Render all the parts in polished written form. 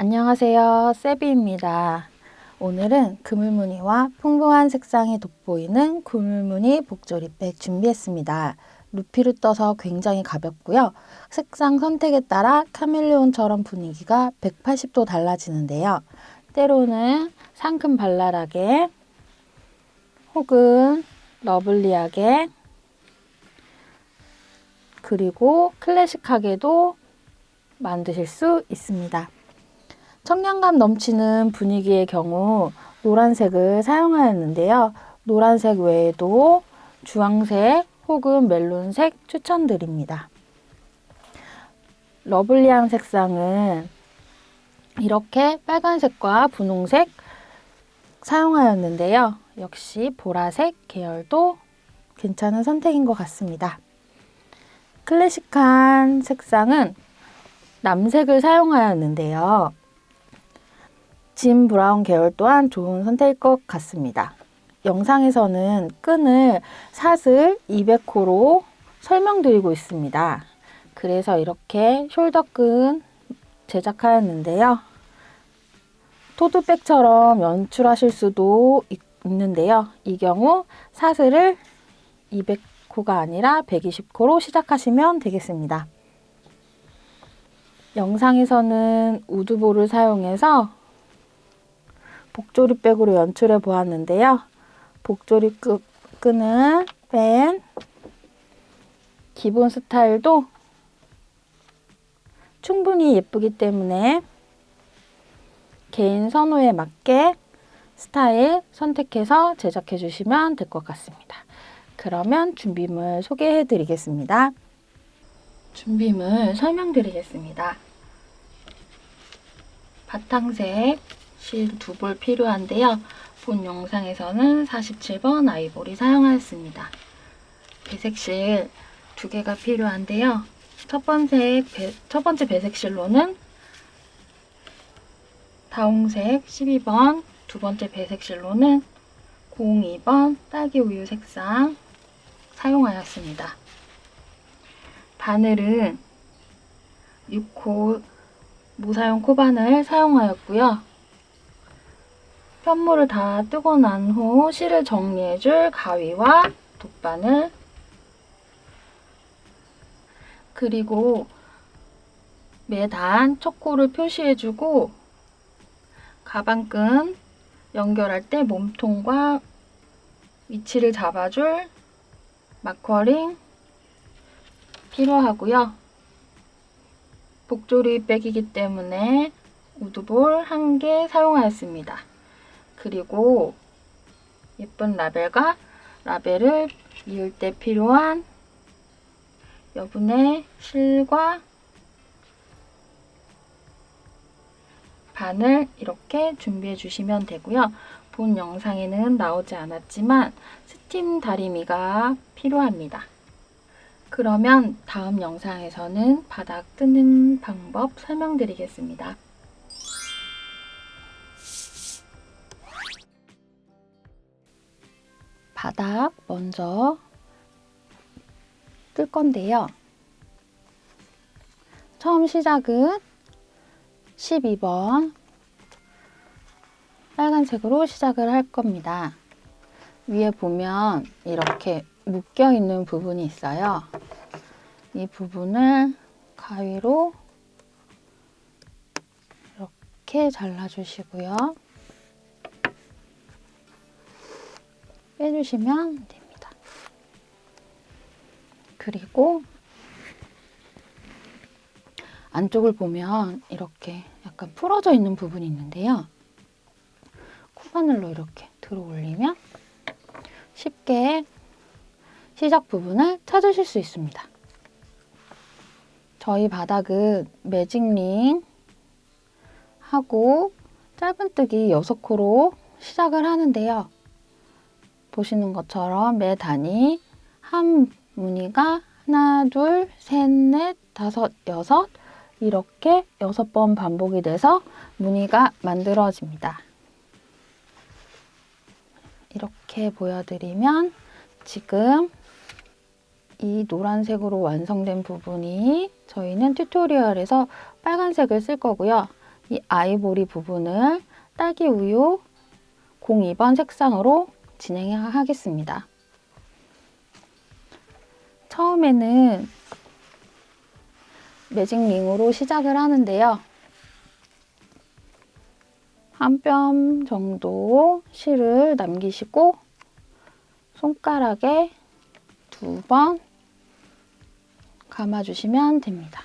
안녕하세요, 세비입니다. 오늘은 그물무늬와 풍부한 색상이 돋보이는 그물무늬 복조립백 준비했습니다. 루피를 떠서 굉장히 가볍고요. 색상 선택에 따라 카멜레온처럼 분위기가 180도 달라지는데요. 때로는 상큼 발랄하게 혹은 러블리하게 그리고 클래식하게도 만드실 수 있습니다. 청량감 넘치는 분위기의 경우 노란색을 사용하였는데요. 노란색 외에도 주황색 혹은 멜론색 추천드립니다. 러블리한 색상은 이렇게 빨간색과 분홍색 사용하였는데요. 역시 보라색 계열도 괜찮은 선택인 것 같습니다. 클래식한 색상은 남색을 사용하였는데요. 진 브라운 계열 또한 좋은 선택일 것 같습니다. 영상에서는 끈을 사슬 200호로 설명드리고 있습니다. 그래서 이렇게 숄더끈 제작하였는데요. 토드백처럼 연출하실 수도 있는데요. 이 경우 사슬을 200호가 아니라 120호로 시작하시면 되겠습니다. 영상에서는 우드볼을 사용해서 복조립백으로 연출해 보았는데요. 복조립 끈을 뺀 기본 스타일도 충분히 예쁘기 때문에 개인 선호에 맞게 스타일 선택해서 제작해 주시면 될 것 같습니다. 그러면 준비물 소개해 드리겠습니다. 준비물 설명드리겠습니다. 바탕색 실 2볼 필요한데요. 본 영상에서는 47번 아이보리 사용하였습니다. 배색실 2개가 필요한데요. 첫 번째 배색실로는 다홍색 12번, 두 번째 배색실로는 02번 딸기우유 색상 사용하였습니다. 바늘은 6호 무사용 코바늘 사용하였고요. 편물을 다 뜨고 난 후 실을 정리해줄 가위와 돗바늘 그리고 매단 촉코를 표시해주고 가방끈 연결할 때 몸통과 위치를 잡아줄 마커링 필요하고요. 복조립백이기 때문에 우드볼 1개 사용하였습니다. 그리고 예쁜 라벨과 라벨을 이을 때 필요한 여분의 실과 바늘 이렇게 준비해 주시면 되고요. 본 영상에는 나오지 않았지만 스팀 다리미가 필요합니다. 그러면 다음 영상에서는 바닥 뜨는 방법 설명드리겠습니다. 바닥 먼저 뜰 건데요. 처음 시작은 12번 빨간색으로 시작을 할 겁니다. 위에 보면 이렇게 묶여 있는 부분이 있어요. 이 부분을 가위로 이렇게 잘라주시고요. 빼주시면 됩니다. 그리고 안쪽을 보면 이렇게 약간 풀어져 있는 부분이 있는데요. 코바늘로 이렇게 들어 올리면 쉽게 시작 부분을 찾으실 수 있습니다. 저희 바닥은 매직링 하고 짧은뜨기 6코로 시작을 하는데요. 보시는 것처럼 매 단위 한 무늬가 하나, 둘, 셋, 넷, 다섯, 여섯 이렇게 6번 반복이 돼서 무늬가 만들어집니다. 이렇게 보여드리면 지금 이 노란색으로 완성된 부분이 저희는 튜토리얼에서 빨간색을 쓸 거고요. 이 아이보리 부분을 딸기 우유 02번 색상으로 진행하겠습니다. 처음에는 매직링으로 시작을 하는데요. 한 뼘 정도 실을 남기시고 손가락에 2번 감아주시면 됩니다.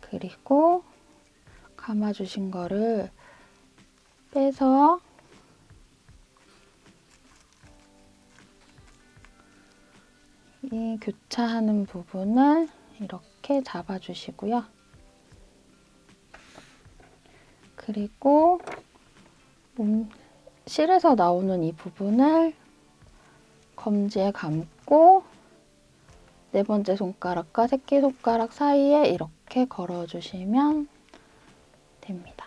그리고 감아주신 거를 빼서 이 교차하는 부분을 이렇게 잡아주시고요. 그리고 실에서 나오는 이 부분을 검지에 감고 네 번째 손가락과 새끼손가락 사이에 이렇게 걸어주시면 됩니다.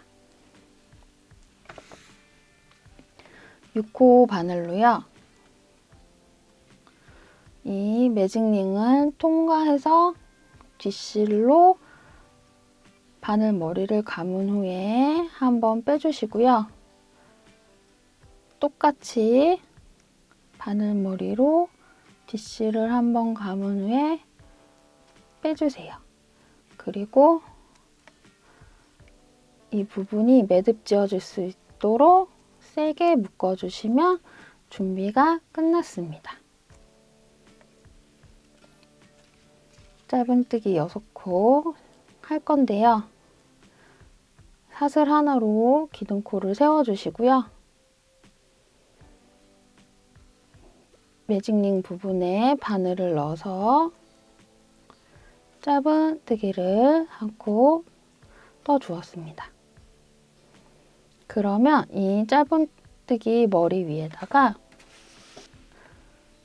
6호 바늘로요. 이 매직링을 통과해서 뒷실로 바늘 머리를 감은 후에 한번 빼주시고요. 똑같이 바늘머리로 뒷실을 한번 감은 후에 빼주세요. 그리고 이 부분이 매듭 지어질 수 있도록 세게 묶어주시면 준비가 끝났습니다. 짧은뜨기 6코 할 건데요. 사슬 하나로 기둥코를 세워주시고요. 매직링 부분에 바늘을 넣어서 짧은뜨기를 한 코 떠주었습니다. 그러면 이 짧은뜨기 머리 위에다가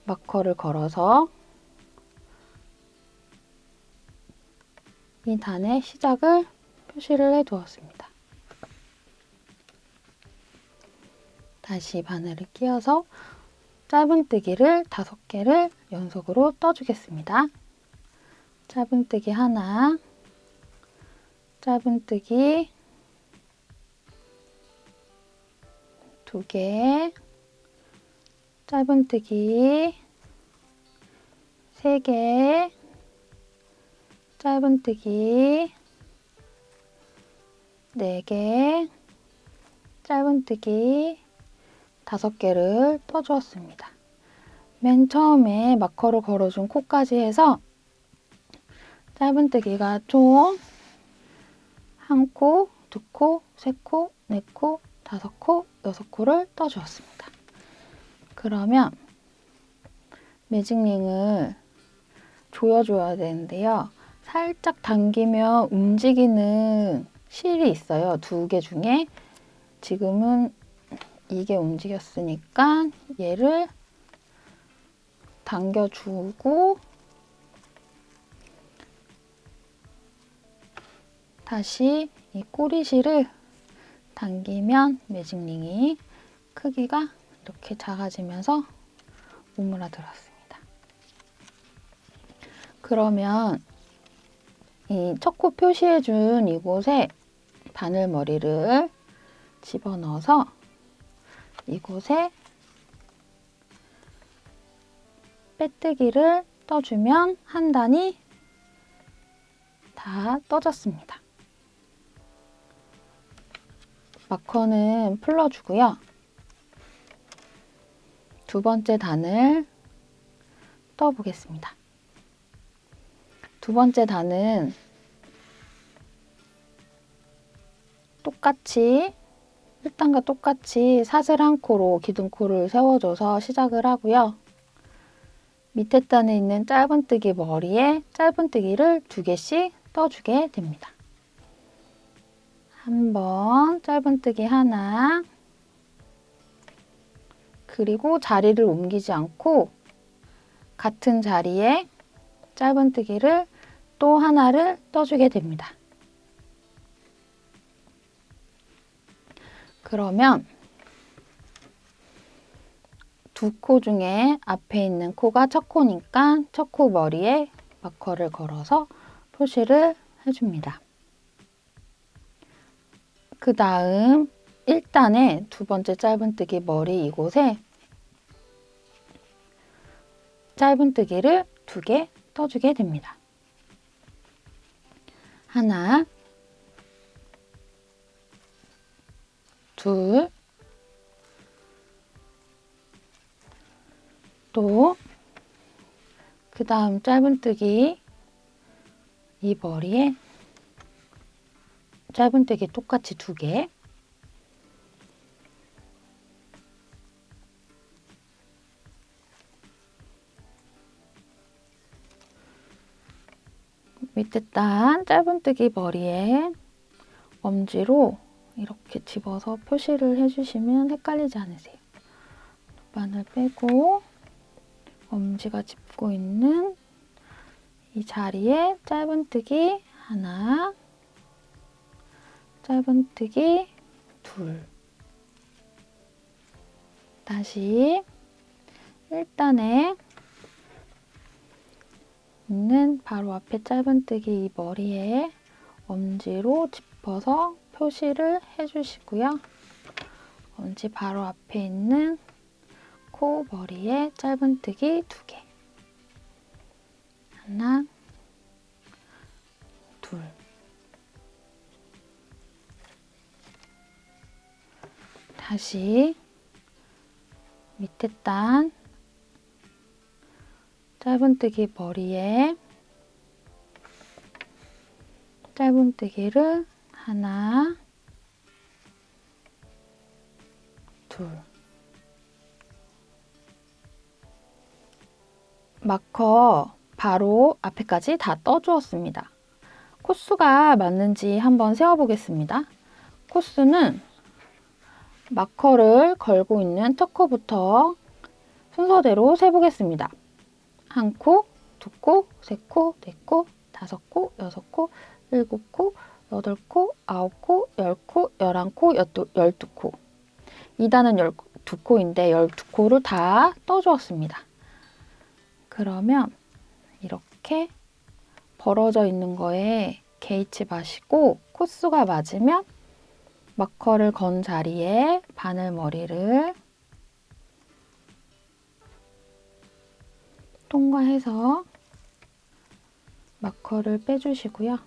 마커를 걸어서 이 단의 시작을 표시를 해두었습니다. 다시 바늘을 끼워서 짧은뜨기를 5개를 연속으로 떠주겠습니다. 짧은뜨기 하나, 짧은뜨기 2개, 짧은뜨기 3개, 짧은뜨기 4개, 짧은뜨기 5개를 떠주었습니다. 맨 처음에 마커를 걸어준 코까지 해서 짧은뜨기가 총 1코, 2코, 3코, 4코, 5코, 6코를 떠주었습니다. 그러면 매직링을 조여줘야 되는데요. 살짝 당기면 움직이는 실이 있어요. 2개 중에. 지금은 이게 움직였으니까 얘를 당겨주고 다시 이 꼬리실을 당기면 매직링이 크기가 이렇게 작아지면서 오므라들었습니다. 그러면 이 첫 코 표시해준 이곳에 바늘머리를 집어넣어서 이곳에 빼뜨기를 떠주면 한 단이 다 떠졌습니다. 마커는 풀러주고요. 2번째 단을 떠보겠습니다. 2번째 단은 똑같이 1단과 똑같이 사슬 1코로 기둥코를 세워줘서 시작을 하고요. 밑에 단에 있는 짧은뜨기 머리에 짧은뜨기를 2개씩 떠주게 됩니다. 한번 짧은뜨기 하나, 그리고 자리를 옮기지 않고 같은 자리에 짧은뜨기를 또 하나를 떠주게 됩니다. 그러면 2코 중에 앞에 있는 코가 첫 코니까 첫 코 머리에 마커를 걸어서 표시를 해줍니다. 그 다음 1단의 두 번째 짧은뜨기 머리 이곳에 짧은뜨기를 2개 떠주게 됩니다. 하나, 둘, 또 그 다음 짧은뜨기 이 머리에 짧은뜨기 똑같이 2개, 밑에 단 짧은뜨기 머리에 엄지로 이렇게 집어서 표시를 해주시면 헷갈리지 않으세요. 바늘 빼고 엄지가 짚고 있는 이 자리에 짧은뜨기 하나, 짧은뜨기 둘. 다시 1단에 있는 바로 앞에 짧은뜨기 이 머리에 엄지로 짚어서 표시를 해주시고요. 엄지 바로 앞에 있는 코 머리에 짧은뜨기 2개. 하나, 둘. 다시 밑에 단 짧은뜨기 머리에 짧은뜨기를 하나, 둘. 마커 바로 앞에까지 다 떠주었습니다. 코수가 맞는지 한번 세어보겠습니다. 코수는 마커를 걸고 있는 첫 코부터 순서대로 세보겠습니다. 1코, 2코, 3코, 4코, 5코, 6코, 7코, 8코, 9코, 10코, 11코, 12코. 2단은 12코인데 12코를 다 떠주었습니다. 그러면 이렇게 벌어져 있는 거에 개의치 마시고 코수가 맞으면 마커를 건 자리에 바늘머리를 통과해서 마커를 빼주시고요.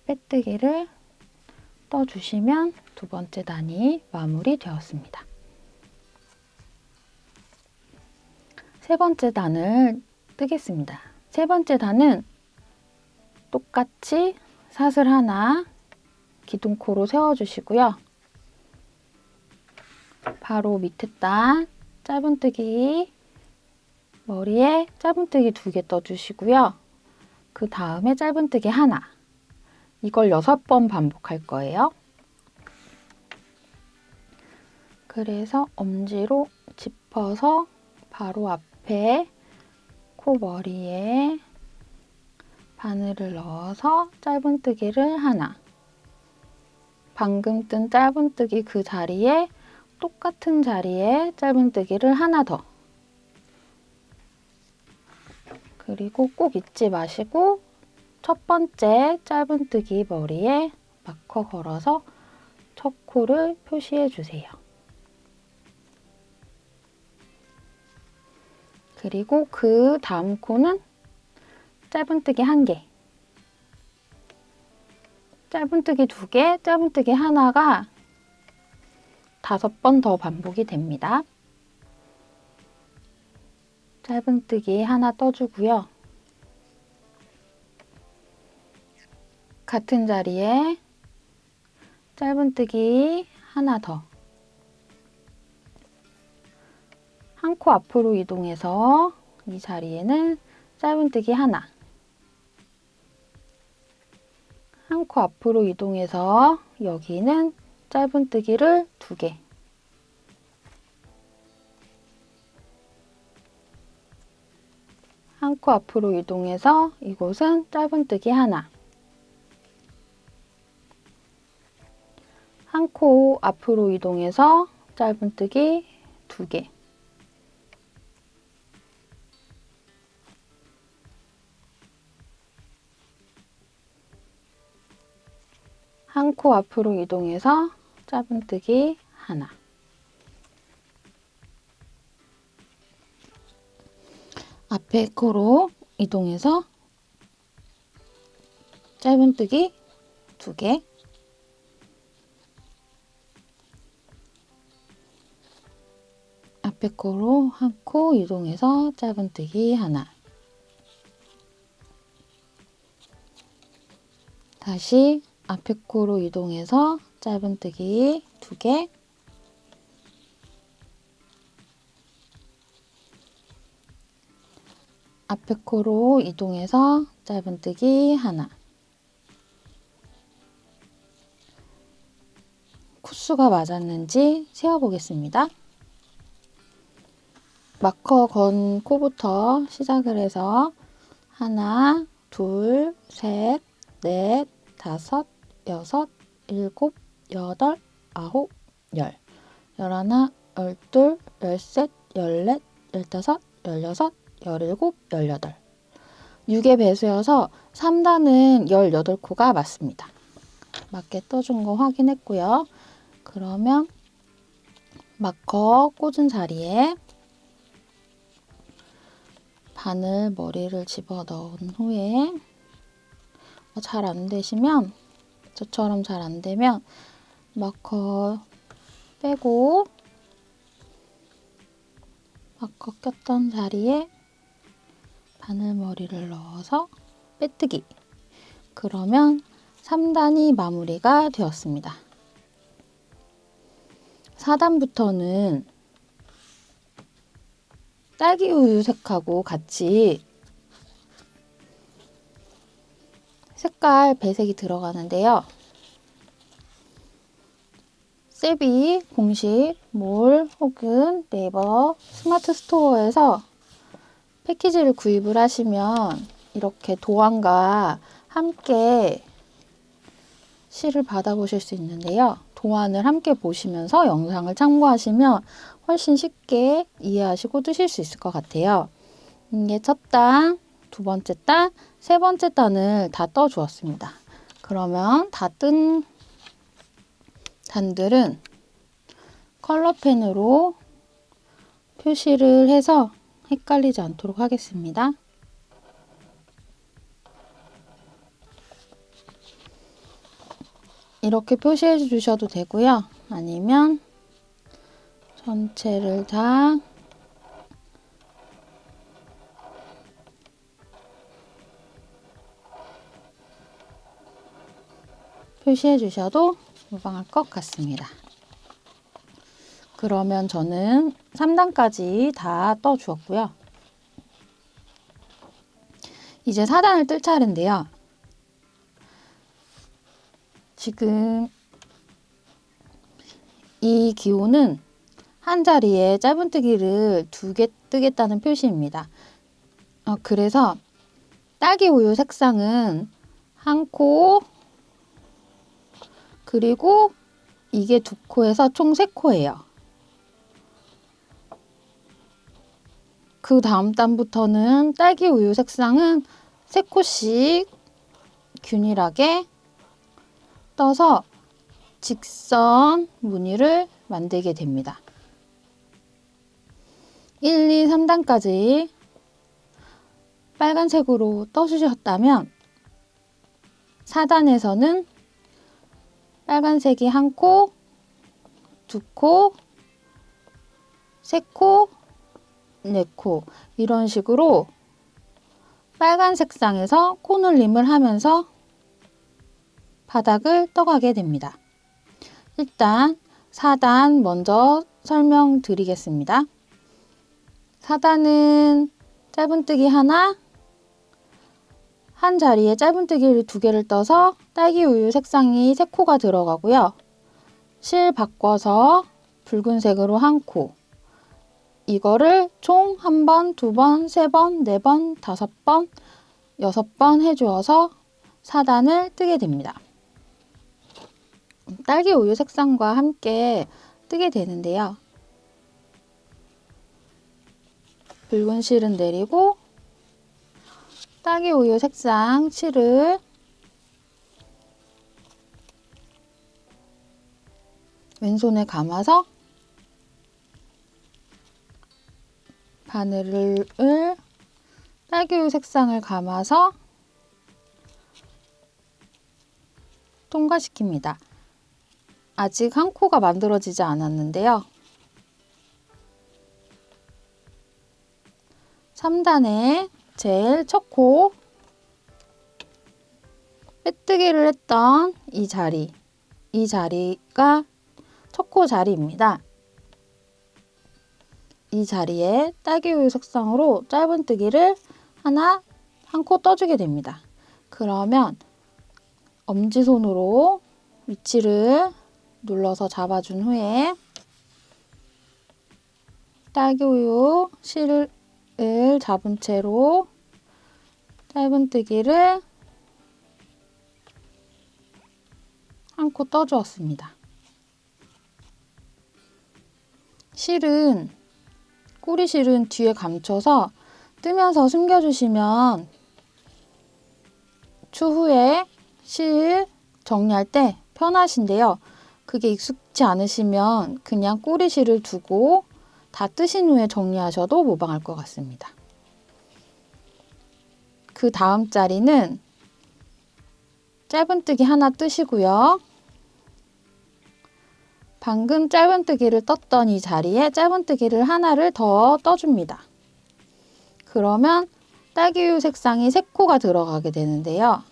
빼뜨기를 떠주시면 두 번째 단이 마무리되었습니다. 세 번째 단을 뜨겠습니다. 세 번째 단은 똑같이 사슬 하나 기둥코로 세워주시고요. 바로 밑에 단 짧은뜨기 머리에 짧은뜨기 2개 떠주시고요. 그 다음에 짧은뜨기 하나. 이걸 6번 반복할 거예요. 그래서 엄지로 짚어서 바로 앞에 코 머리에 바늘을 넣어서 짧은뜨기를 하나. 방금 뜬 짧은뜨기 그 자리에 똑같은 자리에 짧은뜨기를 하나 더. 그리고 꼭 잊지 마시고 첫 번째 짧은뜨기 머리에 마커 걸어서 첫 코를 표시해 주세요. 그리고 그 다음 코는 짧은뜨기 1개, 짧은뜨기 2개, 짧은뜨기 하나가 5번 더 반복이 됩니다. 짧은뜨기 하나 떠주고요. 같은 자리에 짧은뜨기 하나 더. 한 코 앞으로 이동해서 이 자리에는 짧은뜨기 하나. 한 코 앞으로 이동해서 여기는 짧은뜨기를 2개. 한 코 앞으로 이동해서 이곳은 짧은뜨기 하나. 한 코 앞으로 이동해서 짧은뜨기 2개. 한 코 앞으로 이동해서 짧은뜨기 하나. 앞에 코로 이동해서 짧은뜨기 2개. 앞에 코로 한 코 이동해서 짧은뜨기 하나. 다시 앞에 코로 이동해서 짧은뜨기 2개. 앞에 코로 이동해서 짧은뜨기 하나. 코수가 맞았는지 세어보겠습니다. 마커 건 코부터 시작을 해서 하나, 둘, 셋, 넷, 다섯, 여섯, 일곱, 여덟, 아홉, 열, 열하나, 열둘, 열셋, 열넷, 열다섯, 열여섯, 열일곱, 열여덟. 6의 배수여서 3단은 18코가 맞습니다. 맞게 떠준 거 확인했고요. 그러면 마커 꽂은 자리에 바늘 머리를 집어넣은 후에 잘 안 되시면, 저처럼 잘 안 되면 마커 빼고 마커 꼈던 자리에 바늘머리를 넣어서 빼뜨기. 그러면 3단이 마무리가 되었습니다. 4단부터는 딸기 우유색하고 같이 색깔 배색이 들어가는데요. 세비 공식 몰 혹은 네이버 스마트 스토어에서 패키지를 구입을 하시면 이렇게 도안과 함께 실을 받아보실 수 있는데요. 도안을 함께 보시면서 영상을 참고하시면 훨씬 쉽게 이해하시고 뜨실 수 있을 것 같아요. 이게 첫 단, 두 번째 단, 세 번째 단을 다 떠주었습니다. 그러면 다 뜬 단들은 컬러펜으로 표시를 해서 헷갈리지 않도록 하겠습니다. 이렇게 표시해 주셔도 되고요. 아니면 전체를 다 표시해 주셔도 무방할 것 같습니다. 그러면 저는 3단까지 다 떠주었고요. 이제 4단을 뜰 차례인데요. 지금 이 기호는 한 자리에 짧은뜨기를 2개 뜨겠다는 표시입니다. 그래서 딸기 우유 색상은 한 코, 그리고 이게 2코에서 총 3코예요. 그 다음 단부터는 딸기 우유 색상은 3코씩 균일하게 떠서 직선 무늬를 만들게 됩니다. 1, 2, 3단까지 빨간색으로 떠주셨다면 4단에서는 빨간색이 한 코, 2코, 3코, 4코 이런 식으로 빨간 색상에서 코놀림을 하면서 바닥을 떠가게 됩니다. 일단 4단 먼저 설명드리겠습니다. 4단은 짧은뜨기 하나, 한 자리에 짧은뜨기를 2개를 떠서 딸기 우유 색상이 3코가 들어가고요. 실 바꿔서 붉은색으로 한 코. 이거를 총 1번, 2번, 3번, 4번, 5번, 6번 해주어서 4단을 뜨게 됩니다. 딸기 우유 색상과 함께 뜨게 되는데요. 붉은 실은 내리고 딸기 우유 색상 실을 왼손에 감아서 바늘을 딸기우유 색상을 감아서 통과시킵니다. 아직 한 코가 만들어지지 않았는데요. 3단에 제일 첫 코, 빼뜨기를 했던 이 자리가 첫 코 자리입니다. 이 자리에 딸기우유 색상으로 짧은뜨기를 한 코 떠주게 됩니다. 그러면 엄지손으로 위치를 눌러서 잡아준 후에 딸기우유 실을 잡은 채로 짧은뜨기를 한 코 떠주었습니다. 꼬리실은 뒤에 감춰서 뜨면서 숨겨주시면 추후에 실 정리할 때 편하신데요. 그게 익숙지 않으시면 그냥 꼬리실을 두고 다 뜨신 후에 정리하셔도 무방할 것 같습니다. 그 다음 자리는 짧은뜨기 하나 뜨시고요. 방금 짧은뜨기를 떴던 이 자리에 짧은뜨기를 하나를 더 떠줍니다. 그러면 딸기우유 색상이 3코가 들어가게 되는데요.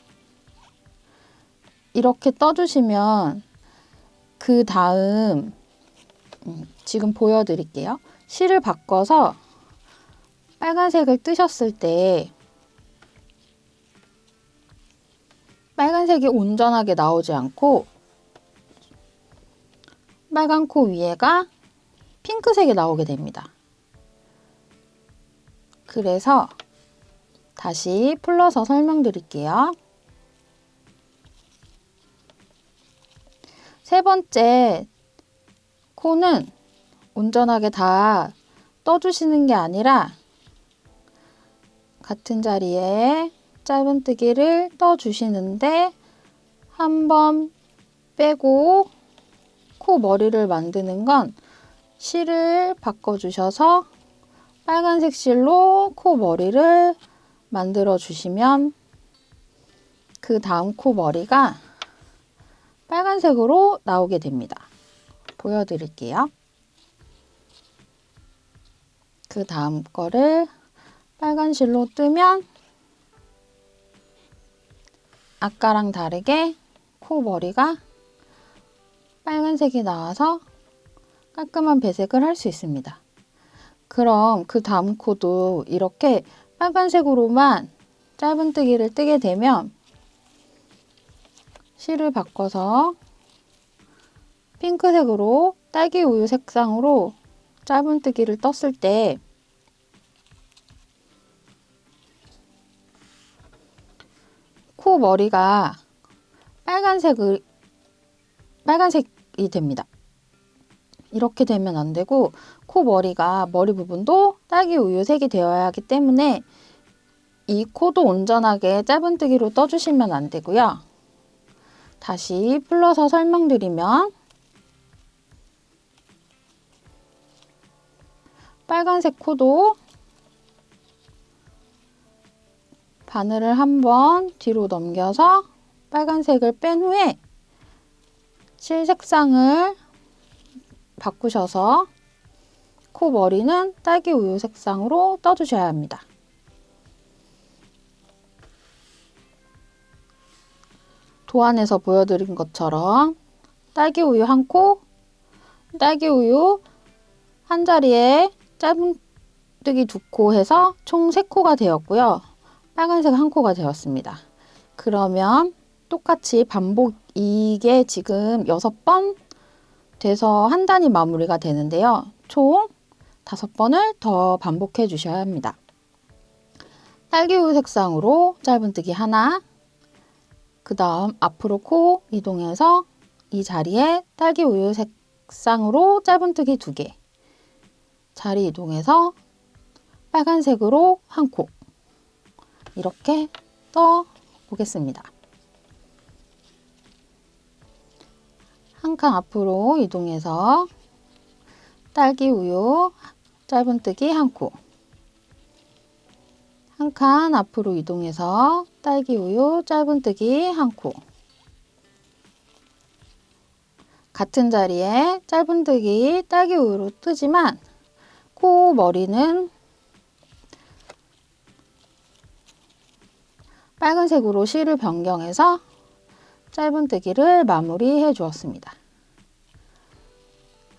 이렇게 떠주시면 그 다음 지금 보여드릴게요. 실을 바꿔서 빨간색을 뜨셨을 때 빨간색이 온전하게 나오지 않고 빨간 코 위에가 핑크색이 나오게 됩니다. 그래서 다시 풀러서 설명드릴게요. 세 번째 코는 온전하게 다 떠주시는 게 아니라 같은 자리에 짧은뜨기를 떠주시는데 한 번 빼고 코 머리를 만드는 건 실을 바꿔주셔서 빨간색 실로 코 머리를 만들어 주시면 그 다음 코 머리가 빨간색으로 나오게 됩니다. 보여드릴게요. 그 다음 거를 빨간 실로 뜨면 아까랑 다르게 코 머리가 빨간색이 나와서 깔끔한 배색을 할 수 있습니다. 그럼 그 다음 코도 이렇게 빨간색으로만 짧은뜨기를 뜨게 되면 실을 바꿔서 핑크색으로 딸기우유 색상으로 짧은뜨기를 떴을 때 코 머리가 빨간색이 됩니다. 이렇게 되면 안 되고 코 머리가 머리 부분도 딸기우유 색이 되어야 하기 때문에 이 코도 온전하게 짧은뜨기로 떠주시면 안 되고요. 다시 풀러서 설명드리면 빨간색 코도 바늘을 한번 뒤로 넘겨서 빨간색을 뺀 후에 실 색상을 바꾸셔서 코 머리는 딸기 우유 색상으로 떠주셔야 합니다. 도안에서 보여드린 것처럼 딸기 우유 한 코, 딸기 우유 한 자리에 짧은뜨기 2코 해서 총 3코가 되었고요. 빨간색 한 코가 되었습니다. 그러면 똑같이 반복, 이게 지금 6번 돼서 한 단이 마무리가 되는데요. 총 5번을 더 반복해 주셔야 합니다. 딸기우유 색상으로 짧은뜨기 하나, 그 다음 앞으로 코 이동해서 이 자리에 딸기우유 색상으로 짧은뜨기 2개, 자리 이동해서 빨간색으로 한 코, 이렇게 떠 보겠습니다. 한 칸 앞으로 이동해서 딸기 우유 짧은뜨기 한 코, 한 칸 앞으로 이동해서 딸기 우유 짧은뜨기 한 코, 같은 자리에 짧은뜨기 딸기 우유로 뜨지만 코 머리는 빨간색으로 실을 변경해서 짧은뜨기를 마무리해 주었습니다.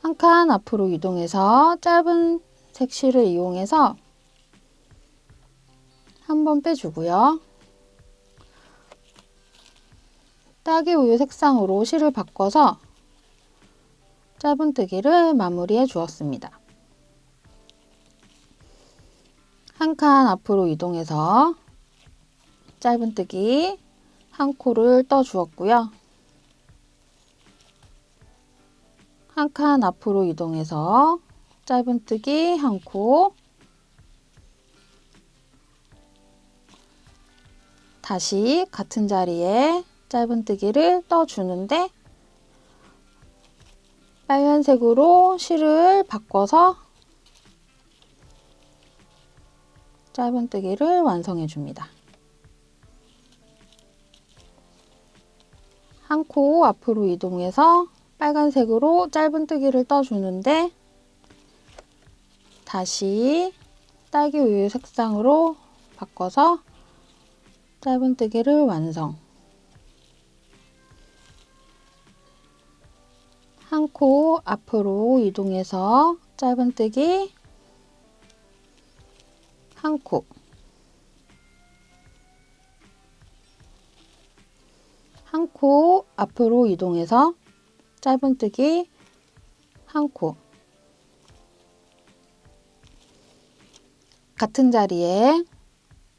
한 칸 앞으로 이동해서 짧은색 실을 이용해서 한번 빼주고요. 딸기 우유 색상으로 실을 바꿔서 짧은뜨기를 마무리해 주었습니다. 한 칸 앞으로 이동해서 짧은뜨기 한 코를 떠 주었고요. 한 칸 앞으로 이동해서 짧은뜨기 한 코, 다시 같은 자리에 짧은뜨기를 떠 주는데 빨간색으로 실을 바꿔서 짧은뜨기를 완성해 줍니다. 한 코 앞으로 이동해서 빨간색으로 짧은뜨기를 떠주는데 다시 딸기 우유 색상으로 바꿔서 짧은뜨기를 완성. 한 코 앞으로 이동해서 짧은뜨기 한 코, 한 코 앞으로 이동해서 짧은뜨기 한 코, 같은 자리에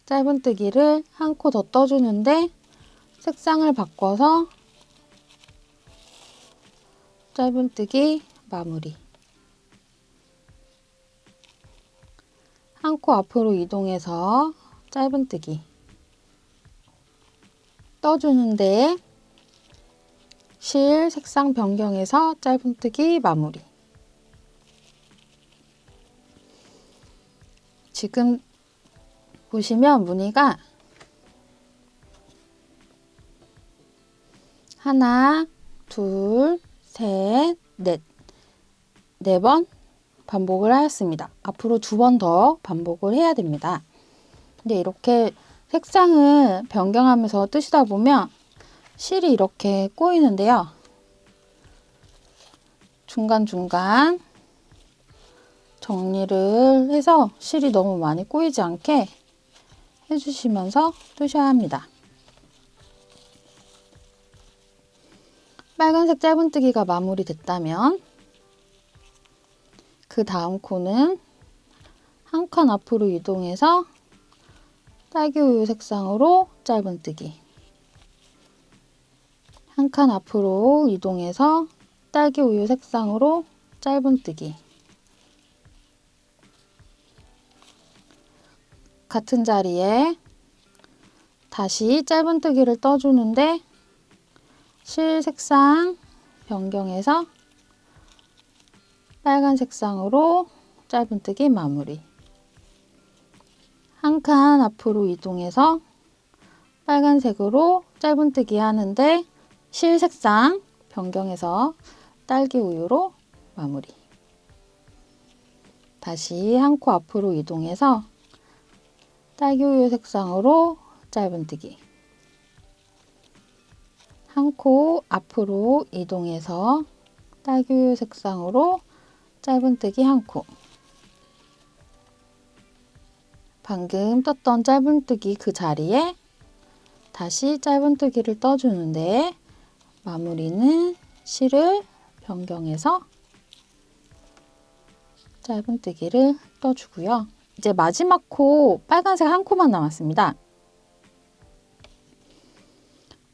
짧은뜨기를 한 코 더 떠주는데 색상을 바꿔서 짧은뜨기 마무리. 한 코 앞으로 이동해서 짧은뜨기 떠주는데 실 색상 변경해서 짧은뜨기 마무리. 지금 보시면 무늬가 하나, 둘, 셋, 넷, 네 번 반복을 하였습니다. 앞으로 두 번 더 반복을 해야 됩니다. 근데 이렇게 색상을 변경하면서 뜨시다 보면 실이 이렇게 꼬이는데요. 중간중간 정리를 해서 실이 너무 많이 꼬이지 않게 해주시면서 뜨셔야 합니다. 빨간색 짧은뜨기가 마무리됐다면 그 다음 코는 한 칸 앞으로 이동해서 딸기 우유 색상으로 짧은뜨기, 한 칸 앞으로 이동해서 딸기 우유 색상으로 짧은뜨기, 같은 자리에 다시 짧은뜨기를 떠주는데 실 색상 변경해서 빨간 색상으로 짧은뜨기 마무리. 한 칸 앞으로 이동해서 빨간색으로 짧은뜨기 하는데 실 색상 변경해서 딸기 우유로 마무리. 다시 한 코 앞으로 이동해서 딸기 우유 색상으로 짧은뜨기, 한 코 앞으로 이동해서 딸기 우유 색상으로 짧은뜨기 한 코, 방금 떴던 짧은뜨기 그 자리에 다시 짧은뜨기를 떠주는데 마무리는 실을 변경해서 짧은뜨기를 떠주고요. 이제 마지막 코 빨간색 한 코만 남았습니다.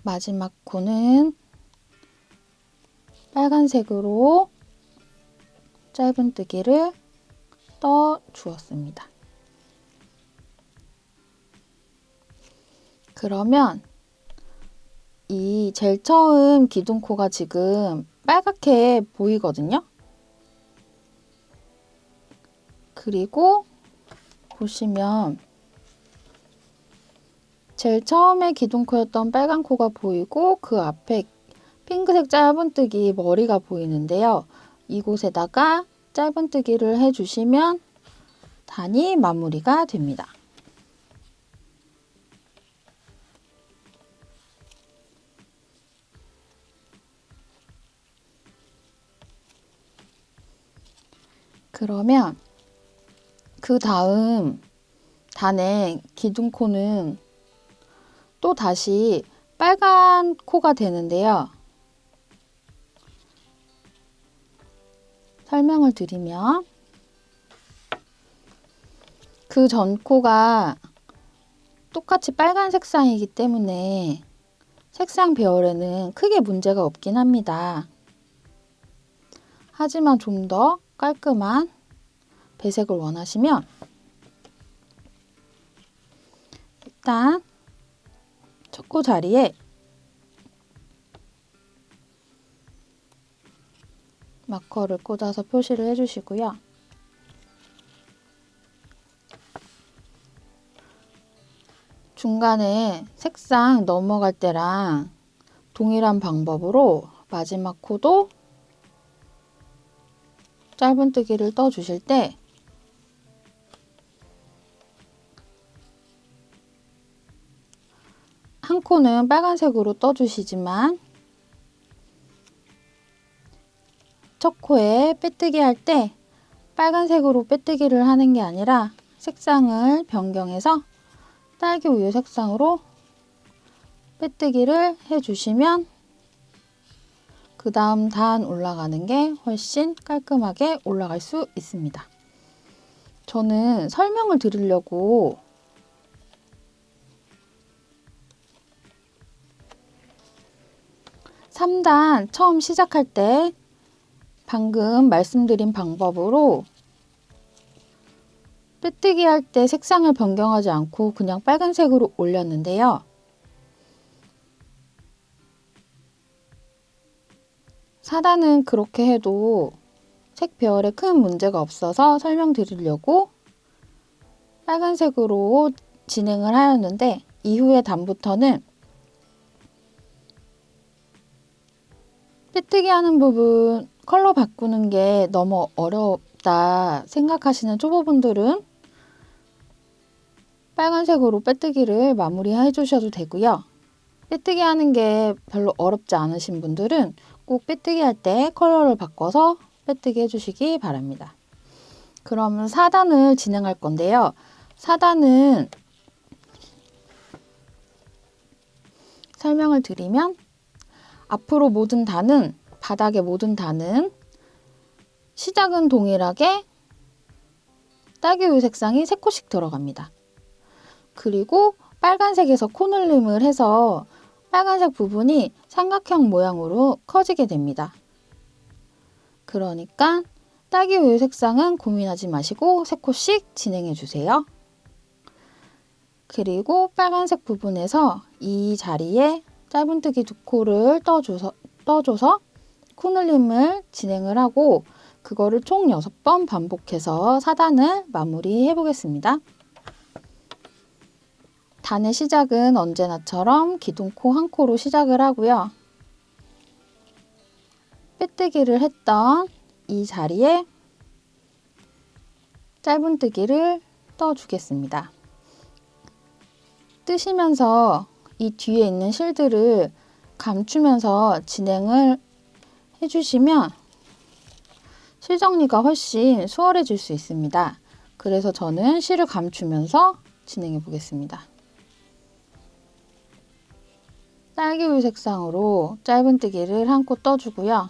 마지막 코는 빨간색으로 짧은뜨기를 떠 주었습니다. 그러면 이 제일 처음 기둥코가 지금 빨갛게 보이거든요. 그리고 보시면 제일 처음에 기둥코였던 빨간 코가 보이고 그 앞에 핑크색 짧은뜨기 머리가 보이는데요. 이곳에다가 짧은뜨기를 해주시면 단이 마무리가 됩니다. 그러면 그 다음 단의 기둥코는 또 다시 빨간 코가 되는데요. 설명을 드리면 그 전 코가 똑같이 빨간 색상이기 때문에 색상 배열에는 크게 문제가 없긴 합니다. 하지만 좀 더 깔끔한 배색을 원하시면 일단 첫 코 자리에 마커를 꽂아서 표시를 해주시고요. 중간에 색상 넘어갈 때랑 동일한 방법으로 마지막 코도 짧은뜨기를 떠주실 때 한 코는 빨간색으로 떠주시지만 첫 코에 빼뜨기 할 때 빨간색으로 빼뜨기를 하는 게 아니라 색상을 변경해서 딸기 우유 색상으로 빼뜨기를 해주시면 그 다음 단 올라가는 게 훨씬 깔끔하게 올라갈 수 있습니다. 저는 설명을 드리려고 (3단) 처음 시작할 때 방금 말씀드린 방법으로 빼뜨기 할 때 색상을 변경하지 않고 그냥 빨간색으로 올렸는데요. 4단은 그렇게 해도 색 배열에 큰 문제가 없어서 설명드리려고 빨간색으로 진행을 하였는데 이후의 단부터는 빼뜨기 하는 부분 컬러 바꾸는 게 너무 어렵다 생각하시는 초보분들은 빨간색으로 빼뜨기를 마무리해 주셔도 되고요. 빼뜨기 하는 게 별로 어렵지 않으신 분들은 꼭 빼뜨기 할 때 컬러를 바꿔서 빼뜨기 해주시기 바랍니다. 그러면 4단을 진행할 건데요. 4단은 설명을 드리면 앞으로 모든 단은 바닥의 모든 단은 시작은 동일하게 딸기우유 색상이 3코씩 들어갑니다. 그리고 빨간색에서 코늘림을 해서 빨간색 부분이 삼각형 모양으로 커지게 됩니다. 그러니까 딸기우유 색상은 고민하지 마시고 3코씩 진행해 주세요. 그리고 빨간색 부분에서 이 자리에 짧은뜨기 2코를 떠줘서 코늘림을 진행을 하고 그거를 총 6번 반복해서 4단을 마무리해 보겠습니다. 단의 시작은 언제나처럼 기둥코 한 코로 시작을 하고요. 빼뜨기를 했던 이 자리에 짧은뜨기를 떠주겠습니다. 뜨시면서 이 뒤에 있는 실들을 감추면서 진행을 해주시면 실 정리가 훨씬 수월해질 수 있습니다. 그래서 저는 실을 감추면서 진행해 보겠습니다. 딸기우유 색상으로 짧은뜨기를 한 코 떠주고요.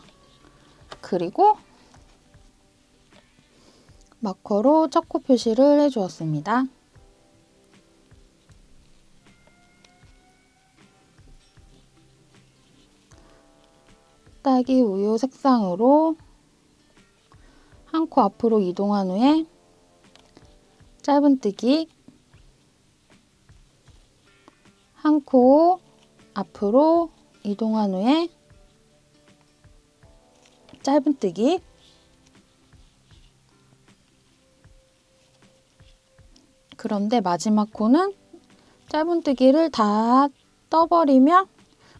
그리고 마커로 첫 코 표시를 해주었습니다. 딸기우유 색상으로 한 코 앞으로 이동한 후에 짧은뜨기 한 코 앞으로 이동한 후에 짧은뜨기. 그런데 마지막 코는 짧은뜨기를 다 떠버리면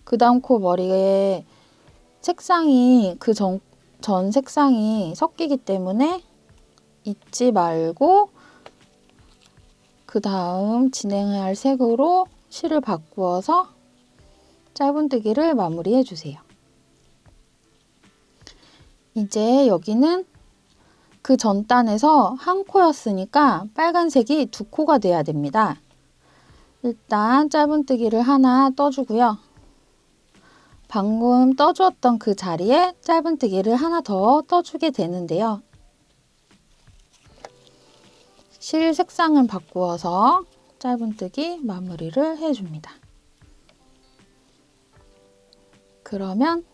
그 다음 코 머리에 색상이 전 색상이 섞이기 때문에 잊지 말고 그 다음 진행해야 할 색으로 실을 바꾸어서 짧은뜨기를 마무리해 주세요. 이제 여기는 그 전 단에서 한 코였으니까 빨간색이 두 코가 돼야 됩니다. 일단 짧은뜨기를 하나 떠주고요. 방금 떠주었던 그 자리에 짧은뜨기를 하나 더 떠주게 되는데요. 실 색상을 바꾸어서 짧은뜨기 마무리를 해줍니다. 그러면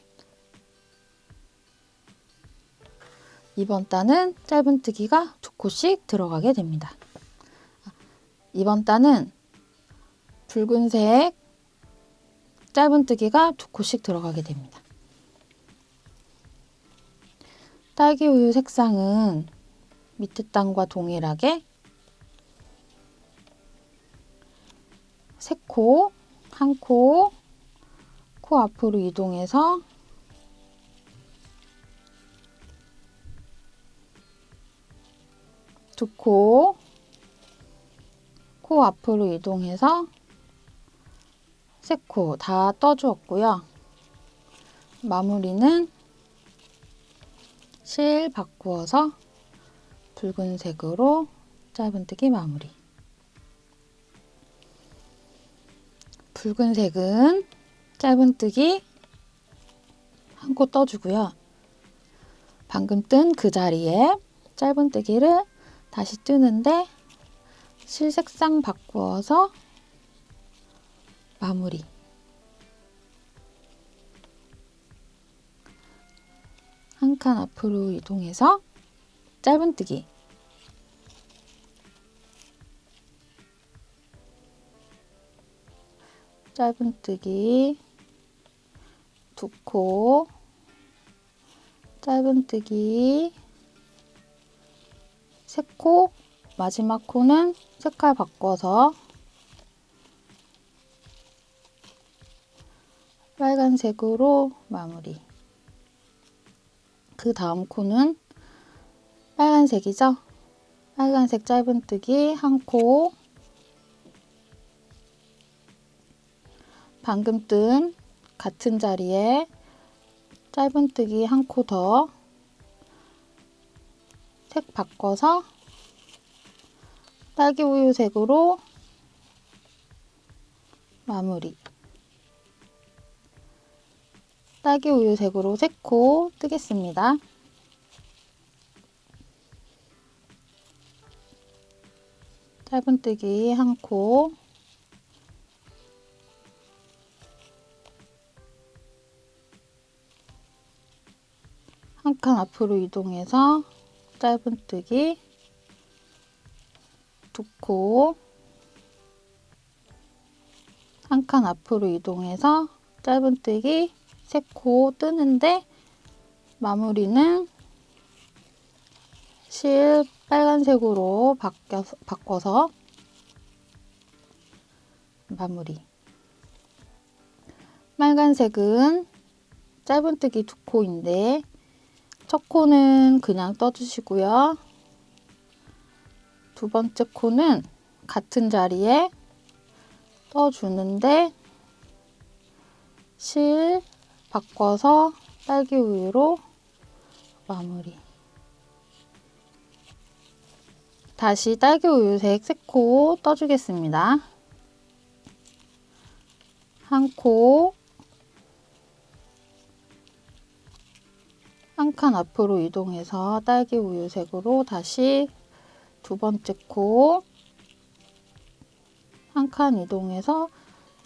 이번 단은 짧은뜨기가 두 코씩 들어가게 됩니다. 이번 단은 붉은색 짧은뜨기가 두 코씩 들어가게 됩니다. 딸기우유 색상은 밑에 단과 동일하게 세 코, 한 코, 코 앞으로 이동해서 두 코, 코 앞으로 이동해서 세 코 다 떠주었고요. 마무리는 실 바꾸어서 붉은색으로 짧은뜨기 마무리. 붉은색은 짧은뜨기 한 코 떠주고요. 방금 뜬 그 자리에 짧은뜨기를 다시 뜨는데 실 색상 바꾸어서 마무리. 한 칸 앞으로 이동해서 짧은뜨기. 짧은뜨기 두 코, 짧은뜨기 세 코, 마지막 코는 색깔 바꿔서 빨간색으로 마무리. 그 다음 코는 빨간색이죠? 빨간색 짧은뜨기 한 코, 방금 뜬 같은 자리에 짧은뜨기 한 코 더, 색 바꿔서 딸기우유 색으로 마무리. 딸기우유 색으로 세 코 뜨겠습니다. 짧은뜨기 한 코, 한 칸 앞으로 이동해서 짧은뜨기 두 코, 한 칸 앞으로 이동해서 짧은뜨기 세 코 뜨는데 마무리는 실 빨간색으로 바꿔서 마무리. 빨간색은 짧은뜨기 두 코인데 첫 코는 그냥 떠주시고요. 두 번째 코는 같은 자리에 떠주는데 실 바꿔서 딸기우유로 마무리. 다시 딸기우유색 세 코 떠주겠습니다. 한 코, 한 칸 앞으로 이동해서 딸기우유색으로 다시 두 번째 코, 한 칸 이동해서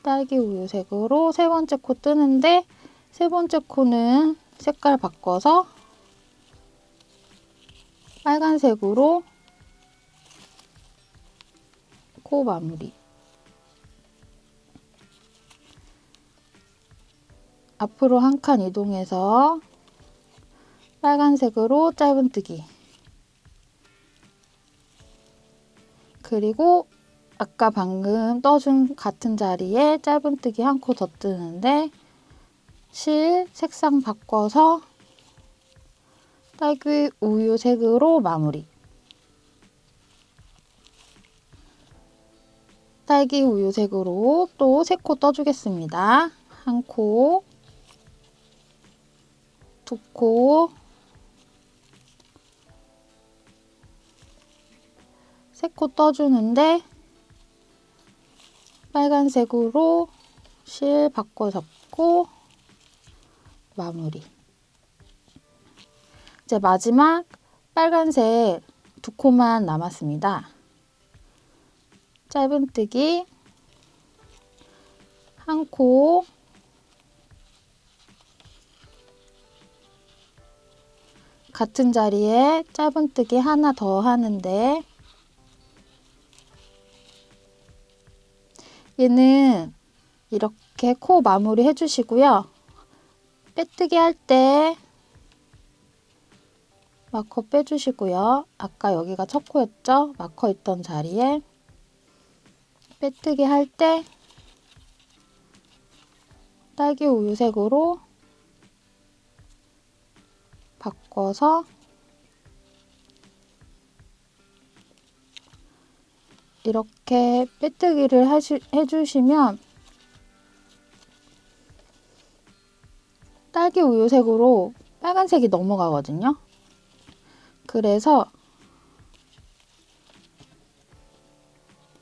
딸기우유색으로 세 번째 코 뜨는데 세 번째 코는 색깔 바꿔서 빨간색으로 코 마무리. 앞으로 한 칸 이동해서 빨간색으로 짧은뜨기, 그리고 아까 방금 떠준 같은 자리에 짧은뜨기 한 코 더 뜨는데 실 색상 바꿔서 딸기 우유 색으로 마무리. 딸기 우유 색으로 또 3코 떠주겠습니다. 1코, 2코, 3코 떠주는데 빨간색으로 실 바꿔 접고 마무리. 이제 마지막 빨간색 2코만 남았습니다. 짧은뜨기 1코, 같은 자리에 짧은뜨기 하나 더 하는데 얘는 이렇게 코 마무리 해주시고요. 빼뜨기 할 때 마커 빼주시고요. 아까 여기가 첫 코였죠? 마커 있던 자리에 빼뜨기 할 때 딸기 우유색으로 바꿔서 이렇게 빼뜨기를 해주시면 딸기 우유색으로 빨간색이 넘어가거든요. 그래서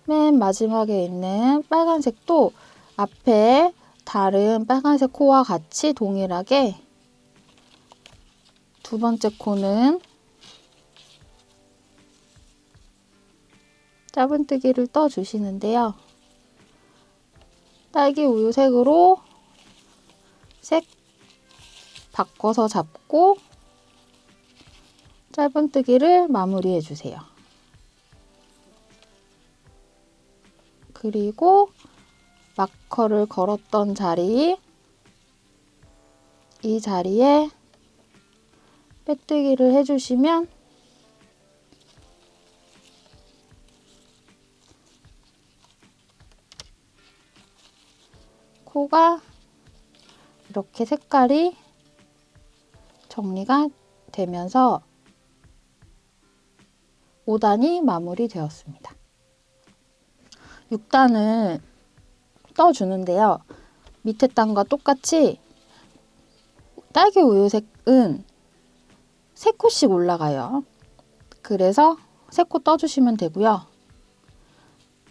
맨 마지막에 있는 빨간색도 앞에 다른 빨간색 코와 같이 동일하게 두 번째 코는 짧은뜨기를 떠주시는데요. 딸기 우유색으로 색 바꿔서 잡고 짧은뜨기를 마무리해 주세요. 그리고 마커를 걸었던 자리, 이 자리에 빼뜨기를 해주시면 코가 이렇게 색깔이 정리가 되면서 5단이 마무리되었습니다. 6단을 떠주는데요. 밑에 단과 똑같이 딸기 우유색은 3코씩 올라가요. 그래서 3코 떠주시면 되고요.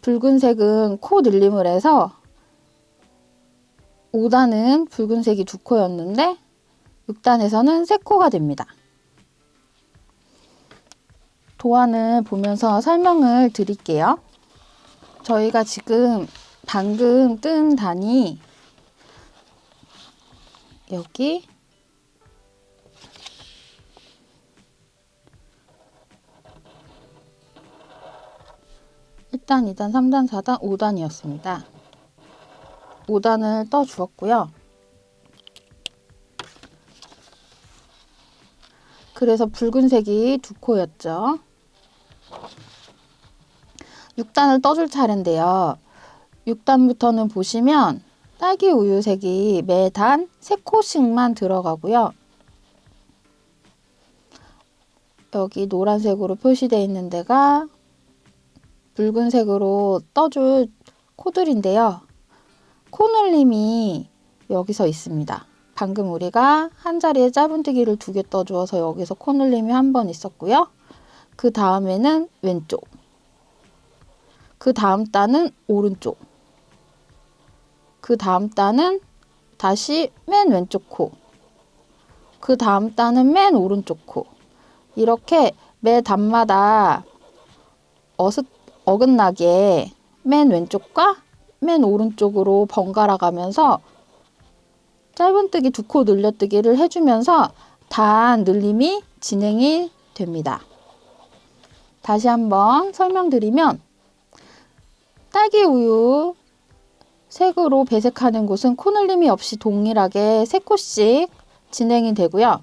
붉은색은 코 늘림을 해서 5단은 붉은색이 2코였는데 6단에서는 3코가 됩니다. 도안을 보면서 설명을 드릴게요. 저희가 지금 방금 뜬 단이 여기 1단, 2단, 3단, 4단, 5단이었습니다. 5단을 떠 주었고요. 그래서 붉은색이 2코였죠. 6단을 떠줄 차례인데요. 6단부터는 보시면 딸기 우유색이 매단 3코씩만 들어가고요. 여기 노란색으로 표시되어 있는 데가 붉은색으로 떠줄 코들인데요. 코늘림이 여기서 있습니다. 방금 우리가 한 자리에 짧은뜨기를 2개 떠주어서 여기서 코늘림이 한 번 있었고요. 그 다음에는 왼쪽, 그 다음 단은 오른쪽, 그 다음 단은 다시 맨 왼쪽 코, 그 다음 단은 맨 오른쪽 코. 이렇게 매 단마다 어긋나게 맨 왼쪽과 맨 오른쪽으로 번갈아 가면서 짧은뜨기 2코 늘려뜨기를 해주면서 단 늘림이 진행이 됩니다. 다시 한번 설명드리면 딸기 우유 색으로 배색하는 곳은 코늘림이 없이 동일하게 3코씩 진행이 되고요.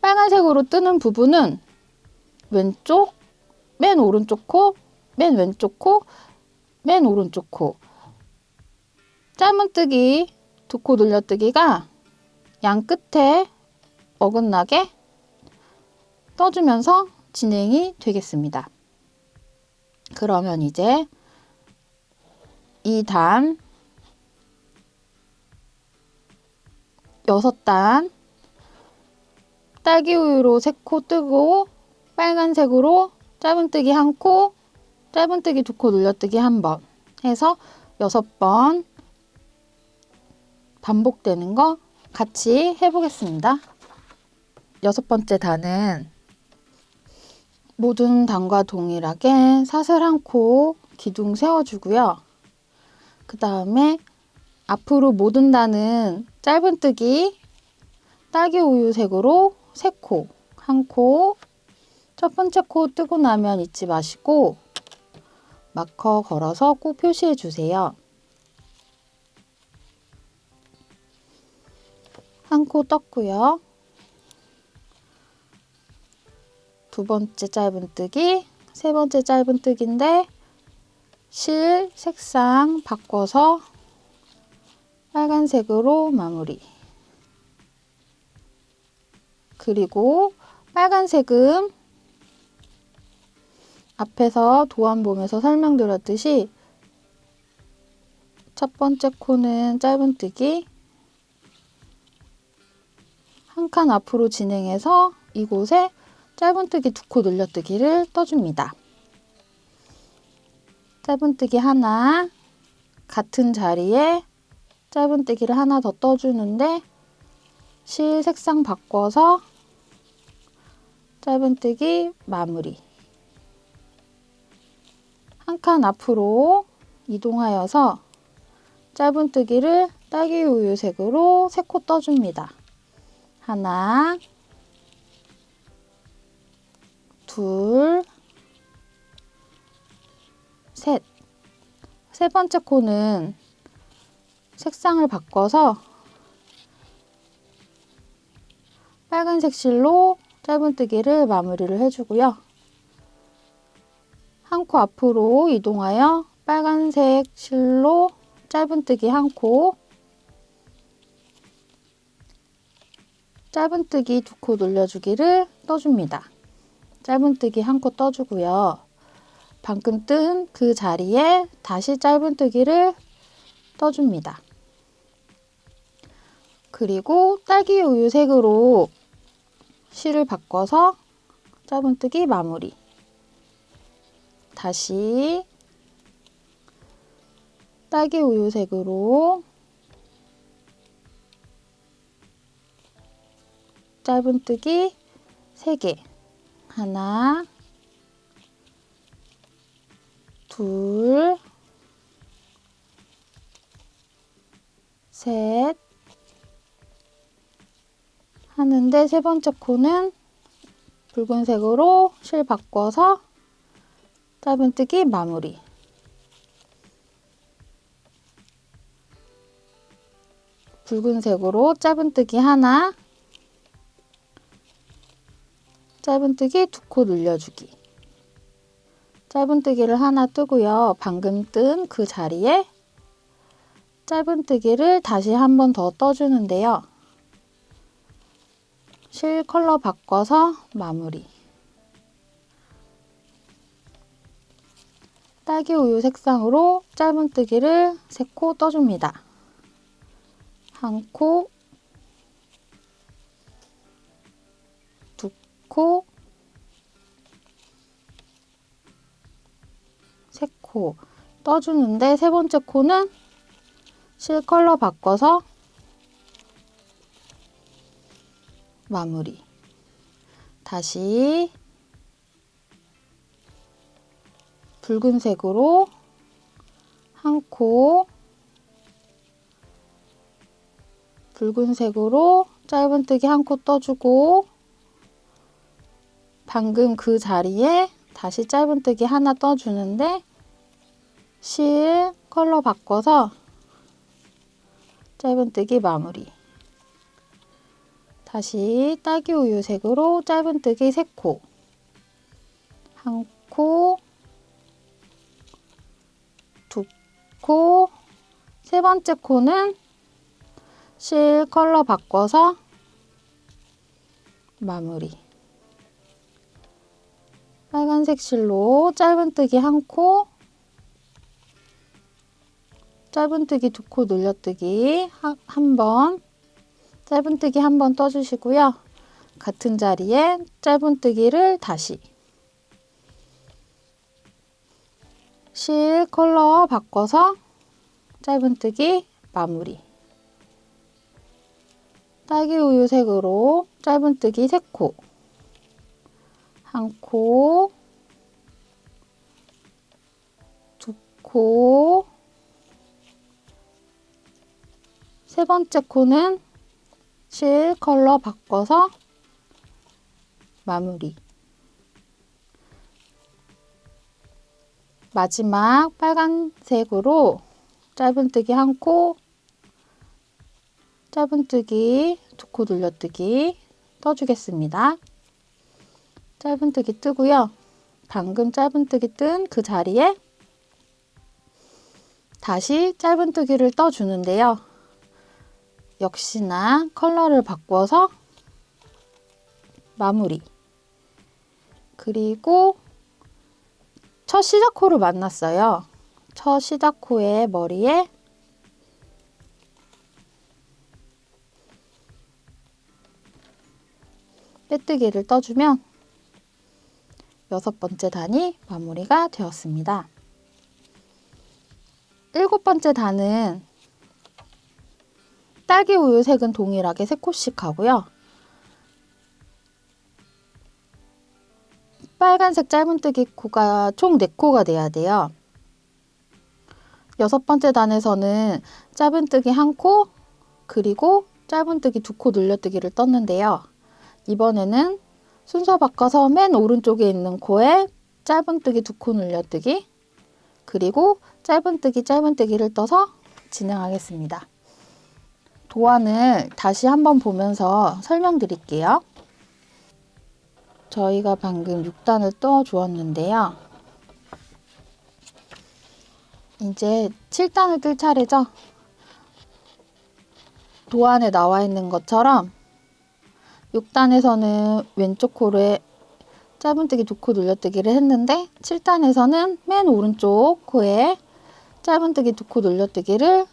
빨간색으로 뜨는 부분은 왼쪽, 맨 오른쪽 코, 맨 왼쪽 코, 맨 오른쪽 코. 짧은뜨기, 두 코 늘려뜨기가 양 끝에 어긋나게 떠주면서 진행이 되겠습니다. 그러면 이제 이 단 6단 딸기 우유로 3코 뜨고 빨간색으로 짧은뜨기 1코, 짧은뜨기 2코 늘려뜨기 1번 해서 6번 반복되는 거 같이 해보겠습니다. 6번째 단은 모든 단과 동일하게 사슬 1코 기둥 세워주고요. 그 다음에 앞으로 모든 단은 짧은뜨기 딸기 우유 색으로 3코, 1코, 첫 번째 코 뜨고 나면 잊지 마시고 마커 걸어서 꼭 표시해 주세요. 1코 떴고요. 두 번째 짧은뜨기, 세 번째 짧은뜨기인데 실 색상 바꿔서 빨간색으로 마무리. 그리고 빨간색은 앞에서 도안 보면서 설명드렸듯이 첫 번째 코는 짧은뜨기, 한 칸 앞으로 진행해서 이곳에 짧은뜨기 2코 늘려뜨기를 떠줍니다. 짧은뜨기 하나, 같은 자리에 짧은뜨기를 하나 더 떠주는데 실 색상 바꿔서 짧은뜨기 마무리. 한 칸 앞으로 이동하여서 짧은뜨기를 딸기 우유 색으로 3코 떠줍니다. 하나, 둘, 셋. 세 번째 코는 색상을 바꿔서 빨간색 실로 짧은뜨기를 마무리를 해주고요. 한 코 앞으로 이동하여 빨간색 실로 짧은뜨기 1코, 짧은뜨기 2코 늘려주기를 떠줍니다. 짧은뜨기 1코 떠주고요. 방금 뜬 그 자리에 다시 짧은뜨기를 떠줍니다. 그리고 딸기 우유 색으로 실을 바꿔서 짧은뜨기 마무리. 다시 딸기 우유 색으로 짧은뜨기 3개. 하나, 둘, 셋. 하는데 세 번째 코는 붉은색으로 실 바꿔서 짧은뜨기 마무리. 붉은색으로 짧은뜨기 하나, 짧은뜨기 2코 늘려주기. 짧은뜨기를 하나 뜨고요. 방금 뜬 그 자리에 짧은뜨기를 다시 한 번 더 떠주는데요. 실 컬러 바꿔서 마무리. 딸기 우유 색상으로 짧은뜨기를 3코 떠줍니다. 1코, 2코, 3코 떠주는데 세 번째 코는 실 컬러 바꿔서 마무리. 다시 붉은색으로 1코, 붉은색으로 짧은뜨기 1코 떠주고 방금 그 자리에 다시 짧은뜨기 하나 떠주는데 실 컬러 바꿔서 짧은뜨기 마무리. 다시 딸기 우유 색으로 짧은뜨기 3코, 1코, 2코, 세 번째 코는 실 컬러 바꿔서 마무리. 빨간색 실로 짧은뜨기 1코, 짧은뜨기 2코 늘려뜨기 한 번, 짧은뜨기 한 번 떠주시고요. 같은 자리에 짧은뜨기를 다시 실 컬러 바꿔서 짧은뜨기 마무리. 딸기 우유 색으로 짧은뜨기 3코, 1코, 2코, 세 번째 코는 실 컬러 바꿔서 마무리. 마지막 빨간색으로 짧은뜨기 1코, 짧은뜨기 2코 늘려뜨기 떠주겠습니다. 짧은뜨기 뜨고요. 방금 짧은뜨기 뜬 그 자리에 다시 짧은뜨기를 떠주는데요. 역시나 컬러를 바꿔서 마무리. 그리고 첫 시작코를 만났어요. 첫 시작코의 머리에 빼뜨기를 떠주면 6번째 단이 마무리가 되었습니다. 7번째 단은 딸기 우유 색은 동일하게 3코씩 하고요. 빨간색 짧은뜨기 코가 총 4코가 돼야 돼요. 6번째 단에서는 짧은뜨기 1코, 그리고 짧은뜨기 2코 늘려뜨기를 떴는데요. 이번에는 순서 바꿔서 맨 오른쪽에 있는 코에 짧은뜨기 2코 늘려뜨기, 그리고 짧은뜨기를 떠서 진행하겠습니다. 도안을 다시 한번 보면서 설명드릴게요. 저희가 방금 6단을 떠 주었는데요. 이제 7단을 뜰 차례죠. 도안에 나와 있는 것처럼 6단에서는 왼쪽 코에 짧은뜨기 2코 늘려뜨기를 했는데 7단에서는 맨 오른쪽 코에 짧은뜨기 2코 늘려뜨기를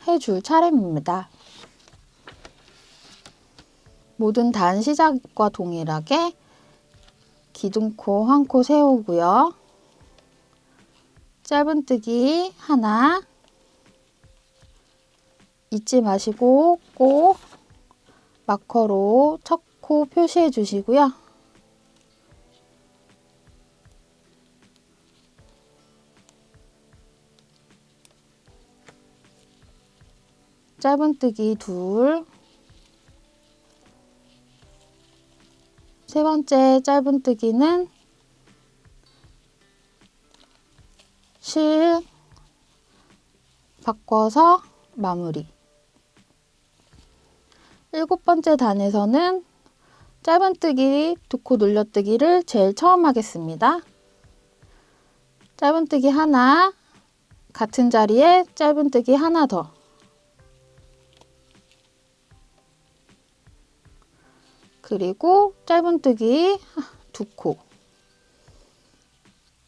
해줄 차례입니다. 모든 단 시작과 동일하게 기둥코 1코 세우고요. 짧은뜨기 하나, 잊지 마시고 꼭 마커로 첫 코 표시해 주시고요. 짧은뜨기 2, 세 번째 짧은뜨기는 실 바꿔서 마무리. 7번째 단에서는 짧은뜨기 2코 늘려뜨기를 제일 처음 하겠습니다. 짧은뜨기 하나, 같은 자리에 짧은뜨기 하나 더, 그리고 짧은뜨기 2코,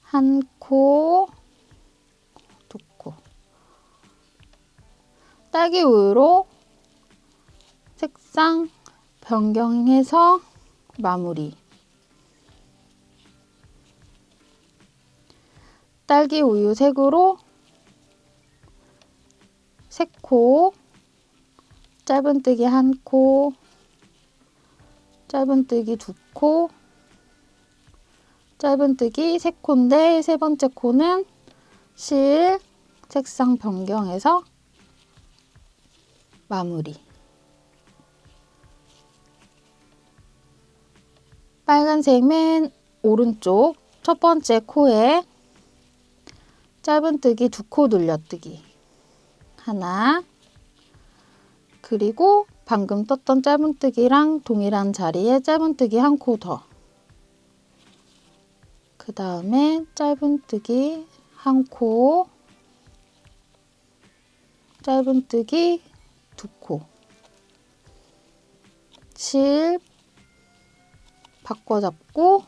1코, 2코. 딸기 우유로 색상 변경해서 마무리. 딸기 우유 색으로 3코, 짧은뜨기 1코, 짧은뜨기 2코, 짧은뜨기 3코인데 세 번째 코는 실 색상 변경해서 마무리. 빨간색 맨 오른쪽 첫 번째 코에 짧은뜨기 2코 늘려뜨기 하나, 그리고 방금 떴던 짧은뜨기랑 동일한 자리에 짧은뜨기 한 코 더. 그 다음에 짧은뜨기 한 코, 짧은뜨기 두 코. 실 바꿔 잡고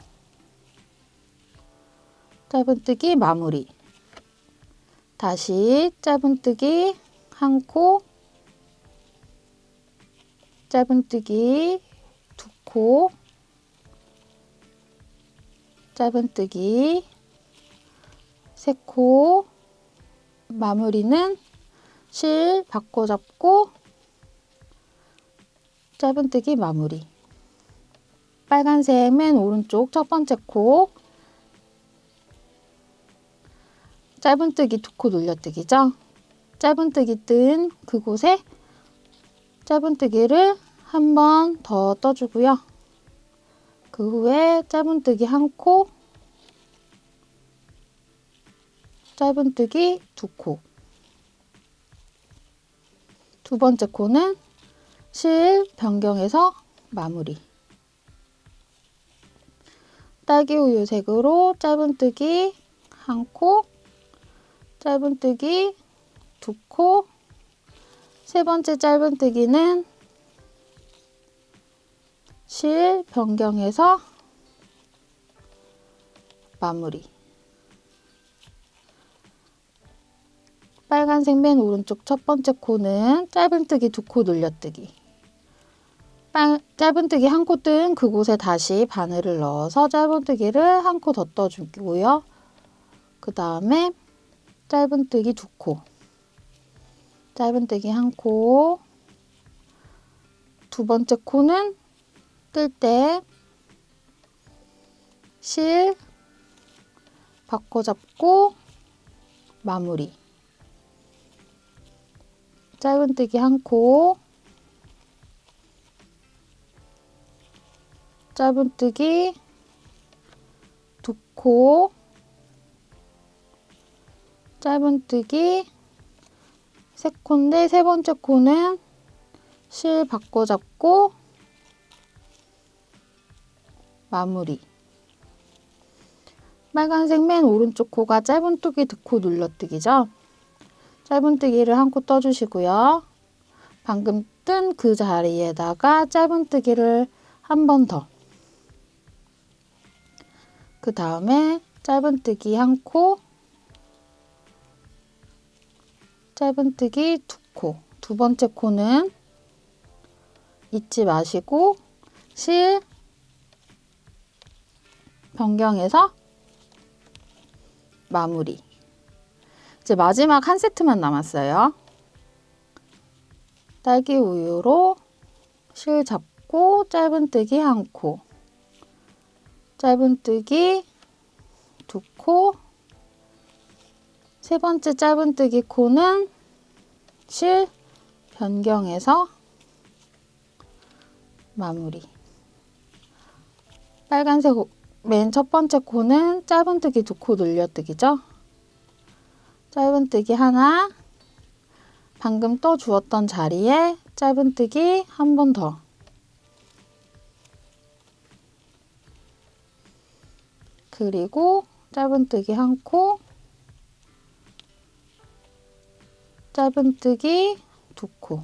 짧은뜨기 마무리. 다시 짧은뜨기 한 코, 짧은뜨기 두 코, 짧은뜨기 세 코, 마무리는 실 바꿔 잡고 짧은뜨기 마무리. 빨간색 맨 오른쪽 첫 번째 코, 짧은뜨기 두 코 눌려뜨기죠. 짧은뜨기 뜬 그곳에 짧은뜨기를 한 번 더 떠주고요. 그 후에 짧은뜨기 한 코, 짧은뜨기 두 코. 두 번째 코는 실 변경해서 마무리. 딸기 우유 색으로 짧은뜨기 한 코, 짧은뜨기 두 코, 세 번째 짧은뜨기는 실 변경해서 마무리. 빨간색 맨 오른쪽 첫 번째 코는 짧은뜨기 두 코 눌려뜨기. 짧은뜨기 한 코 뜬 그곳에 다시 바늘을 넣어서 짧은뜨기를 한 코 더 떠주고요. 그 다음에 짧은뜨기 두 코, 짧은뜨기 한 코, 두 번째 코는 뜰 때 실 바꿔 잡고 마무리. 짧은뜨기 한 코, 짧은뜨기 두 코, 짧은뜨기 세 코인데 세 번째 코는 실 바꿔 잡고 마무리. 빨간색 맨 오른쪽 코가 짧은뜨기 두 코 눌러뜨기죠. 짧은뜨기를 한 코 떠주시고요. 방금 뜬 그 자리에다가 짧은뜨기를 한 번 더. 그 다음에 짧은뜨기 한 코, 짧은뜨기 두 코. 두 번째 코는 잊지 마시고 실 변경해서 마무리. 이제 마지막 한 세트만 남았어요. 딸기 우유로 실 잡고 짧은뜨기 한 코, 짧은뜨기 두 코, 세 번째 짧은뜨기 코는 실 변경해서 마무리. 빨간색 맨 첫 번째 코는 짧은뜨기 두 코 눌려뜨기죠. 짧은뜨기 하나, 방금 떠 주었던 자리에 짧은뜨기 한 번 더. 그리고 짧은뜨기 한 코, 짧은뜨기 두 코.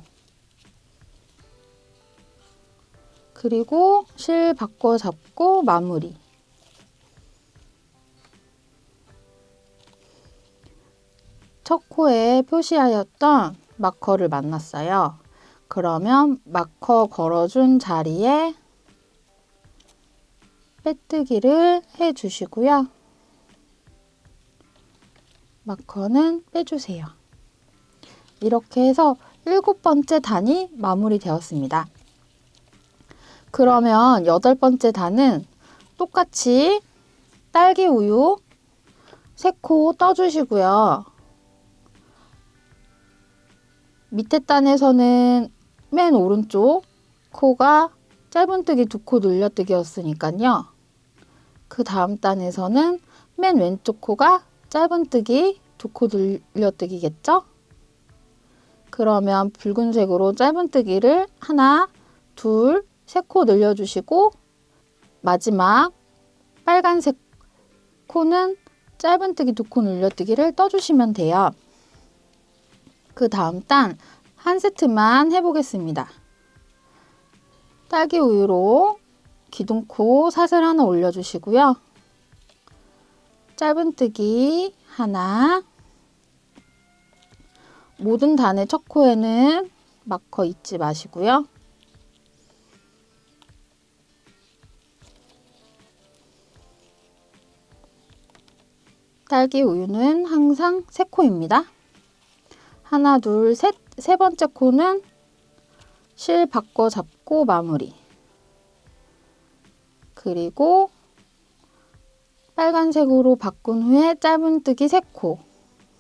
그리고 실 바꿔 잡고 마무리. 첫 코에 표시하였던 마커를 만났어요. 그러면 마커 걸어준 자리에 빼뜨기를 해주시고요. 마커는 빼주세요. 이렇게 해서 7번째 단이 마무리되었습니다. 그러면 8번째 단은 똑같이 딸기 우유 3코 떠주시고요. 밑에 단에서는 맨 오른쪽 코가 짧은뜨기 두 코 눌려뜨기였으니까요. 그 다음 단에서는 맨 왼쪽 코가 짧은뜨기 두 코 눌려뜨기겠죠? 그러면 붉은색으로 짧은뜨기를 하나, 둘, 세 코 늘려주시고 마지막 빨간색 코는 짧은뜨기 2코 늘려뜨기를 떠주시면 돼요. 그 다음 단 한 세트만 해보겠습니다. 딸기 우유로 기둥코 사슬 하나 올려주시고요. 짧은뜨기 하나, 모든 단의 첫 코에는 마커 잊지 마시고요. 딸기 우유는 항상 3코입니다. 하나, 둘, 셋, 세 번째 코는 실 바꿔 잡고 마무리. 그리고 빨간색으로 바꾼 후에 짧은뜨기 3코,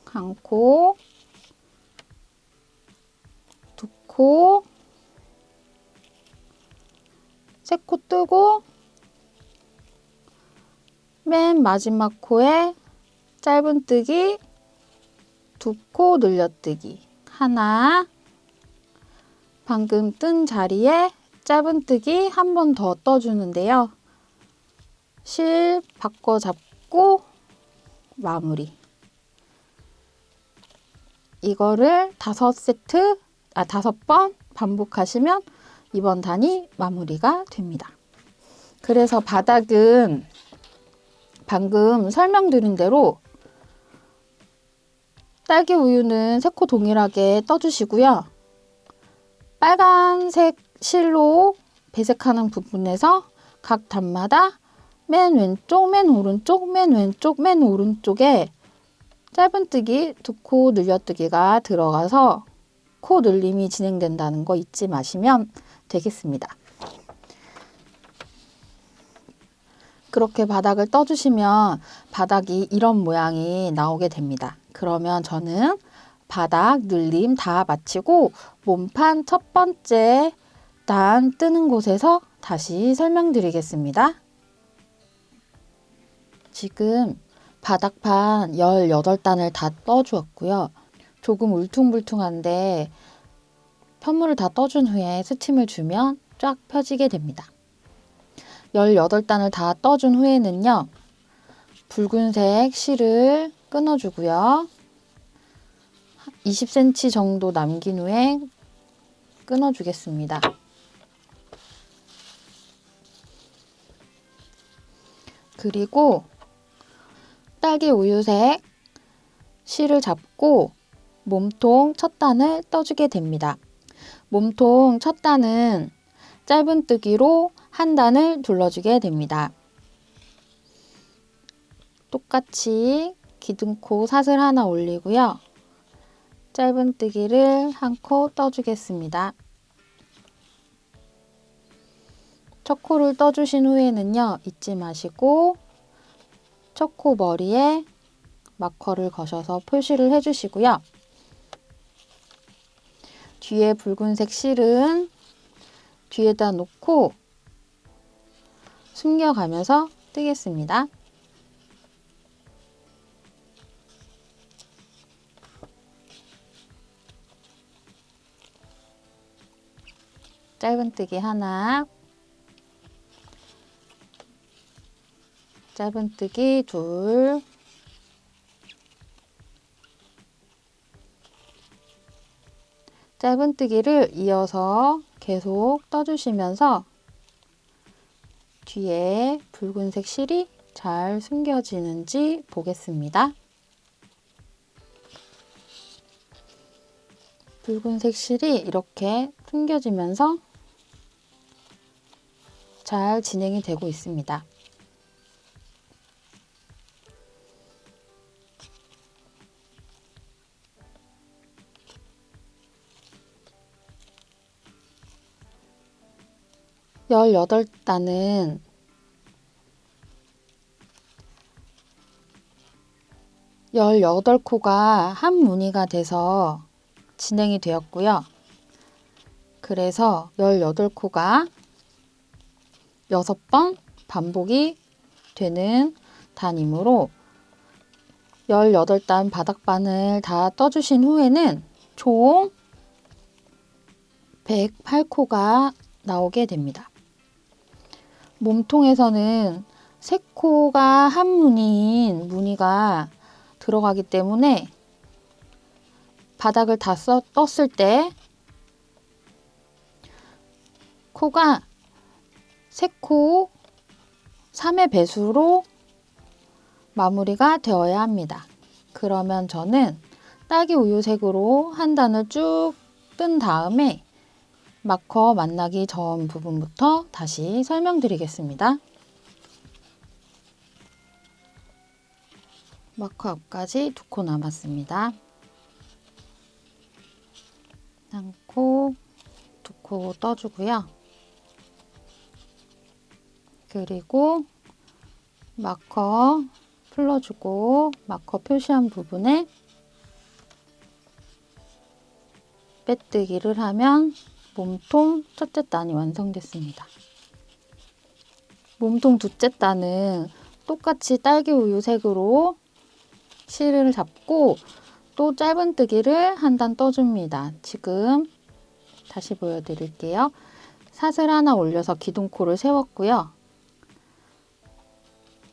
1코, 2코, 3코 뜨고 맨 마지막 코에 짧은뜨기 2코 늘려뜨기 하나, 방금 뜬 자리에 짧은뜨기 한 번 더 떠주는데요. 실 바꿔 잡고 마무리. 이거를 5번 반복하시면 이번 단이 마무리가 됩니다. 그래서 바닥은 방금 설명드린 대로 딸기 우유는 3코 동일하게 떠주시고요. 빨간색 실로 배색하는 부분에서 각 단마다 맨 왼쪽, 맨 오른쪽, 맨 왼쪽, 맨 오른쪽에 짧은뜨기 2코 늘려뜨기가 들어가서 코 늘림이 진행된다는 거 잊지 마시면 되겠습니다. 그렇게 바닥을 떠주시면 바닥이 이런 모양이 나오게 됩니다. 그러면 저는 바닥 늘림 다 마치고 몸판 첫 번째 단 뜨는 곳에서 다시 설명드리겠습니다. 지금 바닥판 18단을 다 떠주었고요. 조금 울퉁불퉁한데 편물을 다 떠준 후에 스팀을 주면 쫙 펴지게 됩니다. 18단을 다 떠준 후에는요. 붉은색 실을 끊어주고요. 20cm 정도 남긴 후에 끊어주겠습니다. 그리고 딸기 우유색 실을 잡고 몸통 첫 단을 떠주게 됩니다. 몸통 첫 단은 짧은뜨기로 한 단을 둘러주게 됩니다. 똑같이 기둥코 사슬 하나 올리고요. 짧은뜨기를 1코 떠주겠습니다. 첫 코를 떠주신 후에는요. 잊지 마시고 첫 코 머리에 마커를 거셔서 표시를 해주시고요. 뒤에 붉은색 실은 뒤에다 놓고 숨겨가면서 뜨겠습니다. 짧은뜨기 하나, 짧은뜨기 둘, 짧은뜨기를 이어서 계속 떠주시면서 뒤에 붉은색 실이 잘 숨겨지는지 보겠습니다. 붉은색 실이 이렇게 숨겨지면서 잘 진행이 되고 있습니다. 열여덟 단은 열여덟 코가 한 무늬가 돼서 진행이 되었고요. 그래서 18코가 6번 반복이 되는 단이므로 18단 바닥반을 다 떠주신 후에는 총 108코가 나오게 됩니다. 몸통에서는 3코가 한 무늬인 무늬가 들어가기 때문에 바닥을 다 떴을 때 코가 3코 3의 배수로 마무리가 되어야 합니다. 그러면 저는 딸기 우유색으로 한 단을 쭉 뜬 다음에 마커 만나기 전 부분부터 다시 설명드리겠습니다. 마커 앞까지 2코 남았습니다. 한 코, 2코 떠주고요. 그리고 마커 풀러주고 마커 표시한 부분에 빼뜨기를 하면 몸통 첫째 단이 완성됐습니다. 몸통 둘째 단은 똑같이 딸기 우유 색으로 실을 잡고 또 짧은뜨기를 한 단 떠줍니다. 지금 다시 보여드릴게요. 사슬 하나 올려서 기둥코를 세웠고요.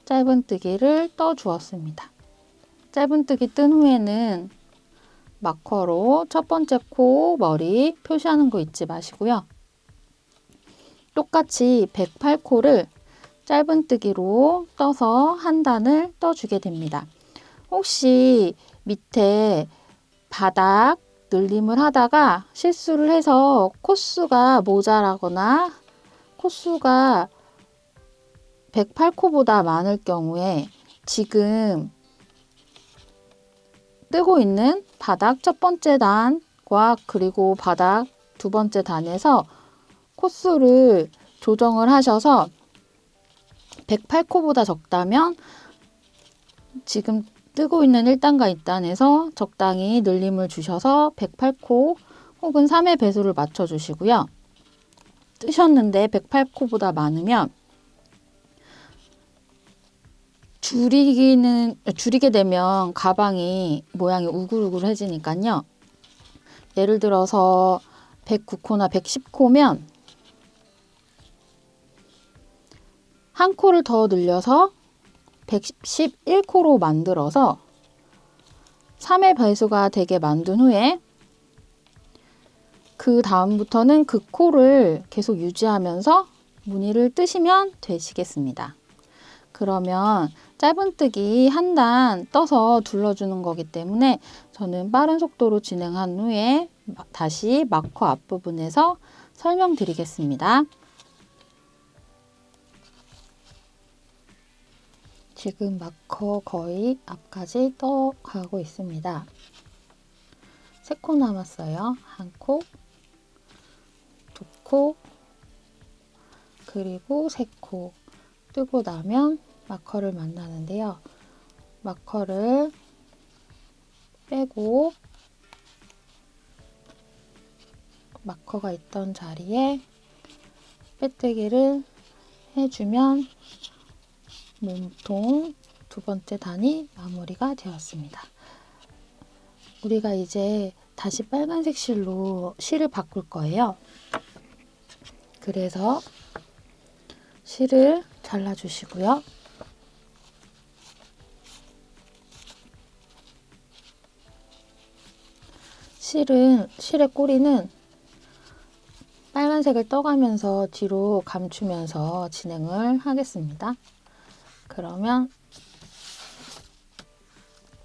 짧은뜨기를 떠주었습니다. 짧은뜨기 뜬 후에는 마커로 첫 번째 코 머리 표시하는 거 잊지 마시고요. 똑같이 108코를 짧은뜨기로 떠서 한 단을 떠주게 됩니다. 혹시 밑에 바닥 늘림을 하다가 실수를 해서 코수가 모자라거나 코수가 108코보다 많을 경우에 지금 뜨고 있는 바닥 첫 번째 단과 그리고 바닥 두 번째 단에서 코수를 조정을 하셔서 108코보다 적다면 지금 뜨고 있는 1단과 2단에서 적당히 늘림을 주셔서 108코 혹은 3의 배수를 맞춰 주시고요. 뜨셨는데 108코보다 많으면 줄이게 되면 가방이 모양이 우글우글해지니까요. 예를 들어서 109코나 110코면 한 코를 더 늘려서 111코로 만들어서 3의 배수가 되게 만든 후에 그 다음부터는 그 코를 계속 유지하면서 무늬를 뜨시면 되시겠습니다. 그러면 짧은뜨기 한 단 떠서 둘러주는 거기 때문에 저는 빠른 속도로 진행한 후에 다시 마커 앞부분에서 설명드리겠습니다. 지금 마커 거의 앞까지 떠가고 있습니다. 3코 남았어요. 1코, 2코, 그리고 3코. 뜨고 나면 마커를 만나는데요. 마커를 빼고 마커가 있던 자리에 빼뜨기를 해주면 몸통 두 번째 단이 마무리가 되었습니다. 우리가 이제 다시 빨간색 실로 실을 바꿀 거예요. 그래서 실을 잘라주시고요. 실의 꼬리는 빨간색을 떠가면서 뒤로 감추면서 진행을 하겠습니다. 그러면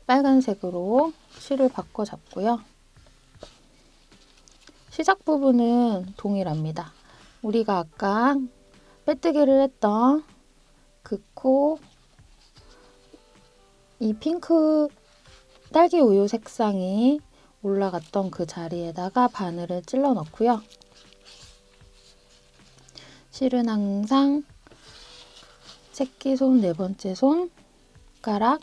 빨간색으로 실을 바꿔 잡고요. 시작 부분은 동일합니다. 우리가 아까 빼뜨기를 했던 그 코, 이 핑크 딸기 우유 색상이 올라갔던 그 자리에다가 바늘을 찔러 넣고요. 실은 항상 새끼손, 네 번째 손가락,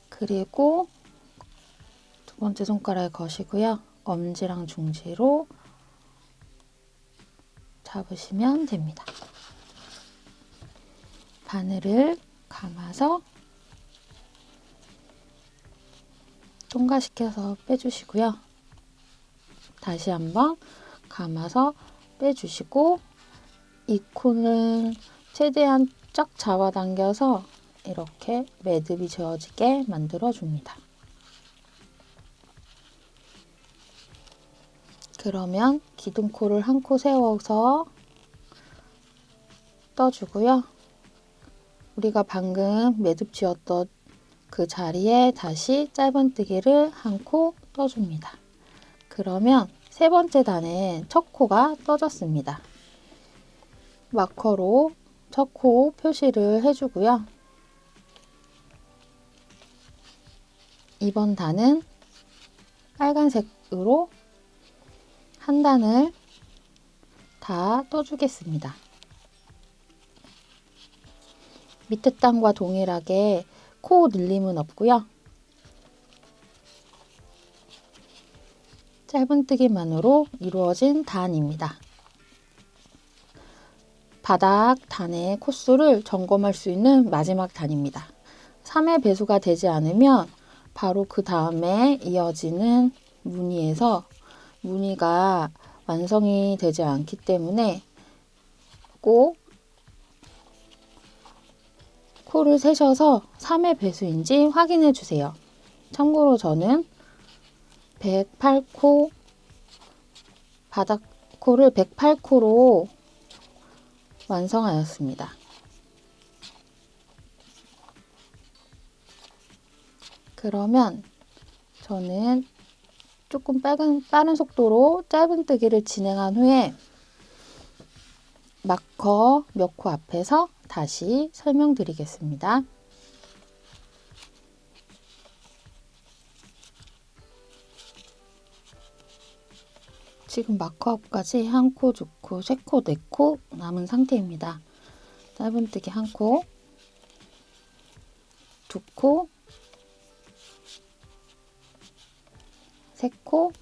그리고 두 번째 손가락에 거시고요. 엄지랑 중지로 잡으시면 됩니다. 바늘을 감아서 통과시켜서 빼주시고요. 다시 한번 감아서 빼주시고 이 코는 최대한 쫙 잡아당겨서 이렇게 매듭이 지어지게 만들어줍니다. 그러면 기둥코를 한 코 세워서 떠주고요. 우리가 방금 매듭 지었던 그 자리에 다시 짧은뜨기를 한 코 떠줍니다. 그러면 세 번째 단에 첫 코가 떠졌습니다. 마커로 첫 코 표시를 해주고요. 이번 단은 빨간색으로 한 단을 다 떠주겠습니다. 밑에 단과 동일하게 코 늘림은 없고요. 짧은뜨기만으로 이루어진 단입니다. 바닥 단의 코수를 점검할 수 있는 마지막 단입니다. 3의 배수가 되지 않으면 바로 그 다음에 이어지는 무늬에서 무늬가 완성이 되지 않기 때문에 꼭 코를 세셔서 3의 배수인지 확인해 주세요. 참고로 저는 108코, 바닥 코를 108코로 완성하였습니다. 그러면 저는 조금 빠른 속도로 짧은뜨기를 진행한 후에 마커 몇 코 앞에서 다시 설명드리겠습니다. 지금 마커 앞까지 한 코, 두 코, 세 코, 네 코 남은 상태입니다. 짧은뜨기 한 코, 두 코, 세 코,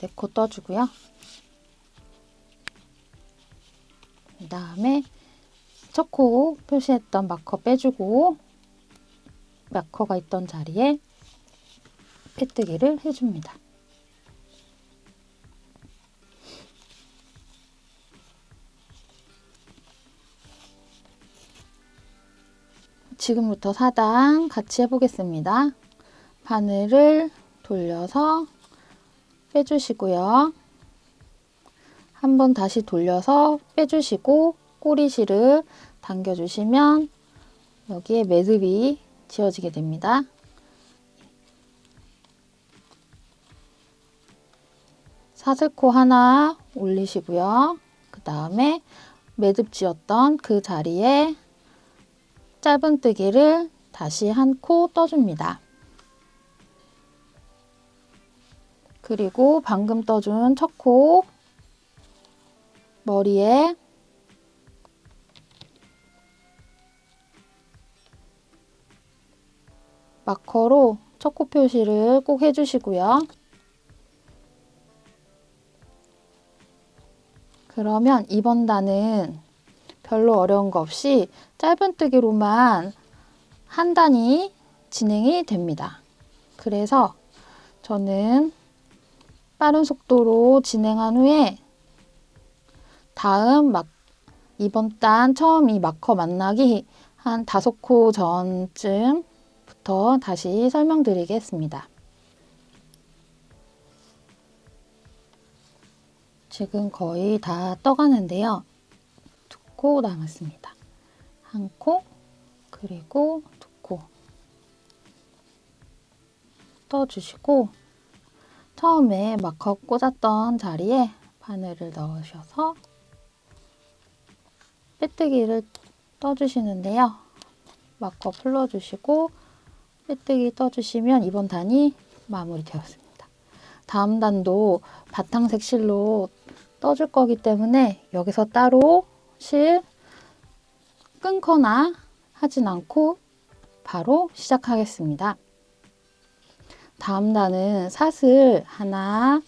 네 코 떠주고요. 그 다음에 첫 코 표시했던 마커 빼주고 마커가 있던 자리에 빼뜨기를 해줍니다. 지금부터 4단 같이 해보겠습니다. 바늘을 돌려서 빼주시고요. 한번 다시 돌려서 빼주시고 꼬리실을 당겨주시면 여기에 매듭이 지어지게 됩니다. 사슬코 하나 올리시고요. 그 다음에 매듭 지었던 그 자리에 짧은뜨기를 다시 한 코 떠줍니다. 그리고 방금 떠준 첫 코 머리에 마커로 첫 코 표시를 꼭 해주시고요. 그러면 이번 단은 별로 어려운 거 없이 짧은뜨기로만 한 단이 진행이 됩니다. 그래서 저는 빠른 속도로 진행한 후에 다음 이번 단 처음 이 마커 만나기 한 5코 전쯤부터 다시 설명드리겠습니다. 지금 거의 다 떠가는데요. 2코 남았습니다. 한 코, 그리고 2코 떠주시고 처음에 마커 꽂았던 자리에 바늘을 넣으셔서 빼뜨기를 떠주시는데요. 마커 풀러주시고 빼뜨기 떠주시면 이번 단이 마무리되었습니다. 다음 단도 바탕색 실로 떠줄 거기 때문에 여기서 따로 실 끊거나 하진 않고 바로 시작하겠습니다. 다음 단은 사슬 하나,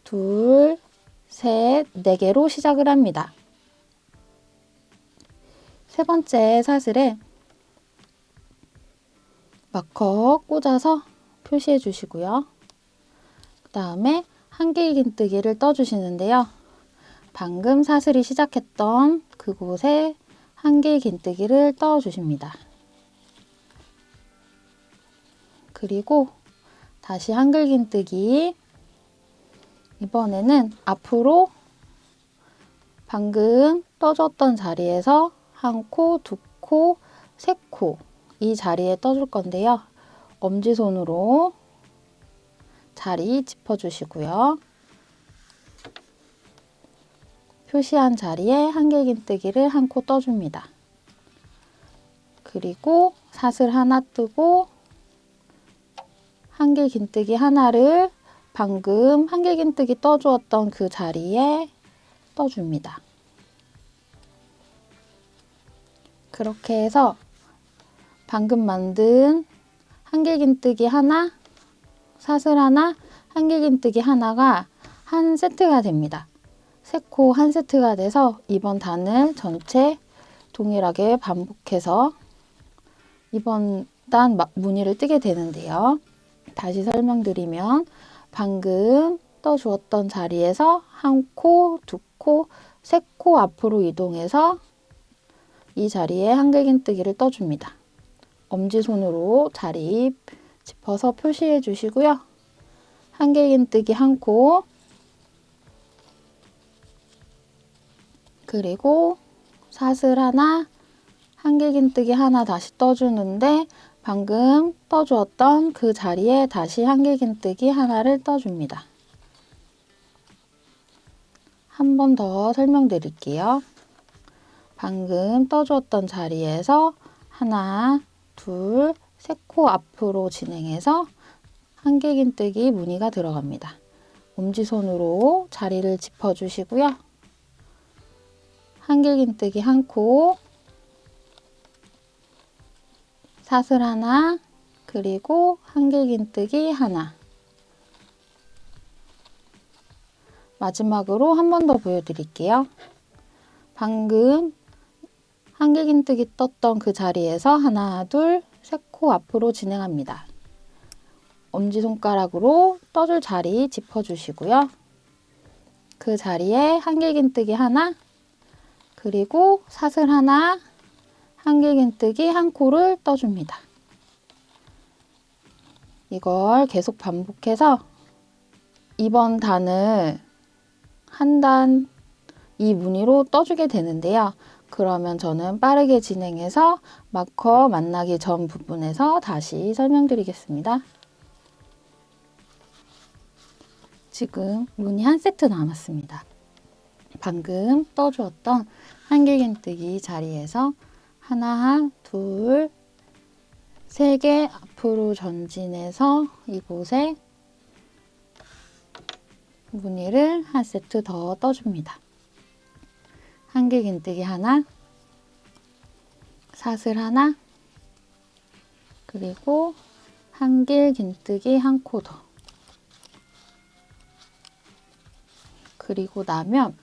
둘, 셋, 4개로 시작을 합니다. 세 번째 사슬에 마커 꽂아서 표시해 주시고요. 그 다음에 한길긴뜨기를 떠주시는데요. 방금 사슬이 시작했던 그곳에 한길긴뜨기를 떠주십니다. 그리고 다시 한길긴뜨기. 이번에는 앞으로 방금 떠줬던 자리에서 한 코, 두 코, 세 코 이 자리에 떠줄 건데요. 엄지손으로 자리 짚어주시고요. 표시한 자리에 한길긴뜨기를 한 코 떠줍니다. 그리고 사슬 하나 뜨고 한길긴뜨기 하나를 방금 한길긴뜨기 떠주었던 그 자리에 떠줍니다. 그렇게 해서 방금 만든 한길긴뜨기 하나, 사슬 하나, 한길긴뜨기 하나가 한 세트가 됩니다. 세 코 한 세트가 돼서 이번 단을 전체 동일하게 반복해서 이번 단 무늬를 뜨게 되는데요. 다시 설명드리면 방금 떠주었던 자리에서 한 코, 두 코, 세 코 앞으로 이동해서 이 자리에 한길긴뜨기를 떠줍니다. 엄지손으로 자리 짚어서 표시해 주시고요. 한길긴뜨기 한 코, 그리고 사슬 하나, 한길긴뜨기 하나 다시 떠주는데 방금 떠주었던 그 자리에 다시 한길긴뜨기 하나를 떠줍니다. 한 번 더 설명드릴게요. 방금 떠주었던 자리에서 하나, 둘, 세 코 앞으로 진행해서 한길긴뜨기 무늬가 들어갑니다. 엄지손으로 자리를 짚어주시고요. 한길긴뜨기 한 코, 사슬 하나, 그리고 한길긴뜨기 하나. 마지막으로 한 번 더 보여드릴게요. 방금 한길긴뜨기 떴던 그 자리에서 하나, 둘, 세 코 앞으로 진행합니다. 엄지손가락으로 떠줄 자리 짚어주시고요. 그 자리에 한길긴뜨기 하나, 그리고 사슬 하나, 한길긴뜨기 한 코를 떠줍니다. 이걸 계속 반복해서 이번 단을 한 단 이 무늬로 떠주게 되는데요. 그러면 저는 빠르게 진행해서 마커 만나기 전 부분에서 다시 설명드리겠습니다. 지금 무늬 한 세트 남았습니다. 방금 떠주었던 한길긴뜨기 자리에서 하나, 둘, 세 개 앞으로 전진해서 이곳에 무늬를 한 세트 더 떠줍니다. 한길긴뜨기 하나, 사슬 하나, 그리고 한길긴뜨기 한 코 더. 그리고 나면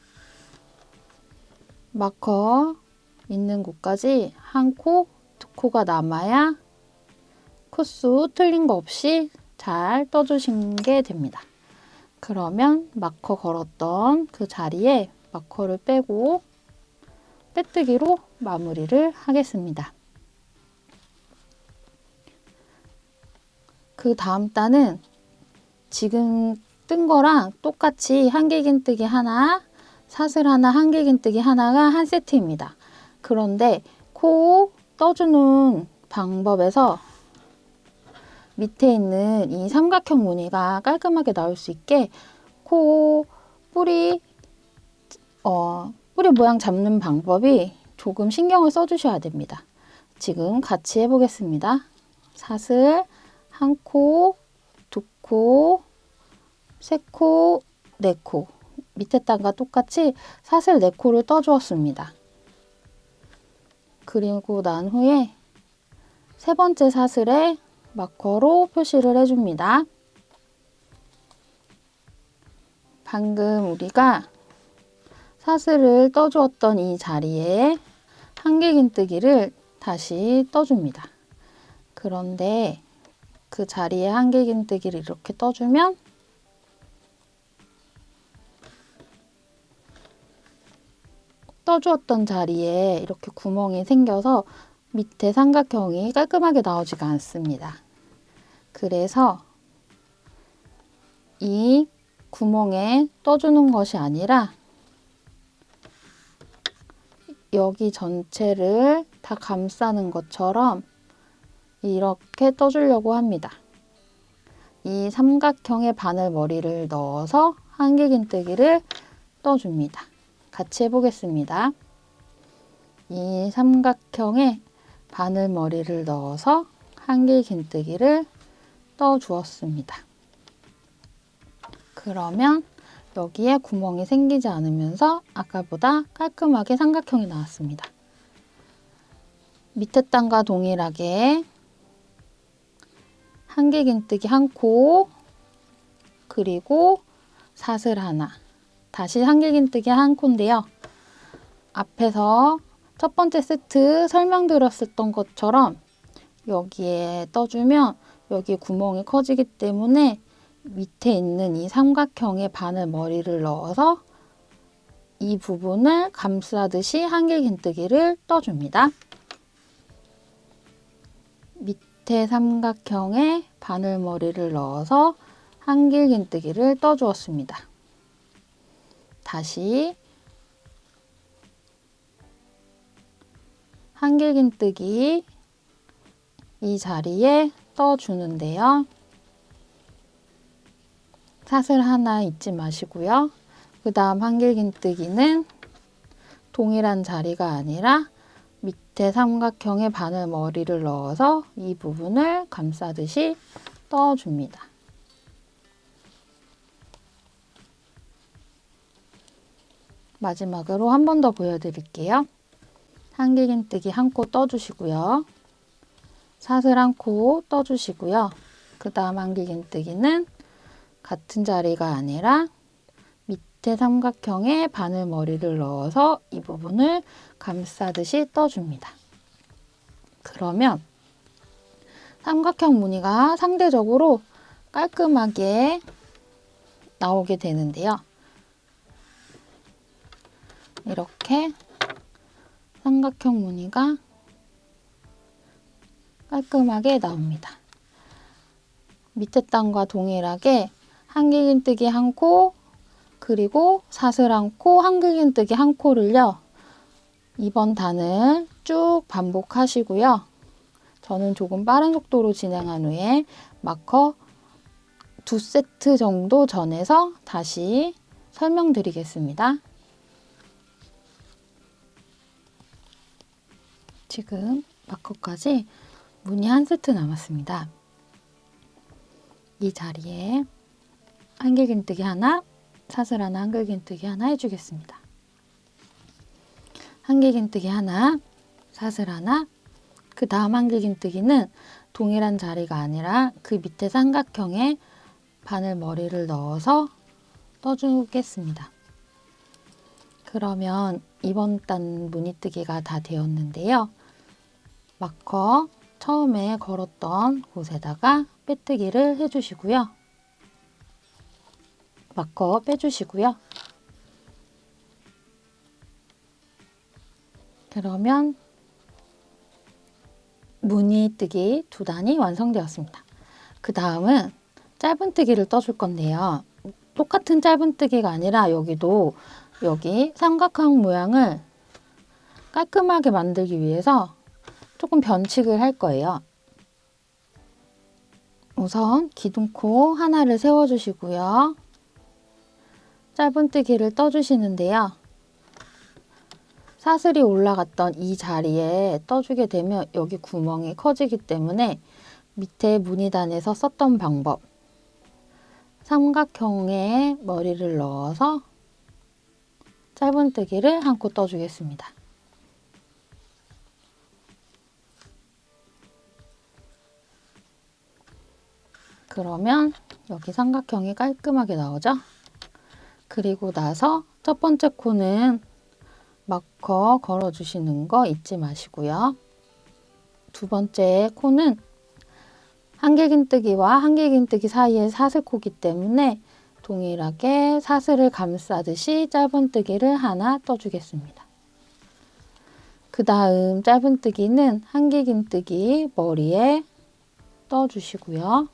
마커 있는 곳까지 한 코, 두 코가 남아야 코수 틀린 거 없이 잘 떠주신 게 됩니다. 그러면 마커 걸었던 그 자리에 마커를 빼고 빼뜨기로 마무리를 하겠습니다. 그 다음 단은 지금 뜬 거랑 똑같이 한길긴뜨기 하나, 사슬 하나, 한길긴뜨기 하나가 한 세트입니다. 그런데 코 떠주는 방법에서 밑에 있는 이 삼각형 무늬가 깔끔하게 나올 수 있게 코 뿌리 모양 잡는 방법이 조금 신경을 써주셔야 됩니다. 지금 같이 해보겠습니다. 사슬 한 코, 두 코, 세 코, 네 코. 밑에 단과 똑같이 사슬 네 코를 떠주었습니다. 그리고 난 후에 세 번째 사슬에 마커로 표시를 해줍니다. 방금 우리가 사슬을 떠주었던 이 자리에 한길긴뜨기를 다시 떠줍니다. 그런데 그 자리에 한길긴뜨기를 이렇게 떠주면 떠주었던 자리에 이렇게 구멍이 생겨서 밑에 삼각형이 깔끔하게 나오지가 않습니다. 그래서 이 구멍에 떠주는 것이 아니라 여기 전체를 다 감싸는 것처럼 이렇게 떠주려고 합니다. 이 삼각형의 바늘머리를 넣어서 한길긴뜨기를 떠줍니다. 같이 해보겠습니다. 이 삼각형에 바늘머리를 넣어서 한길긴뜨기를 떠주었습니다. 그러면 여기에 구멍이 생기지 않으면서 아까보다 깔끔하게 삼각형이 나왔습니다. 밑에 단과 동일하게 한길긴뜨기 한 코, 그리고 사슬 하나, 다시 한길긴뜨기 한 코인데요. 앞에서 첫 번째 세트 설명드렸었던 것처럼 여기에 떠주면 여기 구멍이 커지기 때문에 밑에 있는 이 삼각형의 바늘머리를 넣어서 이 부분을 감싸듯이 한길긴뜨기를 떠줍니다. 밑에 삼각형에 바늘머리를 넣어서 한길긴뜨기를 떠주었습니다. 다시 한길긴뜨기 이 자리에 떠주는데요. 사슬 하나 잊지 마시고요. 그 다음 한길긴뜨기는 동일한 자리가 아니라 밑에 삼각형의 바늘머리를 넣어서 이 부분을 감싸듯이 떠줍니다. 마지막으로 한 번 더 보여드릴게요. 한길긴뜨기 한 코 떠주시고요. 사슬 한 코 떠주시고요. 그 다음 한길긴뜨기는 같은 자리가 아니라 밑에 삼각형에 바늘머리를 넣어서 이 부분을 감싸듯이 떠줍니다. 그러면 삼각형 무늬가 상대적으로 깔끔하게 나오게 되는데요. 이렇게 삼각형 무늬가 깔끔하게 나옵니다. 밑에 단과 동일하게 한길긴뜨기 한 코, 그리고 사슬 한 코, 한길긴뜨기 한 코를요. 이번 단을 쭉 반복하시고요. 저는 조금 빠른 속도로 진행한 후에 마커 2세트 정도 전해서 다시 설명드리겠습니다. 지금 마커까지 무늬 한 세트 남았습니다. 이 자리에 한길긴뜨기 하나, 사슬 하나, 한길긴뜨기 하나 해주겠습니다. 한길긴뜨기 하나, 사슬 하나, 그 다음 한길긴뜨기는 동일한 자리가 아니라 그 밑에 삼각형에 바늘머리를 넣어서 떠주겠습니다. 그러면 이번 단 무늬뜨기가 다 되었는데요. 마커 처음에 걸었던 곳에다가 빼뜨기를 해주시고요. 마커 빼주시고요. 그러면 무늬뜨기 두 단이 완성되었습니다. 그 다음은 짧은뜨기를 떠줄 건데요. 똑같은 짧은뜨기가 아니라 여기도 여기 삼각형 모양을 깔끔하게 만들기 위해서 조금 변칙을 할 거예요. 우선 기둥코 하나를 세워주시고요. 짧은뜨기를 떠주시는데요. 사슬이 올라갔던 이 자리에 떠주게 되면 여기 구멍이 커지기 때문에 밑에 무늬단에서 썼던 방법, 삼각형에 머리를 넣어서 짧은뜨기를 한 코 떠주겠습니다. 그러면 여기 삼각형이 깔끔하게 나오죠? 그리고 나서 첫 번째 코는 마커 걸어주시는 거 잊지 마시고요. 두 번째 코는 한길긴뜨기와 한길긴뜨기 사이에 사슬코기 때문에 동일하게 사슬을 감싸듯이 짧은뜨기를 하나 떠주겠습니다. 그 다음 짧은뜨기는 한길긴뜨기 머리에 떠주시고요.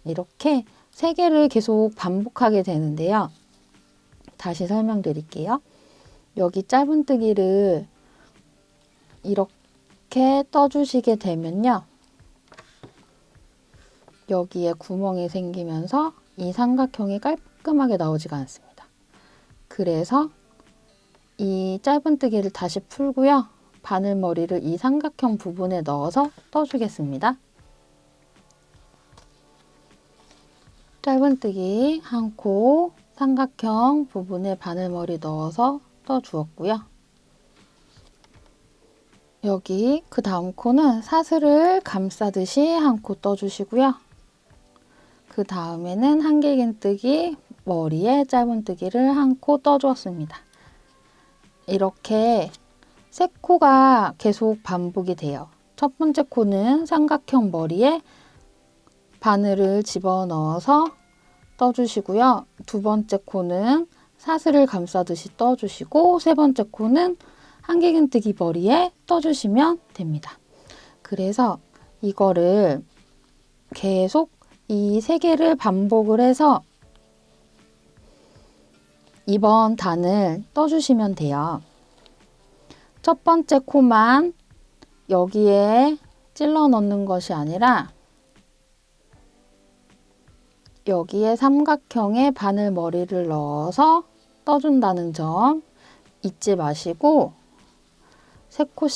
이렇게 3개를 계속 반복하게 되는데요. 다시 설명드릴게요. 여기 짧은뜨기를 이렇게 떠주시게 되면요. 여기에 구멍이 생기면서 이 삼각형이 깔끔하게 나오지가 않습니다. 그래서 이 짧은뜨기를 다시 풀고요. 바늘머리를 이 삼각형 부분에 넣어서 떠주겠습니다. 짧은뜨기 1코 삼각형 부분에 바늘머리 넣어서 떠주었고요. 여기 그 다음 코는 사슬을 감싸듯이 1코 떠주시고요. 그 다음에는 한길긴뜨기 머리에 짧은뜨기를 1코 떠주었습니다. 이렇게 3코가 계속 반복이 돼요. 첫 번째 코는 삼각형 머리에 바늘을 집어넣어서 떠주시고요. 두 번째 코는 사슬을 감싸듯이 떠주시고, 세 번째 코는 한길긴뜨기 머리에 떠주시면 됩니다. 그래서 이거를 계속 이 3개를 반복을 해서 이번 단을 떠주시면 돼요. 첫 번째 코만 여기에 찔러 넣는 것이 아니라 여기에 삼각형에 바늘머리를 넣어서 떠준다는 점 잊지 마시고 3코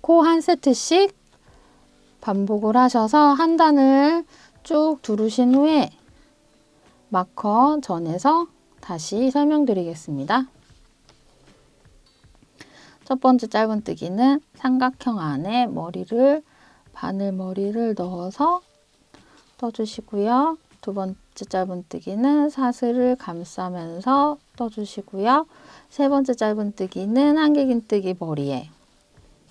1세트씩 반복을 하셔서 한 단을 쭉 두르신 후에 마커 전에서 다시 설명드리겠습니다. 첫 번째 짧은뜨기는 삼각형 안에 바늘머리를 넣어서 떠주시고요. 두 번째 짧은뜨기는 사슬을 감싸면서 떠주시고요. 세 번째 짧은뜨기는 한길긴뜨기 머리에,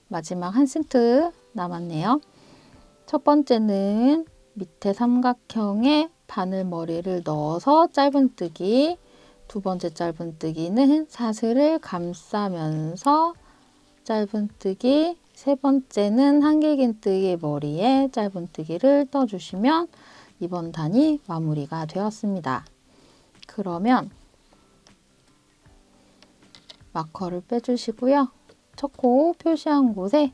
마지막 1세트 남았네요. 첫 번째는 밑에 삼각형에 바늘머리를 넣어서 짧은뜨기, 두 번째 짧은뜨기는 사슬을 감싸면서 짧은뜨기, 세 번째는 한길긴뜨기 머리에 짧은뜨기를 떠주시면 이번 단이 마무리가 되었습니다. 그러면 마커를 빼주시고요. 첫 코 표시한 곳에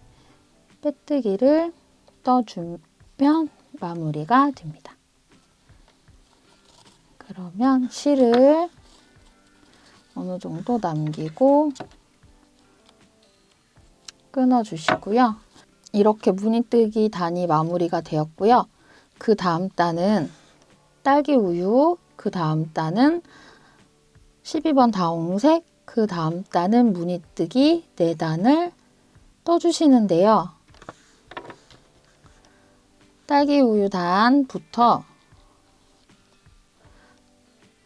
빼뜨기를 떠주면 마무리가 됩니다. 그러면 실을 어느 정도 남기고 끊어주시고요. 이렇게 무늬뜨기 단이 마무리가 되었고요. 그 다음 단은 딸기우유, 그 다음 단은 12번 다홍색, 그 다음 단은 무늬뜨기 4단을 떠주시는데요. 딸기우유 단부터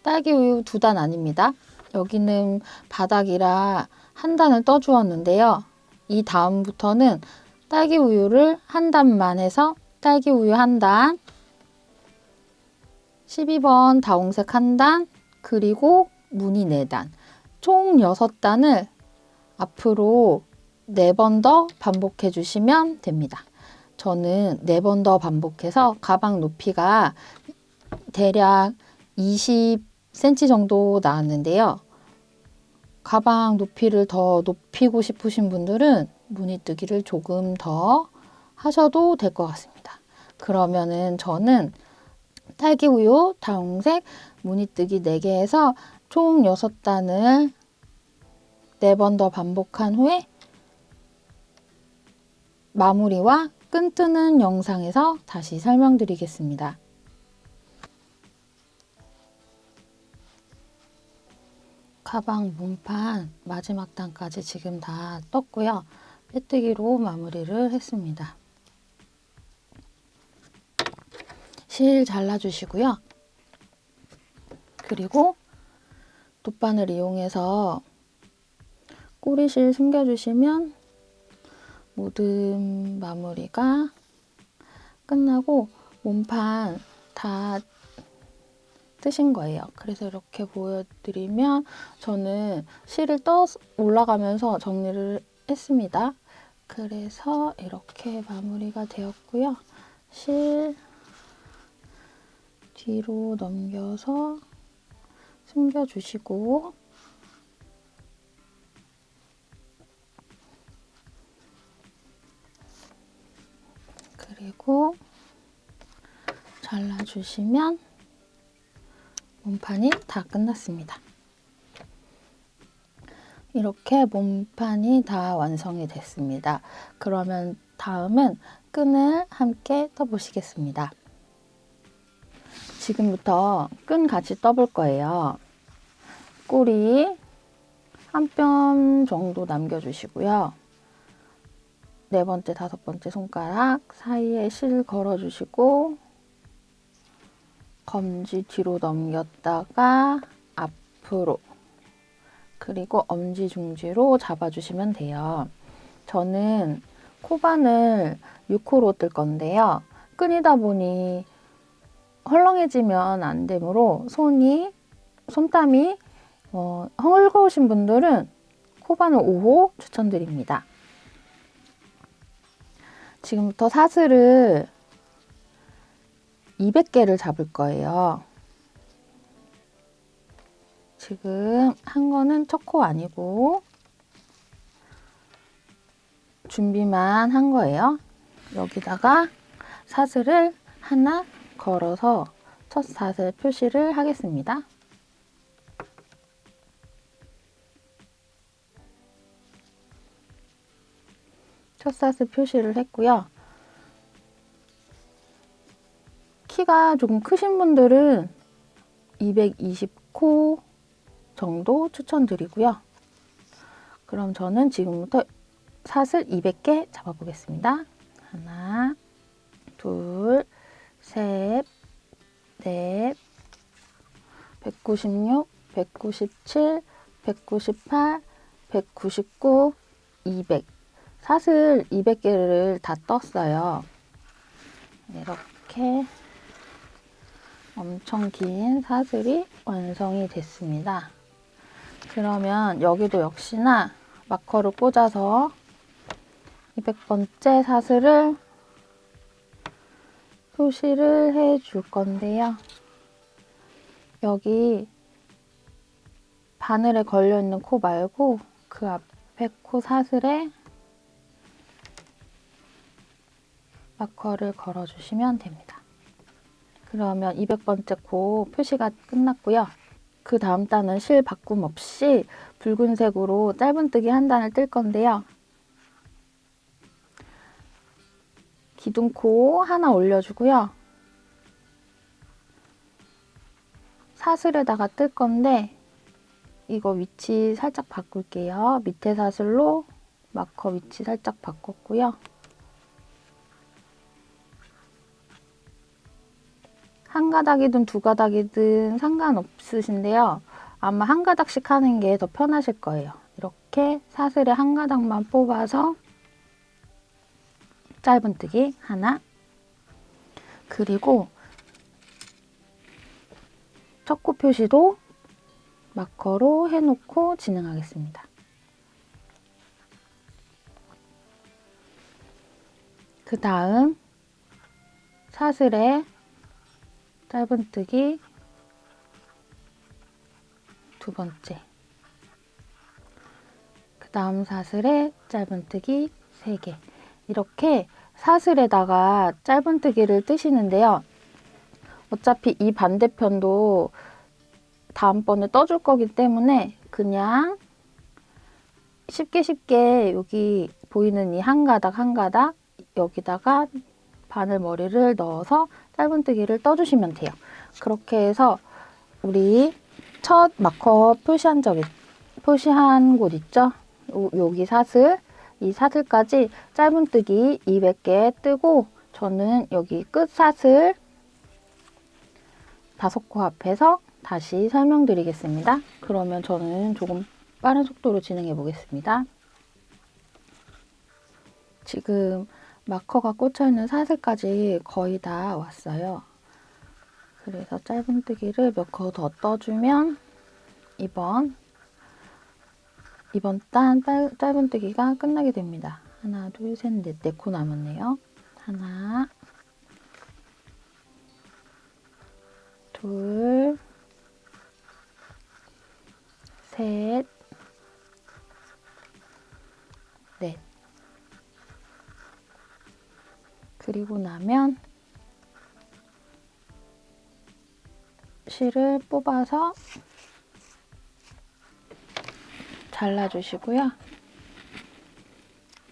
딸기우유 2단 아닙니다. 여기는 바닥이라 한 단을 떠주었는데요. 이 다음부터는 딸기우유를 한 단만 해서 딸기우유 한 단, 12번 다홍색 한 단, 그리고 무늬 4단, 총 6단을 앞으로 4번 더 반복해 주시면 됩니다. 저는 4번 더 반복해서 가방 높이가 대략 20cm 정도 나왔는데요. 가방 높이를 더 높이고 싶으신 분들은 무늬뜨기를 조금 더 하셔도 될 것 같습니다. 그러면은 저는 딸기우유, 다홍색, 무늬뜨기 4개에서 총 6단을 4번 더 반복한 후에 마무리와 끈뜨는 영상에서 다시 설명드리겠습니다. 가방 문판 마지막 단까지 지금 다 떴고요. 빼뜨기로 마무리를 했습니다. 실 잘라주시고요. 그리고 돗바늘 이용해서 꼬리실 숨겨주시면 모든 마무리가 끝나고 몸판 다 뜨신 거예요. 그래서 이렇게 보여드리면 저는 실을 떠 올라가면서 정리를 했습니다. 그래서 이렇게 마무리가 되었고요. 실 뒤로 넘겨서 숨겨주시고 그리고 잘라주시면 몸판이 다 끝났습니다. 이렇게 몸판이 다 완성이 됐습니다. 그러면 다음은 끈을 함께 떠보시겠습니다. 지금부터 끈 같이 떠볼 거예요. 꼬리 한 뼘 정도 남겨주시고요. 네 번째, 다섯 번째 손가락 사이에 실 걸어주시고 검지 뒤로 넘겼다가 앞으로 그리고 엄지 중지로 잡아주시면 돼요. 저는 코바늘 6호로 뜰 건데요. 끈이다 보니 헐렁해지면 안 되므로 손땀이 헐거우신 분들은 코바늘 5호 추천드립니다. 지금부터 사슬을 200개를 잡을 거예요. 지금 한 거는 첫 코 아니고 준비만 한 거예요. 여기다가 사슬을 하나 걸어서 첫 사슬 표시를 하겠습니다. 첫 사슬 표시를 했고요. 키가 조금 크신 분들은 220코 정도 추천드리고요. 그럼 저는 지금부터 사슬 200개 잡아보겠습니다. 하나, 둘, 셋, 넷, 196, 197, 198, 199, 200. 사슬 200개를 다 떴어요. 이렇게 엄청 긴 사슬이 완성이 됐습니다. 그러면 여기도 역시나 마커를 꽂아서 200번째 사슬을 표시를 해 줄 건데요. 여기 바늘에 걸려 있는 코 말고 그 앞에 코 사슬에 마커를 걸어주시면 됩니다. 그러면 200번째 코 표시가 끝났고요. 그 다음 단은 실 바꿈 없이 붉은색으로 짧은뜨기 한 단을 뜰 건데요. 기둥코 하나 올려주고요. 사슬에다가 뜰 건데 이거 위치 살짝 바꿀게요. 밑에 사슬로 마커 위치 살짝 바꿨고요. 한 가닥이든 두 가닥이든 상관없으신데요. 아마 한 가닥씩 하는 게 더 편하실 거예요. 이렇게 사슬에 한 가닥만 뽑아서 짧은뜨기 하나, 그리고 첫 코 표시도 마커로 해놓고 진행하겠습니다. 그 다음 사슬에 짧은뜨기 두 번째, 그 다음 사슬에 짧은뜨기 3개. 이렇게 사슬에다가 짧은뜨기를 뜨시는데요. 어차피 이 반대편도 다음번에 떠줄 거기 때문에 그냥 쉽게 여기 보이는 이 한 가닥 한 가닥 여기다가 바늘머리를 넣어서 짧은뜨기를 떠주시면 돼요. 그렇게 해서 우리 첫 마커 표시한 곳 있죠? 여기 사슬, 이 사슬까지 짧은뜨기 200개 뜨고 저는 여기 끝 사슬 5코 앞에서 다시 설명드리겠습니다. 그러면 저는 조금 빠른 속도로 진행해 보겠습니다. 지금 마커가 꽂혀있는 사슬까지 거의 다 왔어요. 그래서 짧은뜨기를 몇 코 더 떠주면 이번 단 짧은뜨기가 끝나게 됩니다. 하나, 둘, 셋, 넷, 4코 남았네요. 하나, 둘, 셋, 넷. 그리고 나면 실을 뽑아서 잘라주시고요.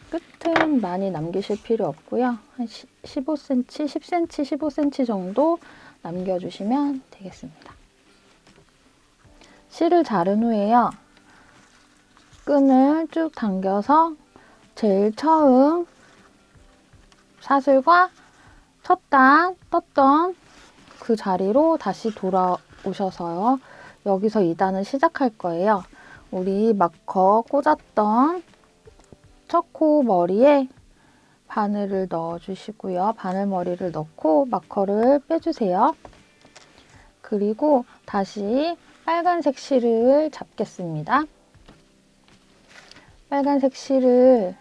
끝은 많이 남기실 필요 없고요. 한 15cm, 10cm, 15cm 정도 남겨주시면 되겠습니다. 실을 자른 후에요. 끈을 쭉 당겨서 제일 처음 사슬과 첫 단 떴던 그 자리로 다시 돌아오셔서요. 여기서 2단을 시작할 거예요. 우리 마커 꽂았던 첫 코 머리에 바늘을 넣어주시고요. 바늘머리를 넣고 마커를 빼주세요. 그리고 다시 빨간색 실을 잡겠습니다. 빨간색 실을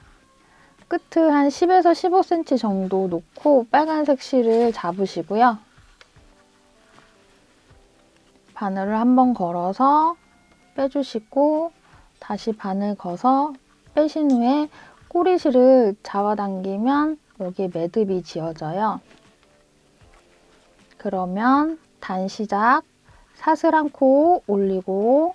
끝을 한 10에서 15cm 정도 놓고 빨간색 실을 잡으시고요. 바늘을 한번 걸어서 빼주시고 다시 바늘 거서 빼신 후에 꼬리실을 잡아당기면 여기에 매듭이 지어져요. 그러면 단 시작, 사슬 한 코 올리고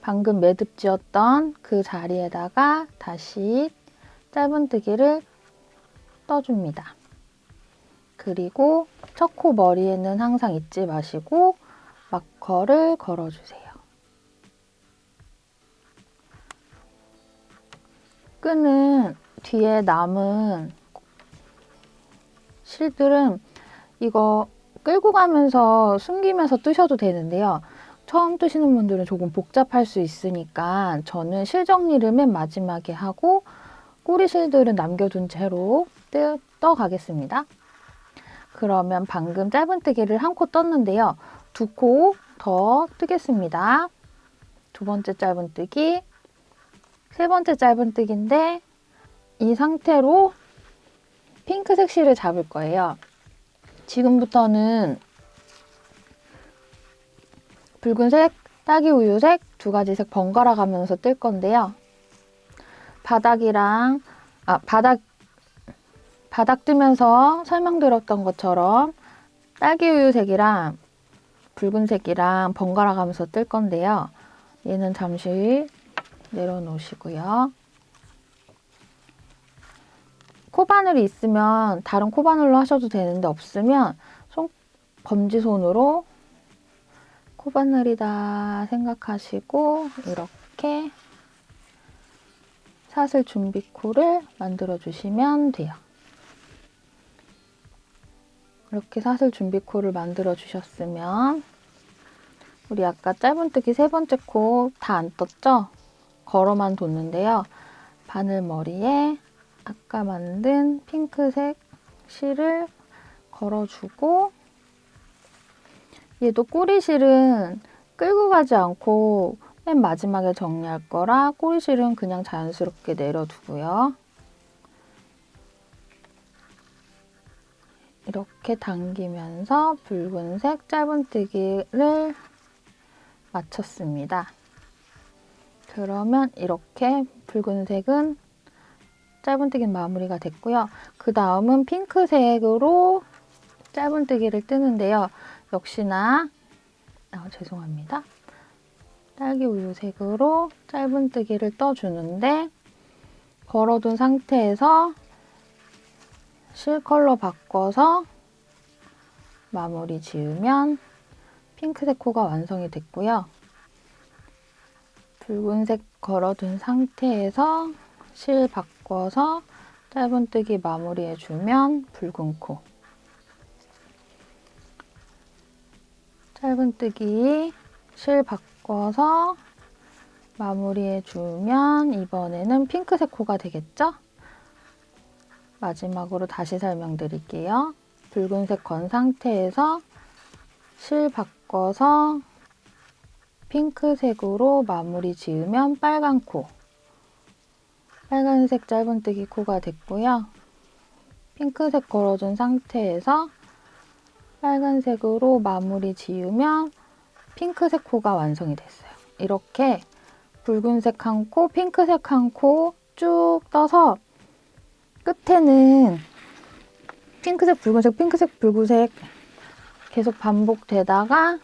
방금 매듭 지었던 그 자리에다가 다시 짧은뜨기를 떠줍니다. 그리고 첫 코 머리에는 항상 잊지 마시고 마커를 걸어주세요. 끈은 뒤에 남은 실들은 이거 끌고 가면서 숨기면서 뜨셔도 되는데요. 처음 뜨시는 분들은 조금 복잡할 수 있으니까 저는 실 정리를 맨 마지막에 하고 꼬리 실들은 남겨둔 채로 떠 가겠습니다. 그러면 방금 짧은뜨기를 한 코 떴는데요. 2코 더 뜨겠습니다. 두 번째 짧은뜨기, 세 번째 짧은뜨기인데 이 상태로 핑크색 실을 잡을 거예요. 지금부터는 붉은색, 딸기우유색 두 가지 색 번갈아 가면서 뜰 건데요. 바닥 뜨면서 설명드렸던 것처럼 딸기우유색이랑 붉은색이랑 번갈아 가면서 뜰 건데요. 얘는 잠시 내려놓으시고요. 코바늘이 있으면 다른 코바늘로 하셔도 되는데 없으면 검지손으로 코바늘이다 생각하시고 이렇게 사슬 준비코를 만들어 주시면 돼요. 이렇게 사슬 준비코를 만들어 주셨으면 우리 아까 짧은뜨기 세 번째 코 다 안 떴죠? 걸어만 뒀는데요. 바늘머리에 아까 만든 핑크색 실을 걸어주고 얘도 꼬리실은 끌고 가지 않고 맨 마지막에 정리할 거라 꼬리실은 그냥 자연스럽게 내려두고요. 이렇게 당기면서 붉은색 짧은뜨기를 마쳤습니다. 그러면 이렇게 붉은색은 짧은뜨기 마무리가 됐고요. 그 다음은 핑크색으로 짧은뜨기를 뜨는데요. 역시나 죄송합니다. 딸기우유색으로 짧은뜨기를 떠주는데 걸어둔 상태에서 실 컬러 바꿔서 마무리 지으면 핑크색 코가 완성이 됐고요. 붉은색 걸어둔 상태에서 실 바꿔서 짧은뜨기 마무리해주면 붉은 코. 짧은뜨기 실 바꿔서 마무리해주면 이번에는 핑크색 코가 되겠죠? 마지막으로 다시 설명드릴게요. 붉은색 건 상태에서 실 바꿔서 핑크색으로 마무리 지으면 빨간 코, 빨간색 짧은뜨기 코가 됐고요. 핑크색 걸어준 상태에서 빨간색으로 마무리 지으면 핑크색 코가 완성이 됐어요. 이렇게 붉은색 한 코, 핑크색 한 코 쭉 떠서 끝에는 핑크색, 붉은색, 핑크색, 붉은색 계속 반복되다가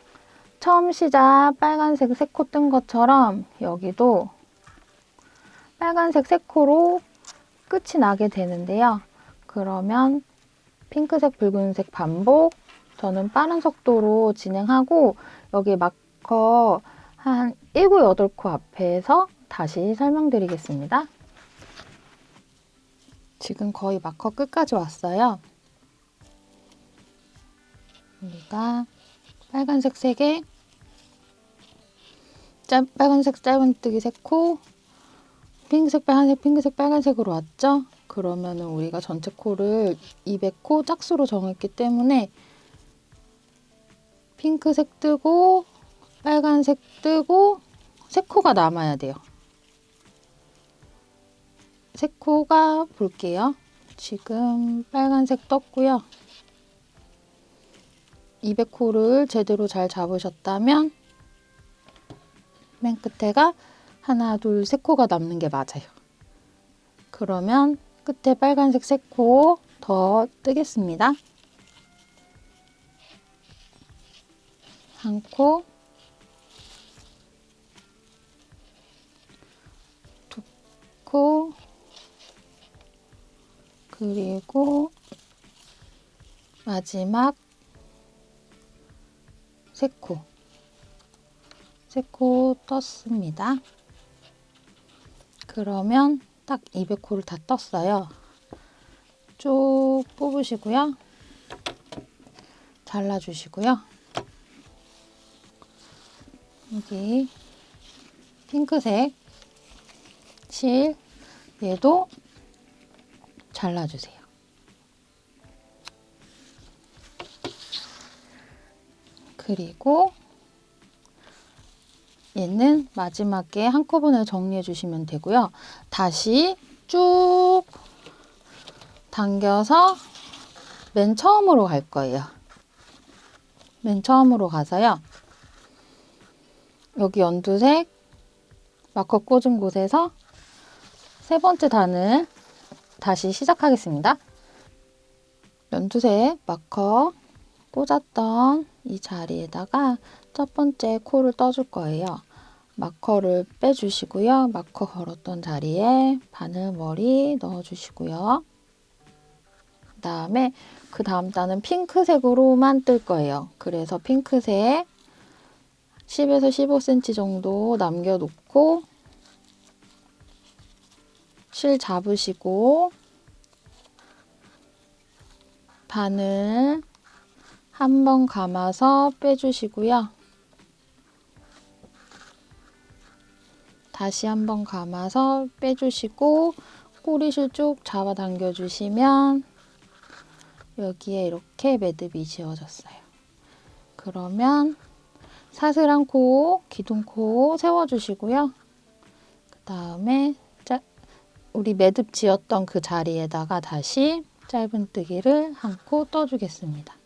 처음 시작 빨간색 3코 뜬 것처럼 여기도 빨간색 3코로 끝이 나게 되는데요. 그러면 핑크색, 붉은색 반복, 저는 빠른 속도로 진행하고 여기 마커 한 7, 8코 앞에서 다시 설명드리겠습니다. 지금 거의 마커 끝까지 왔어요. 우리가 빨간색 3개, 빨간색 짧은뜨기 3코, 핑크색, 빨간색, 핑크색, 빨간색으로 왔죠? 그러면은 우리가 전체 코를 200코 짝수로 정했기 때문에 핑크색 뜨고 빨간색 뜨고 3코가 남아야 돼요. 3코가 볼게요. 지금 빨간색 떴고요. 200코를 제대로 잘 잡으셨다면 맨 끝에가 하나, 둘, 3코가 남는 게 맞아요. 그러면 끝에 빨간색 3코 더 뜨겠습니다. 한 코, 두 코, 그리고 마지막 3코. 3코 떴습니다. 그러면 딱 200코를 다 떴어요. 쭉 뽑으시고요. 잘라주시고요. 여기 핑크색 실 얘도 잘라주세요. 그리고 얘는 마지막에 한꺼번에 정리해 주시면 되고요. 다시 쭉 당겨서 맨 처음으로 갈 거예요. 맨 처음으로 가서요. 여기 연두색 마커 꽂은 곳에서 3번째 단을 다시 시작하겠습니다. 연두색 마커 꽂았던 이 자리에다가 첫 번째 코를 떠줄 거예요. 마커를 빼주시고요. 마커 걸었던 자리에 바늘머리 넣어주시고요. 그 다음 단은 핑크색으로만 뜰 거예요. 그래서 핑크색 10에서 15cm 정도 남겨놓고 실 잡으시고 바늘 한 번 감아서 빼주시고요. 다시 한 번 감아서 빼주시고 꼬리실 쭉 잡아 당겨주시면 여기에 이렇게 매듭이 지어졌어요. 그러면 사슬한 코, 기둥코 세워주시고요. 그 다음에 우리 매듭 지었던 그 자리에다가 다시 짧은뜨기를 한 코 떠주겠습니다.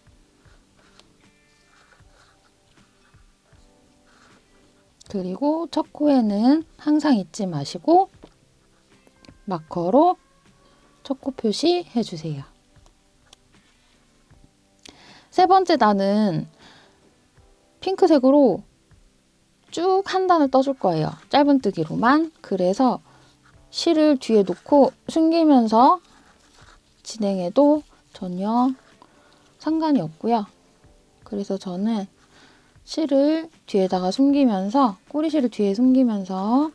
그리고 첫 코에는 항상 잊지 마시고 마커로 첫 코 표시 해주세요. 3번째 단은 핑크색으로 쭉 한 단을 떠줄 거예요. 짧은뜨기로만. 그래서 실을 뒤에 놓고 숨기면서 진행해도 전혀 상관이 없고요. 그래서 저는 실을 뒤에다가 숨기면서 꼬리실을 뒤에 숨기면서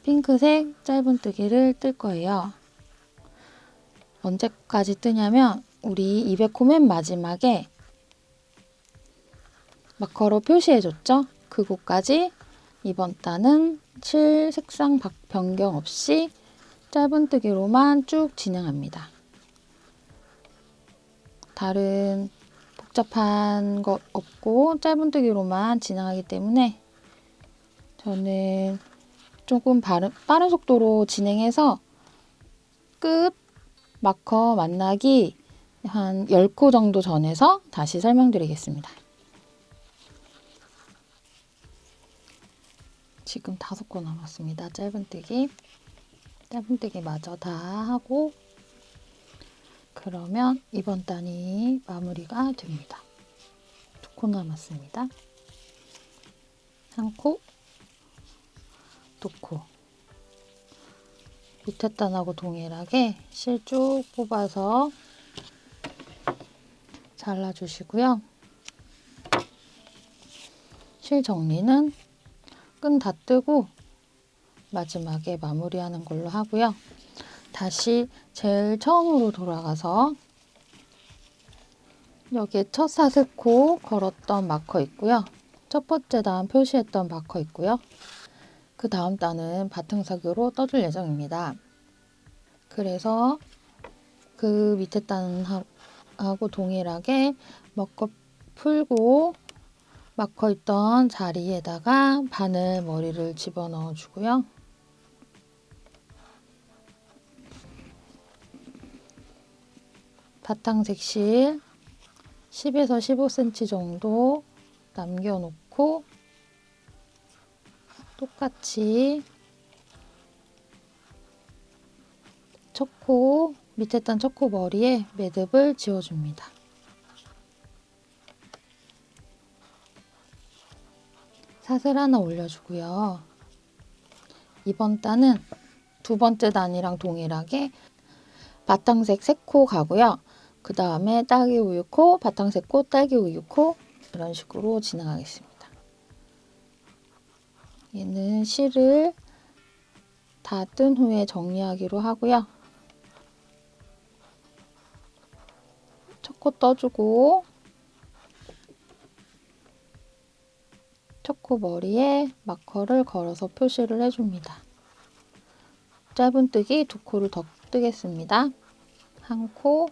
핑크색 짧은뜨기를 뜰 거예요. 언제까지 뜨냐면 우리 200코 맨 마지막에 마커로 표시해줬죠? 그곳까지 이번 단은 실 색상 변경 없이 짧은뜨기로만 쭉 진행합니다. 다른 복잡한 것 없고 짧은뜨기로만 진행하기 때문에 저는 조금 빠른 속도로 진행해서 끝 마커 만나기 한 10코 정도 전에서 다시 설명드리겠습니다. 지금 5코 남았습니다. 짧은뜨기 마저 다 하고 그러면 이번 단이 마무리가 됩니다. 2코 남았습니다. 1코, 2코. 밑에 단하고 동일하게 실 쭉 뽑아서 잘라주시고요. 실 정리는 끈 다 뜨고 마지막에 마무리하는 걸로 하고요. 다시 제일 처음으로 돌아가서 여기에 첫 사슬코 걸었던 마커 있고요. 첫 번째 단 표시했던 마커 있고요. 그 다음 단은 바탕삭으로 떠줄 예정입니다. 그래서 그 밑에 단하고 동일하게 마커 풀고 마커 있던 자리에다가 바늘 머리를 집어넣어 주고요. 바탕색 실 10에서 15cm 정도 남겨놓고 똑같이 첫코 밑에 단 첫코 머리에 매듭을 지어줍니다. 사슬 하나 올려주고요. 이번 단은 두 번째 단이랑 동일하게 바탕색 3코 가고요. 그 다음에 딸기 우유코, 바탕색 코, 딸기 우유코 이런 식으로 진행하겠습니다. 얘는 실을 다 뜬 후에 정리하기로 하고요. 첫 코 떠주고 첫 코 머리에 마커를 걸어서 표시를 해줍니다. 짧은뜨기 2코를 더 뜨겠습니다. 1코,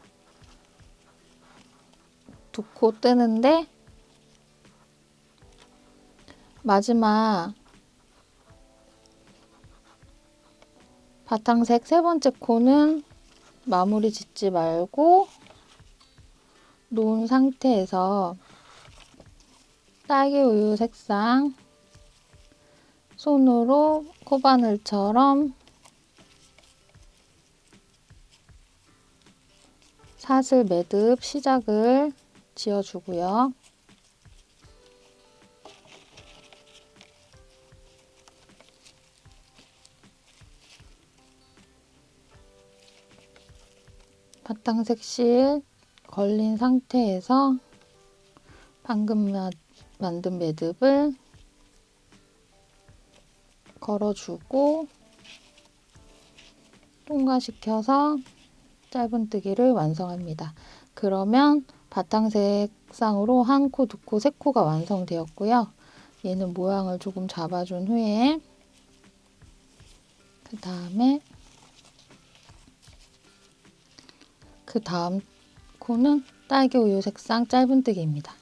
2코 뜨는데 마지막 바탕색 3번째 코는 마무리 짓지 말고 놓은 상태에서 딸기 우유 색상 손으로 코바늘처럼 사슬 매듭 시작을 지어주고요. 바탕색 실 걸린 상태에서 방금 만든 매듭을 걸어주고 통과시켜서 짧은뜨기를 완성합니다. 그러면 바탕색상으로 1코, 2코, 3코가 완성되었고요. 얘는 모양을 조금 잡아준 후에 그 다음 코는 딸기 우유 색상 짧은뜨기입니다.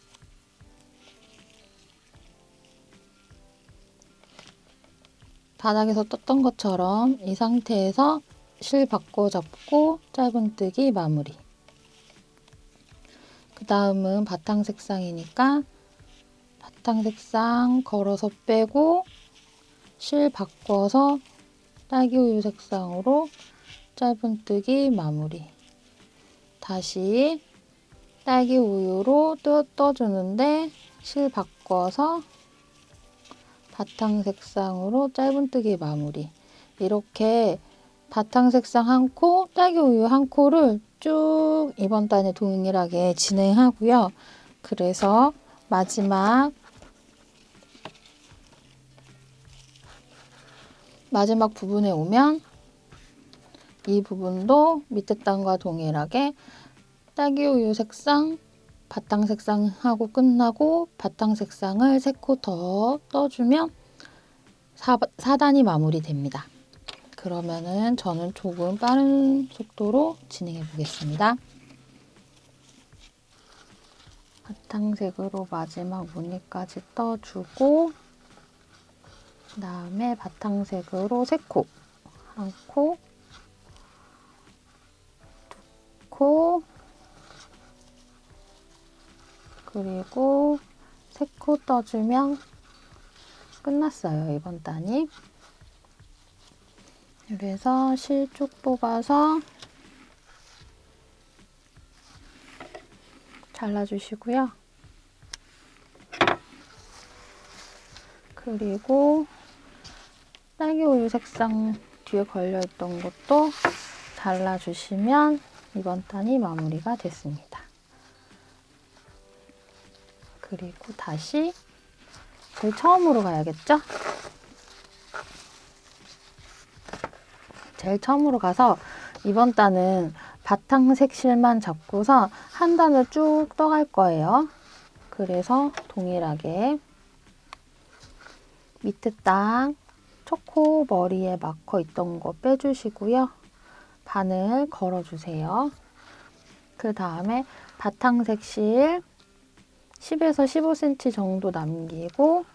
바닥에서 떴던 것처럼 이 상태에서 실 바꿔 잡고 짧은뜨기 마무리. 그 다음은 바탕 색상이니까 바탕 색상 걸어서 빼고 실 바꿔서 딸기 우유 색상으로 짧은뜨기 마무리. 다시 딸기 우유로 떠주는데 실 바꿔서 바탕 색상으로 짧은뜨기 마무리. 이렇게 바탕 색상 1코, 딸기 우유 1코를 쭉 이번 단에 동일하게 진행하고요. 그래서 마지막 부분에 오면 이 부분도 밑에 단과 동일하게 딸기 우유 색상, 바탕 색상하고 끝나고 바탕 색상을 3코 더 떠주면 4단이 마무리됩니다. 그러면은 저는 조금 빠른 속도로 진행해 보겠습니다. 바탕색으로 마지막 무늬까지 떠주고, 그 다음에 바탕색으로 3코, 1코, 2코, 그리고 3코 떠주면 끝났어요, 이번 단이. 그래서 실 쭉 뽑아서 잘라주시고요. 그리고 딸기우유 색상 뒤에 걸려있던 것도 잘라주시면 이번 단이 마무리가 됐습니다. 그리고 다시 제일 처음으로 가야겠죠? 제일 처음으로 가서 이번 단은 바탕색 실만 잡고서 한 단을 쭉 떠갈 거예요. 그래서 동일하게 밑에 딱 초코 머리에 마커 있던 거 빼주시고요. 바늘 걸어주세요. 그 다음에 바탕색 실 10에서 15cm 정도 남기고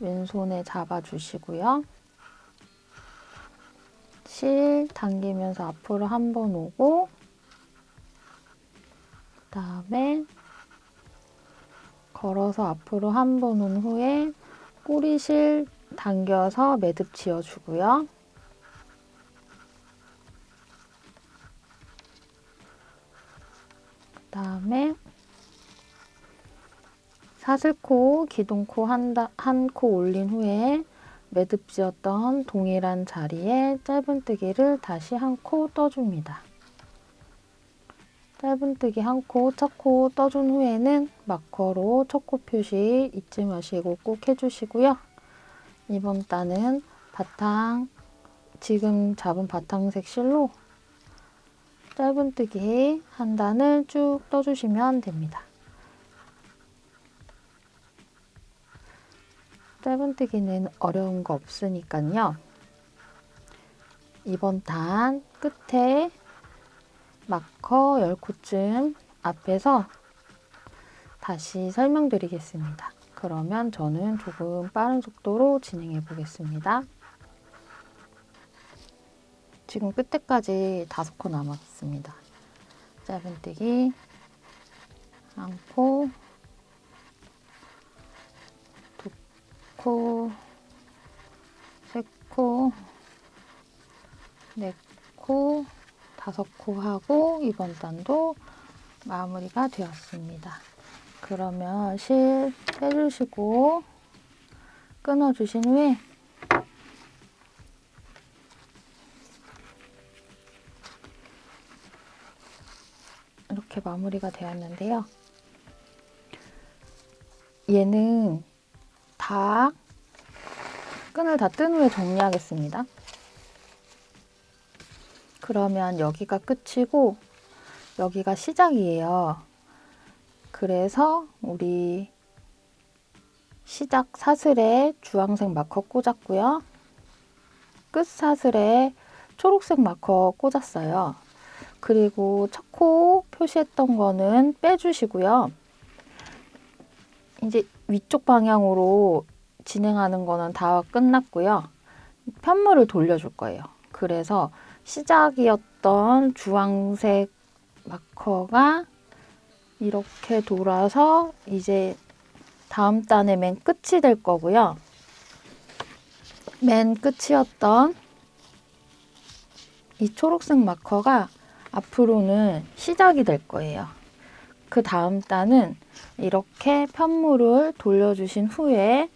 왼손에 잡아주시고요. 실 당기면서 앞으로 한 번 오고, 그 다음에 걸어서 앞으로 한 번 온 후에 꼬리실 당겨서 매듭 지어주고요. 그 다음에 사슬코, 기둥코 한 코 올린 후에 매듭 지었던 동일한 자리에 짧은뜨기를 다시 한 코 떠줍니다. 짧은뜨기 한 코, 첫 코 떠준 후에는 마커로 첫 코 표시 잊지 마시고 꼭 해주시고요. 이번 단은 지금 잡은 바탕색 실로 짧은뜨기 한 단을 쭉 떠주시면 됩니다. 짧은뜨기는 어려운 거 없으니까요. 이번 단 끝에 마커 10코쯤 앞에서 다시 설명드리겠습니다. 그러면 저는 조금 빠른 속도로 진행해 보겠습니다. 지금 끝에까지 5코 남았습니다. 짧은뜨기 1코, 2코, 3코, 4코, 5코 하고 이번 단도 마무리가 되었습니다. 그러면 실 빼주시고 끊어주신 후에 이렇게 마무리가 되었는데요. 얘는 끈을 다 뜬 후에 정리하겠습니다. 그러면 여기가 끝이고 여기가 시작이에요. 그래서 우리 시작 사슬에 주황색 마커 꽂았고요. 끝 사슬에 초록색 마커 꽂았어요. 그리고 첫 코 표시했던 거는 빼주시고요. 이제 위쪽 방향으로 진행하는 거는 다 끝났고요. 편물을 돌려줄 거예요. 그래서 시작이었던 주황색 마커가 이렇게 돌아서 이제 다음 단의 맨 끝이 될 거고요. 맨 끝이었던 이 초록색 마커가 앞으로는 시작이 될 거예요. 그 다음 단은 이렇게 편물을 돌려주신 후에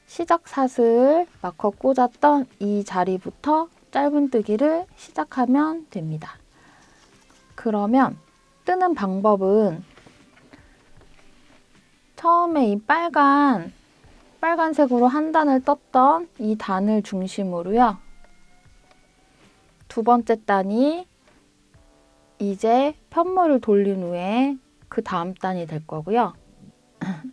시작 사슬 마커 꽂았던 이 자리부터 짧은뜨기를 시작하면 됩니다. 그러면 뜨는 방법은 처음에 이 빨간색으로 한 단을 떴던 이 단을 중심으로요. 두 번째 단이 이제 편물을 돌린 후에 그 다음 단이 될 거고요.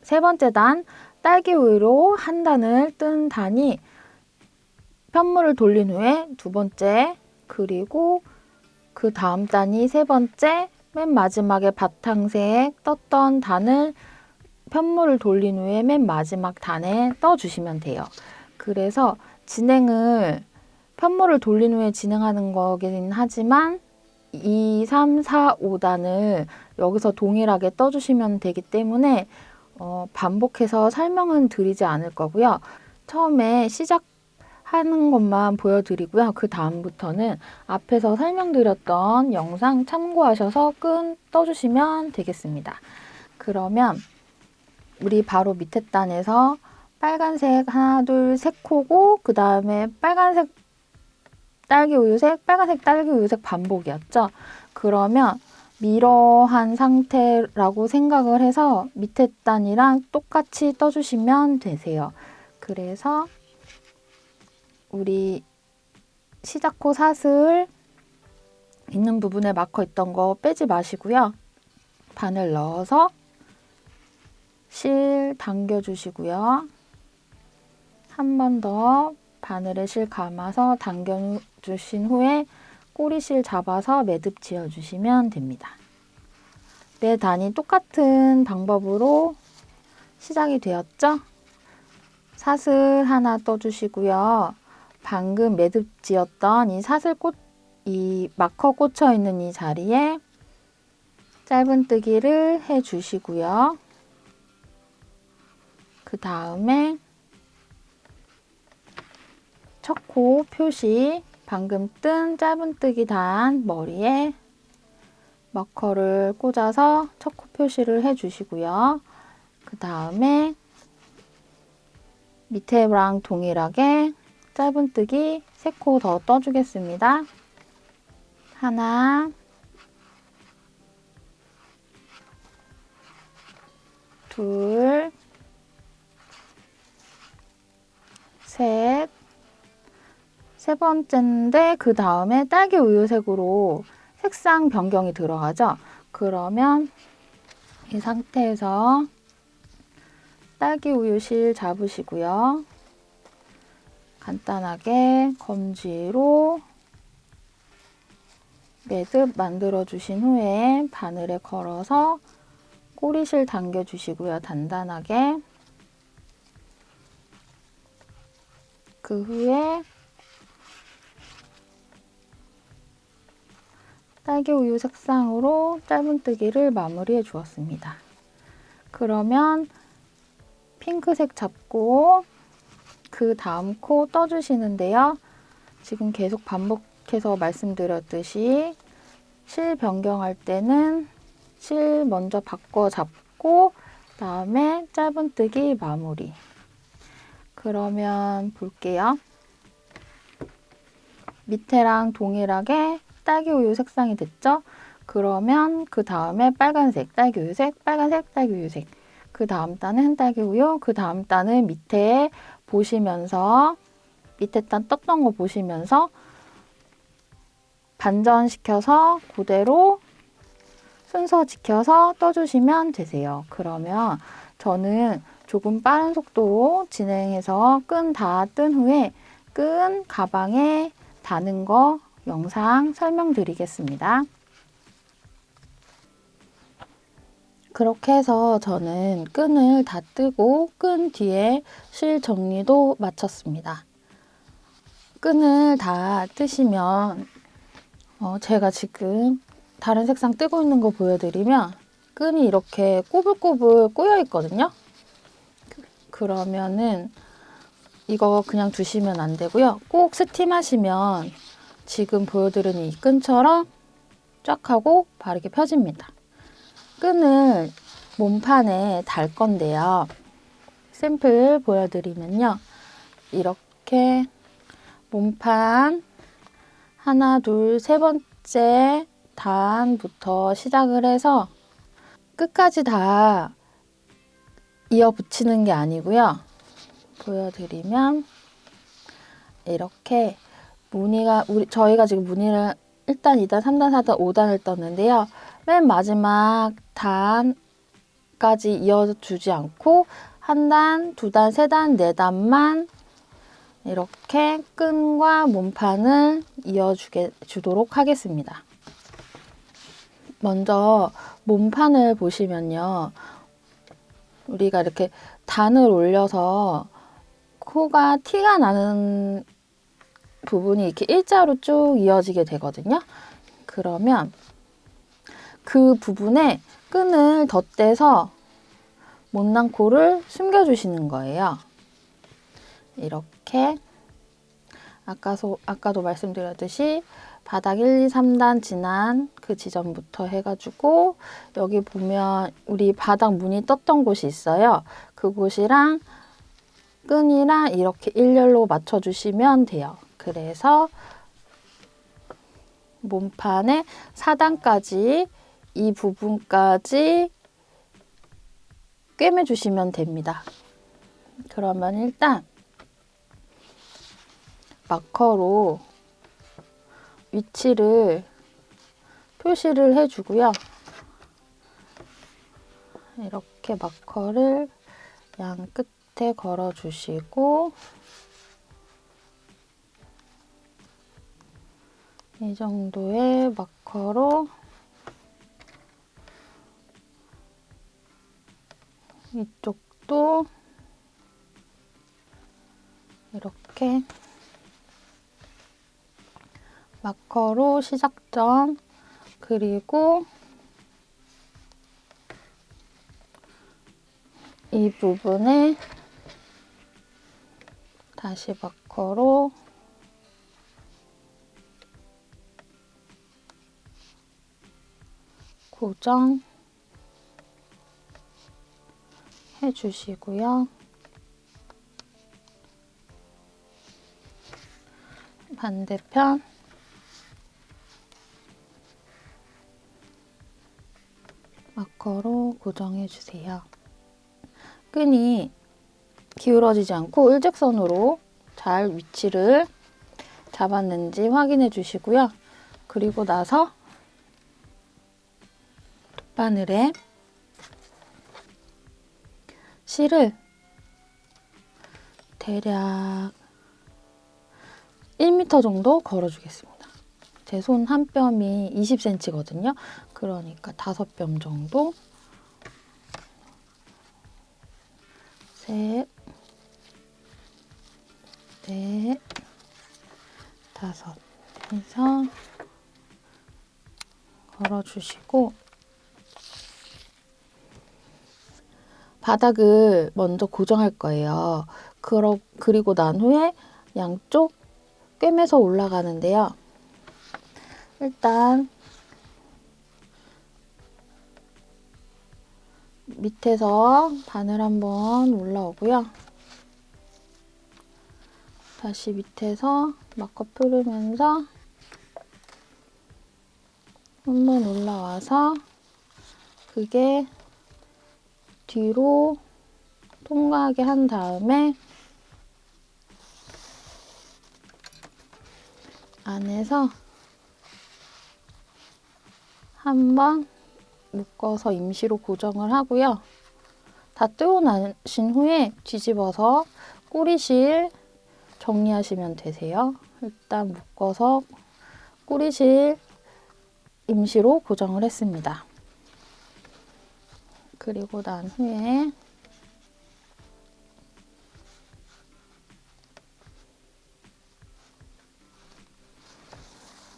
세 번째 단, 딸기 우유로 한 단을 뜬 단이 편물을 돌린 후에 두 번째, 그리고 그 다음 단이 세 번째, 맨 마지막에 바탕색 떴던 단을 편물을 돌린 후에 맨 마지막 단에 떠주시면 돼요. 그래서 진행을 편물을 돌린 후에 진행하는 거긴 하지만 2, 3, 4, 5단을 여기서 동일하게 떠주시면 되기 때문에 반복해서 설명은 드리지 않을 거고요. 처음에 시작하는 것만 보여드리고요. 그 다음부터는 앞에서 설명드렸던 영상 참고하셔서 끈 떠주시면 되겠습니다. 그러면 우리 바로 밑에 단에서 빨간색 하나, 둘, 셋 코고 그 다음에 빨간색 딸기 우유색, 빨간색 딸기 우유색 반복이었죠. 그러면 미러한 상태라고 생각을 해서 밑에 단이랑 똑같이 떠주시면 되세요. 그래서 우리 시작코 사슬 있는 부분에 마커 있던 거 빼지 마시고요. 바늘 넣어서 실 당겨주시고요. 한 번 더 바늘에 실 감아서 당겨주신 후에 꼬리실 잡아서 매듭 지어주시면 됩니다. 매 단이 똑같은 방법으로 시작이 되었죠? 사슬 하나 떠주시고요. 방금 매듭 지었던 이 마커 꽂혀 있는 이 자리에 짧은뜨기를 해주시고요. 그 다음에 첫 코 표시, 방금 뜬 짧은뜨기 단 머리에 마커를 꽂아서 첫 코 표시를 해주시고요. 그 다음에 밑에랑 동일하게 짧은뜨기 3코 더 떠주겠습니다. 하나, 둘, 셋, 세 번째인데 그 다음에 딸기 우유색으로 색상 변경이 들어가죠. 그러면 이 상태에서 딸기 우유 실 잡으시고요. 간단하게 검지로 매듭 만들어 주신 후에 바늘에 걸어서 꼬리실 당겨 주시고요. 단단하게. 그 후에 딸기 우유 색상으로 짧은뜨기를 마무리해 주었습니다. 그러면 핑크색 잡고 그 다음 코 떠주시는데요. 지금 계속 반복해서 말씀드렸듯이 실 변경할 때는 실 먼저 바꿔 잡고 그다음에 짧은뜨기 마무리. 그러면 볼게요. 밑에랑 동일하게 딸기 우유 색상이 됐죠? 그러면 그 다음에 빨간색, 딸기 우유색, 빨간색, 딸기 우유색. 그 다음 단은 딸기 우유, 그 다음 단은 밑에 보시면서 밑에 단 떴던 거 보시면서 반전시켜서 그대로 순서 지켜서 떠주시면 되세요. 그러면 저는 조금 빠른 속도로 진행해서 끈 다 뜬 후에 끈 가방에 다는 거 영상 설명드리겠습니다. 그렇게 해서 저는 끈을 다 뜨고 끈 뒤에 실 정리도 마쳤습니다. 끈을 다 뜨시면 제가 지금 다른 색상 뜨고 있는 거 보여드리면 끈이 이렇게 꼬불꼬불 꼬여 있거든요. 그러면은 이거 그냥 두시면 안 되고요. 꼭 스팀하시면 지금 보여드린 이 끈처럼 쫙 하고 바르게 펴집니다. 끈을 몸판에 달 건데요. 샘플 보여드리면요. 이렇게 몸판 하나, 둘, 세 번째 단부터 시작을 해서 끝까지 다 이어 붙이는 게 아니고요. 보여드리면 이렇게 무늬가 저희가 지금 무늬를 1단, 2단, 3단, 4단, 5단을 떴는데요. 맨 마지막 단까지 이어주지 않고 한 단, 두 단, 세 단, 네 단만 이렇게 끈과 몸판을 이어주도록 하겠습니다. 먼저 몸판을 보시면요. 우리가 이렇게 단을 올려서 코가 티가 나는 부분이 이렇게 일자로 쭉 이어지게 되거든요. 그러면 그 부분에 끈을 덧대서 못난 코를 숨겨주시는 거예요. 이렇게 아까도 말씀드렸듯이 바닥 1, 2, 3단 지난 그 지점부터 해가지고 여기 보면 우리 바닥 무늬 떴던 곳이 있어요. 그곳이랑 끈이랑 이렇게 일렬로 맞춰주시면 돼요. 그래서 몸판의 4단까지 이 부분까지 꿰매주시면 됩니다. 그러면 일단 마커로 위치를 표시를 해주고요. 이렇게 마커를 양 끝에 걸어주시고 이 정도의 마커로 이쪽도 이렇게 마커로 시작점 그리고 이 부분에 다시 마커로 고정 해주시고요. 반대편 마커로 고정해 주세요. 끈이 기울어지지 않고 일직선으로 잘 위치를 잡았는지 확인해 주시고요. 그리고 나서 돗바늘에 실을 대략 1m 정도 걸어주겠습니다. 제 손 한 뼘이 20cm거든요. 그러니까 5뼘 정도. 셋, 넷, 다섯 해서 걸어주시고 바닥을 먼저 고정할 거예요. 그리고 난 후에 양쪽 꿰매서 올라가는데요. 일단 밑에서 바늘 한번 올라오고요. 다시 밑에서 마커 풀으면서 한번 올라와서 그게 뒤로 통과하게 한 다음에 안에서 한번 묶어서 임시로 고정을 하고요. 다 뜨고 나신 후에 뒤집어서 꼬리실 정리하시면 되세요. 일단 묶어서 꼬리실 임시로 고정을 했습니다. 그리고 난 후에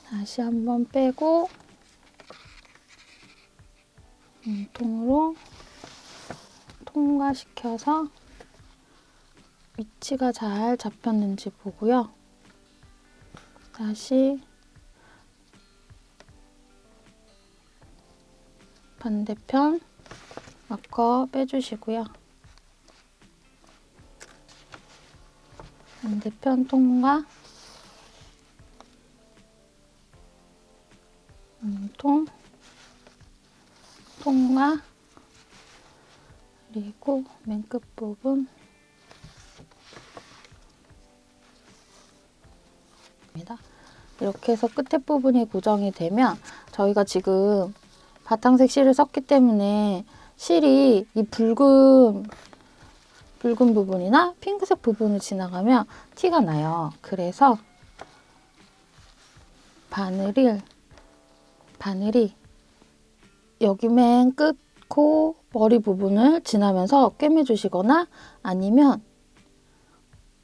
다시 한번 빼고 통으로 통과시켜서 위치가 잘 잡혔는지 보고요. 다시 반대편 마커 빼주시고요. 반대편 통과 통과 그리고 맨 끝부분 이렇게 해서 끝에 부분이 고정이 되면 저희가 지금 바탕색 실을 썼기 때문에 실이 이 붉은 부분이나 핑크색 부분을 지나가면 티가 나요. 그래서 바늘이 여기 맨 끝 코 머리 부분을 지나면서 꿰매주시거나 아니면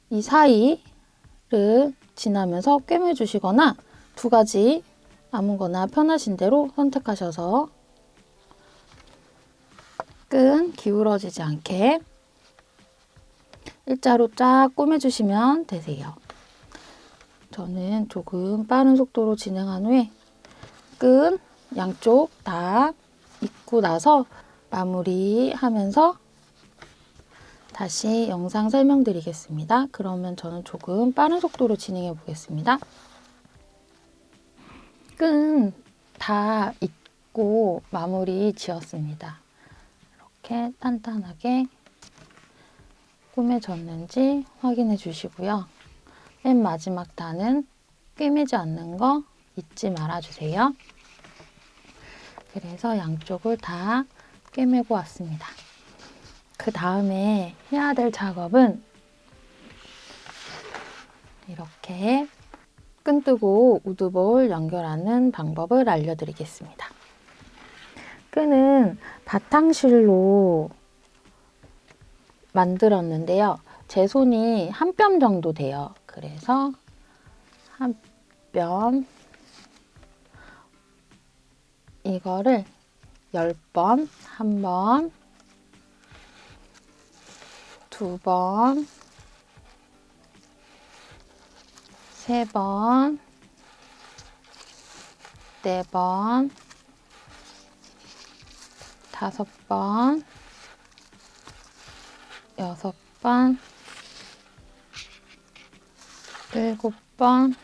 이 사이를 지나면서 꿰매주시거나 두 가지 아무거나 편하신 대로 선택하셔서 끈 기울어지지 않게 일자로 쫙 꼬매주시면 되세요. 저는 조금 빠른 속도로 진행한 후에 끈 양쪽 다 입고 나서 마무리하면서 다시 영상 설명드리겠습니다. 그러면 저는 조금 빠른 속도로 진행해 보겠습니다. 끈 다 입고 마무리 지었습니다. 이렇게 단단하게 꼬매졌는지 확인해 주시고요. 맨 마지막 단은 꿰매지 않는 거 잊지 말아 주세요. 그래서 양쪽을 다 꿰매고 왔습니다. 그 다음에 해야 될 작업은 이렇게 끈 뜨고 우드볼 연결하는 방법을 알려드리겠습니다. 끈은 바탕실로 만들었는데요. 제 손이 한 뼘 정도 돼요. 그래서 한 뼘 이거를 10번, 1번, 2번, 3번, 4번, 5번, 6번, 7번,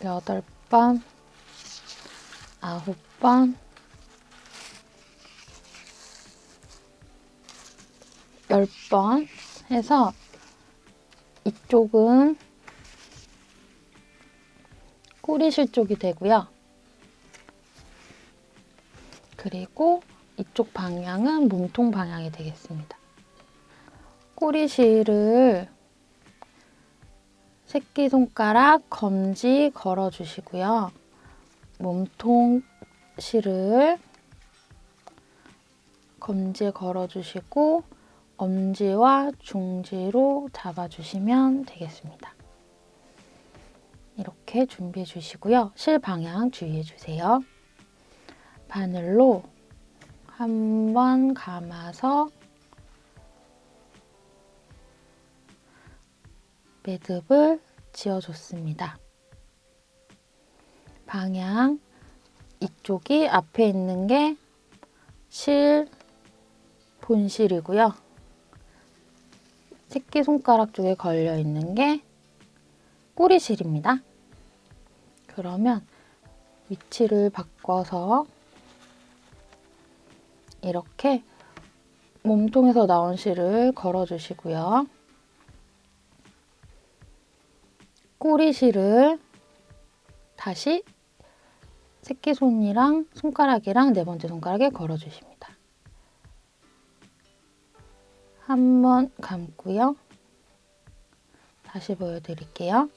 8번, 9번, 10번 해서 이쪽은 꼬리실 쪽이 되고요. 그리고 이쪽 방향은 몸통 방향이 되겠습니다. 꼬리실을 새끼손가락, 검지 걸어주시고요. 몸통 실을 검지에 걸어주시고 엄지와 중지로 잡아주시면 되겠습니다. 이렇게 준비해 주시고요. 실 방향 주의해 주세요. 바늘로 한번 감아서 매듭을 지어줬습니다. 방향 이쪽이 앞에 있는 게 실 본실이고요. 새끼손가락 쪽에 걸려 있는 게 꼬리실입니다. 그러면 위치를 바꿔서 이렇게 몸통에서 나온 실을 걸어주시고요. 꼬리실을 다시 새끼손이랑 손가락이랑 네 번째 손가락에 걸어주십니다. 한번 감고요. 다시 보여드릴게요.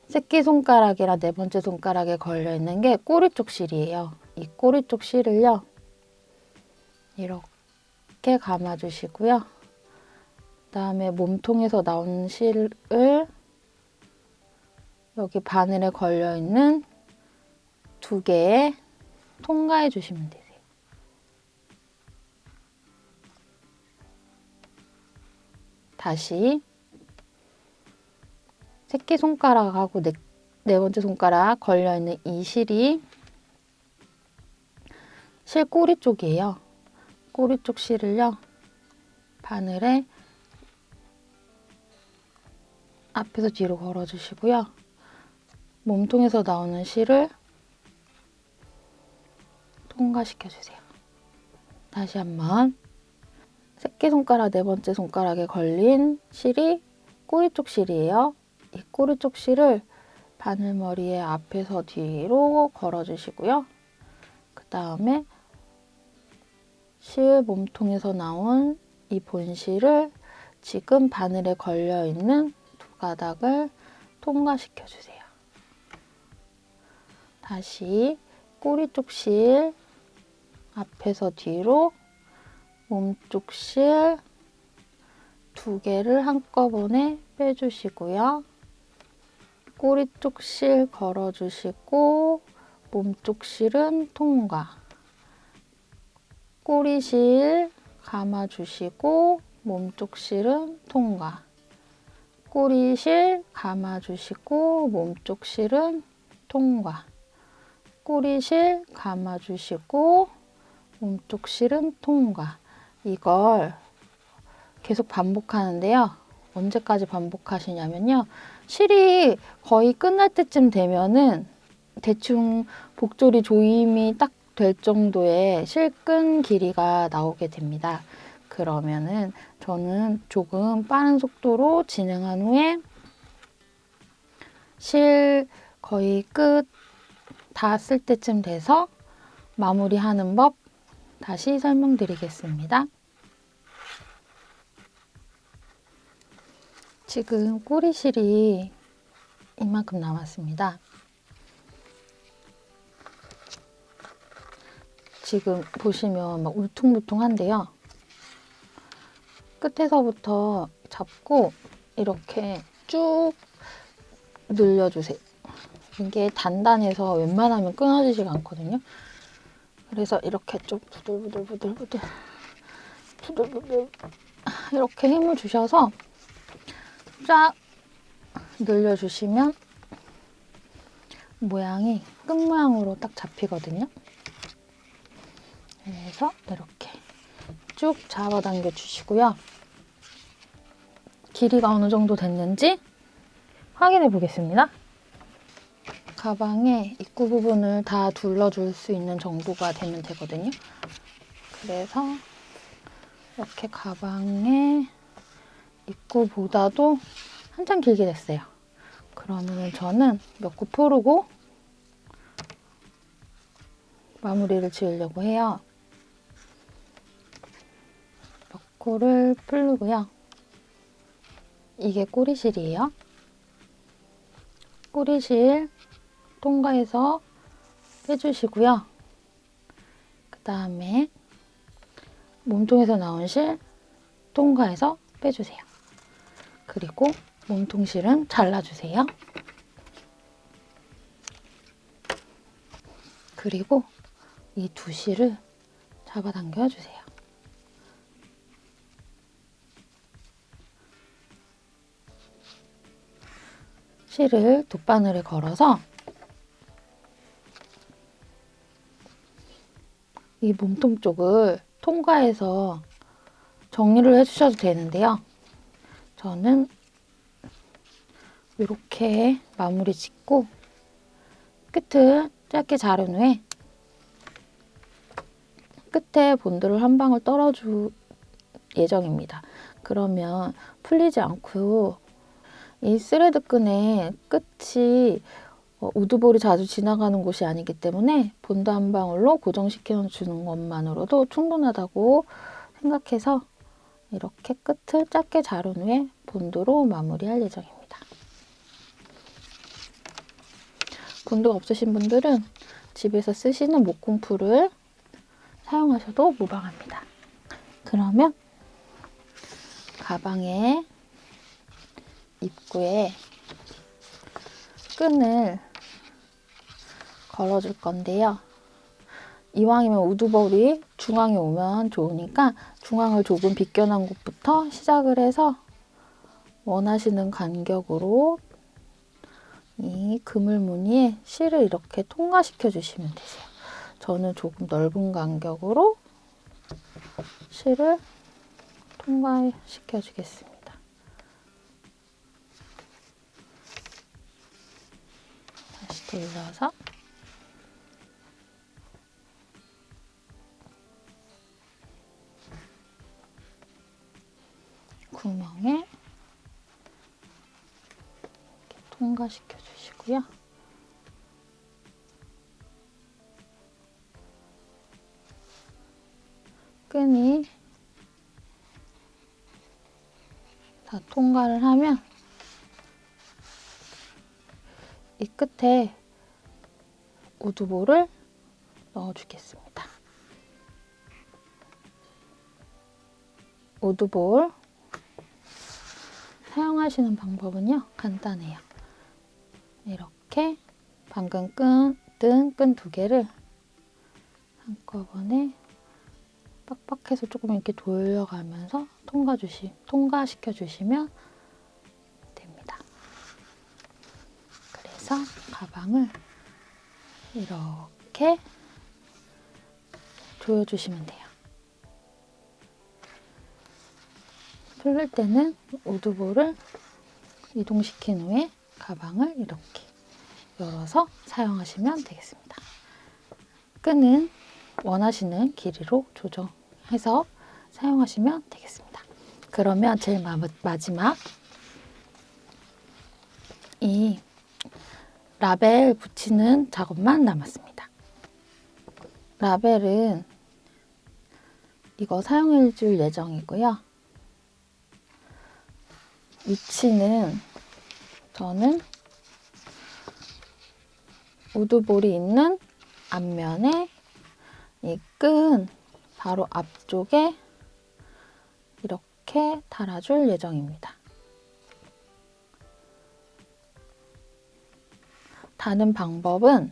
새끼손가락이랑 네 번째 손가락에 걸려있는 게 꼬리 쪽 실이에요. 이 꼬리 쪽 실을요. 이렇게 감아주시고요. 그 다음에 몸통에서 나온 실을 여기 바늘에 걸려있는 두 개에 통과해 주시면 되세요. 다시 새끼손가락하고 네 번째 손가락 걸려있는 이 실이 실 꼬리 쪽이에요. 꼬리 쪽 실을요. 바늘에 앞에서 뒤로 걸어주시고요. 몸통에서 나오는 실을 통과시켜주세요. 다시 한번 새끼손가락 네 번째 손가락에 걸린 실이 꼬리 쪽 실이에요. 이 꼬리 쪽 실을 바늘머리에 앞에서 뒤로 걸어주시고요. 그 다음에 실 몸통에서 나온 이 본실을 지금 바늘에 걸려있는 두 가닥을 통과시켜주세요. 다시 꼬리 쪽 실 앞에서 뒤로 몸쪽 실 2개를 한꺼번에 빼주시고요. 꼬리 쪽 실 걸어주시고 몸쪽 실은 통과. 꼬리 실 감아주시고 몸쪽 실은 통과. 꼬리 실 감아주시고 몸쪽 실은 통과. 꼬리 실 감아주시고 몸쪽 실은 통과. 이걸 계속 반복하는데요. 언제까지 반복하시냐면요. 실이 거의 끝날 때쯤 되면은 대충 복조리 조임이 딱 될 정도의 실끈 길이가 나오게 됩니다. 그러면은 저는 조금 빠른 속도로 진행한 후에 실 거의 끝 닿았을 때쯤 돼서 마무리하는 법 다시 설명드리겠습니다. 지금 꼬리실이 이만큼 남았습니다. 지금 보시면 막 울퉁불퉁한데요. 끝에서부터 잡고 이렇게 쭉 늘려주세요. 이게 단단해서 웬만하면 끊어지지가 않거든요. 그래서 이렇게 좀 부들부들 이렇게 힘을 주셔서 쫙 늘려주시면 모양이 끝 모양으로 딱 잡히거든요. 그래서 이렇게 쭉 잡아당겨 주시고요. 길이가 어느 정도 됐는지 확인해 보겠습니다. 가방의 입구 부분을 다 둘러줄 수 있는 정도가 되면 되거든요. 그래서 이렇게 가방의 입구보다도 한참 길게 됐어요. 그러면 저는 몇 구 풀고 마무리를 지으려고 해요. 몇 구를 풀고요. 이게 꼬리실이에요. 꼬리실 통과해서 빼주시고요. 그 다음에 몸통에서 나온 실 통과해서 빼주세요. 그리고 몸통실은 잘라주세요. 그리고 이 두 실을 잡아당겨 주세요. 실을 돗바늘에 걸어서 이 몸통 쪽을 통과해서 정리를 해주셔도 되는데요. 저는 이렇게 마무리 짓고 끝을 짧게 자른 후에 끝에 본드를 한 방울 떨어줄 예정입니다. 그러면 풀리지 않고 이 스레드 끈의 끝이 우드볼이 자주 지나가는 곳이 아니기 때문에 본드 한 방울로 고정시켜 주는 것만으로도 충분하다고 생각해서 이렇게 끝을 짧게 자른 후에 본드로 마무리할 예정입니다. 본드가 없으신 분들은 집에서 쓰시는 목공풀을 사용하셔도 무방합니다. 그러면 가방의 입구에 끈을 걸어줄 건데요. 이왕이면 우드볼이 중앙에 오면 좋으니까 중앙을 조금 비껴난 곳부터 시작을 해서 원하시는 간격으로 이 그물 무늬에 실을 이렇게 통과시켜 주시면 되세요. 저는 조금 넓은 간격으로 실을 통과시켜 주겠습니다. 다시 돌려서 구멍에 이렇게 통과시켜 주시고요. 끈이 다 통과를 하면 이 끝에 우드볼을 넣어주겠습니다. 우드볼 사용하시는 방법은요, 간단해요. 이렇게 방금 뜬 끈 2개를 한꺼번에 빡빡해서 조금 이렇게 돌려가면서 통과시켜 주시면 됩니다. 그래서 가방을 이렇게 조여주시면 돼요. 풀릴 때는 우드볼을 이동시킨 후에 가방을 이렇게 열어서 사용하시면 되겠습니다. 끈은 원하시는 길이로 조정해서 사용하시면 되겠습니다. 그러면 제일 마지막 이 라벨 붙이는 작업만 남았습니다. 라벨은 이거 사용해 줄 예정이고요. 위치는 저는 우드볼이 있는 앞면에 이 끈 바로 앞쪽에 이렇게 달아줄 예정입니다. 다는 방법은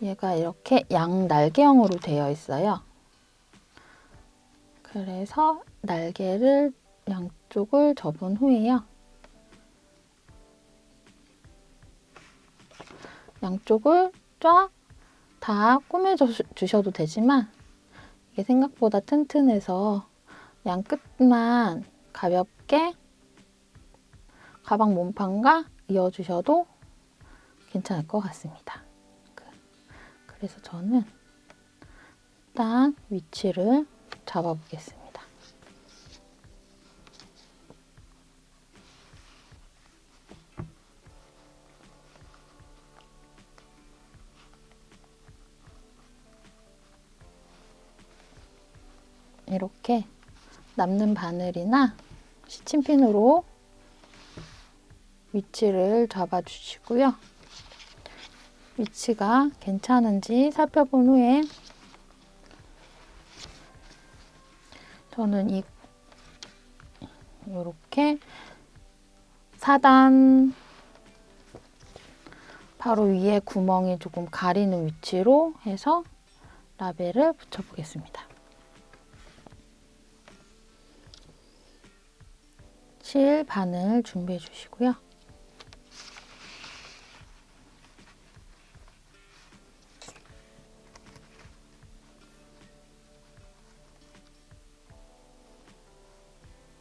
얘가 이렇게 양날개형으로 되어 있어요. 그래서 날개를 양쪽을 접은 후에요. 양쪽을 쫙 다 꾸며 주셔도 되지만 이게 생각보다 튼튼해서 양 끝만 가볍게 가방 몸판과 이어주셔도 괜찮을 것 같습니다. 그래서 저는 일단 위치를 잡아보겠습니다. 이렇게 남는 바늘이나 시침핀으로 위치를 잡아주시고요. 위치가 괜찮은지 살펴본 후에 저는 이렇게 4단 바로 위에 구멍이 조금 가리는 위치로 해서 라벨을 붙여보겠습니다. 실 바늘 준비해 주시고요.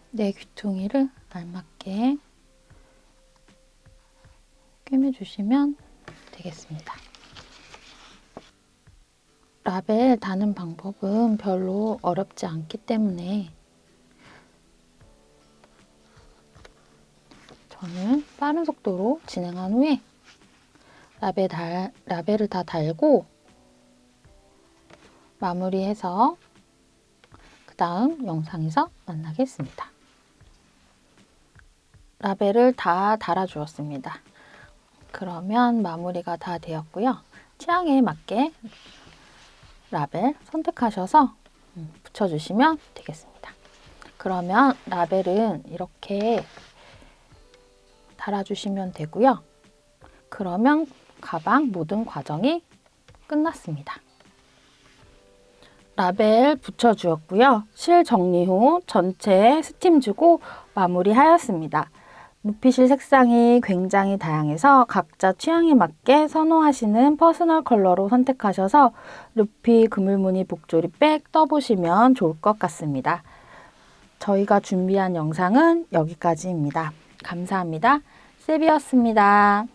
네, 귀퉁이를 알맞게 꿰매주시면 되겠습니다. 라벨 다는 방법은 별로 어렵지 않기 때문에 저는 빠른 속도로 진행한 후에 라벨을 다 달고 마무리해서 그 다음 영상에서 만나겠습니다. 라벨을 다 달아주었습니다. 그러면 마무리가 다 되었고요. 취향에 맞게 라벨 선택하셔서 붙여주시면 되겠습니다. 그러면 라벨은 이렇게 달아주시면 되고요. 그러면 가방 모든 과정이 끝났습니다. 라벨 붙여주었고요. 실 정리 후 전체에 스팀 주고 마무리하였습니다. 루피실 색상이 굉장히 다양해서 각자 취향에 맞게 선호하시는 퍼스널 컬러로 선택하셔서 루피 그물무늬 복조리백 떠보시면 좋을 것 같습니다. 저희가 준비한 영상은 여기까지입니다. 감사합니다. 세비였습니다.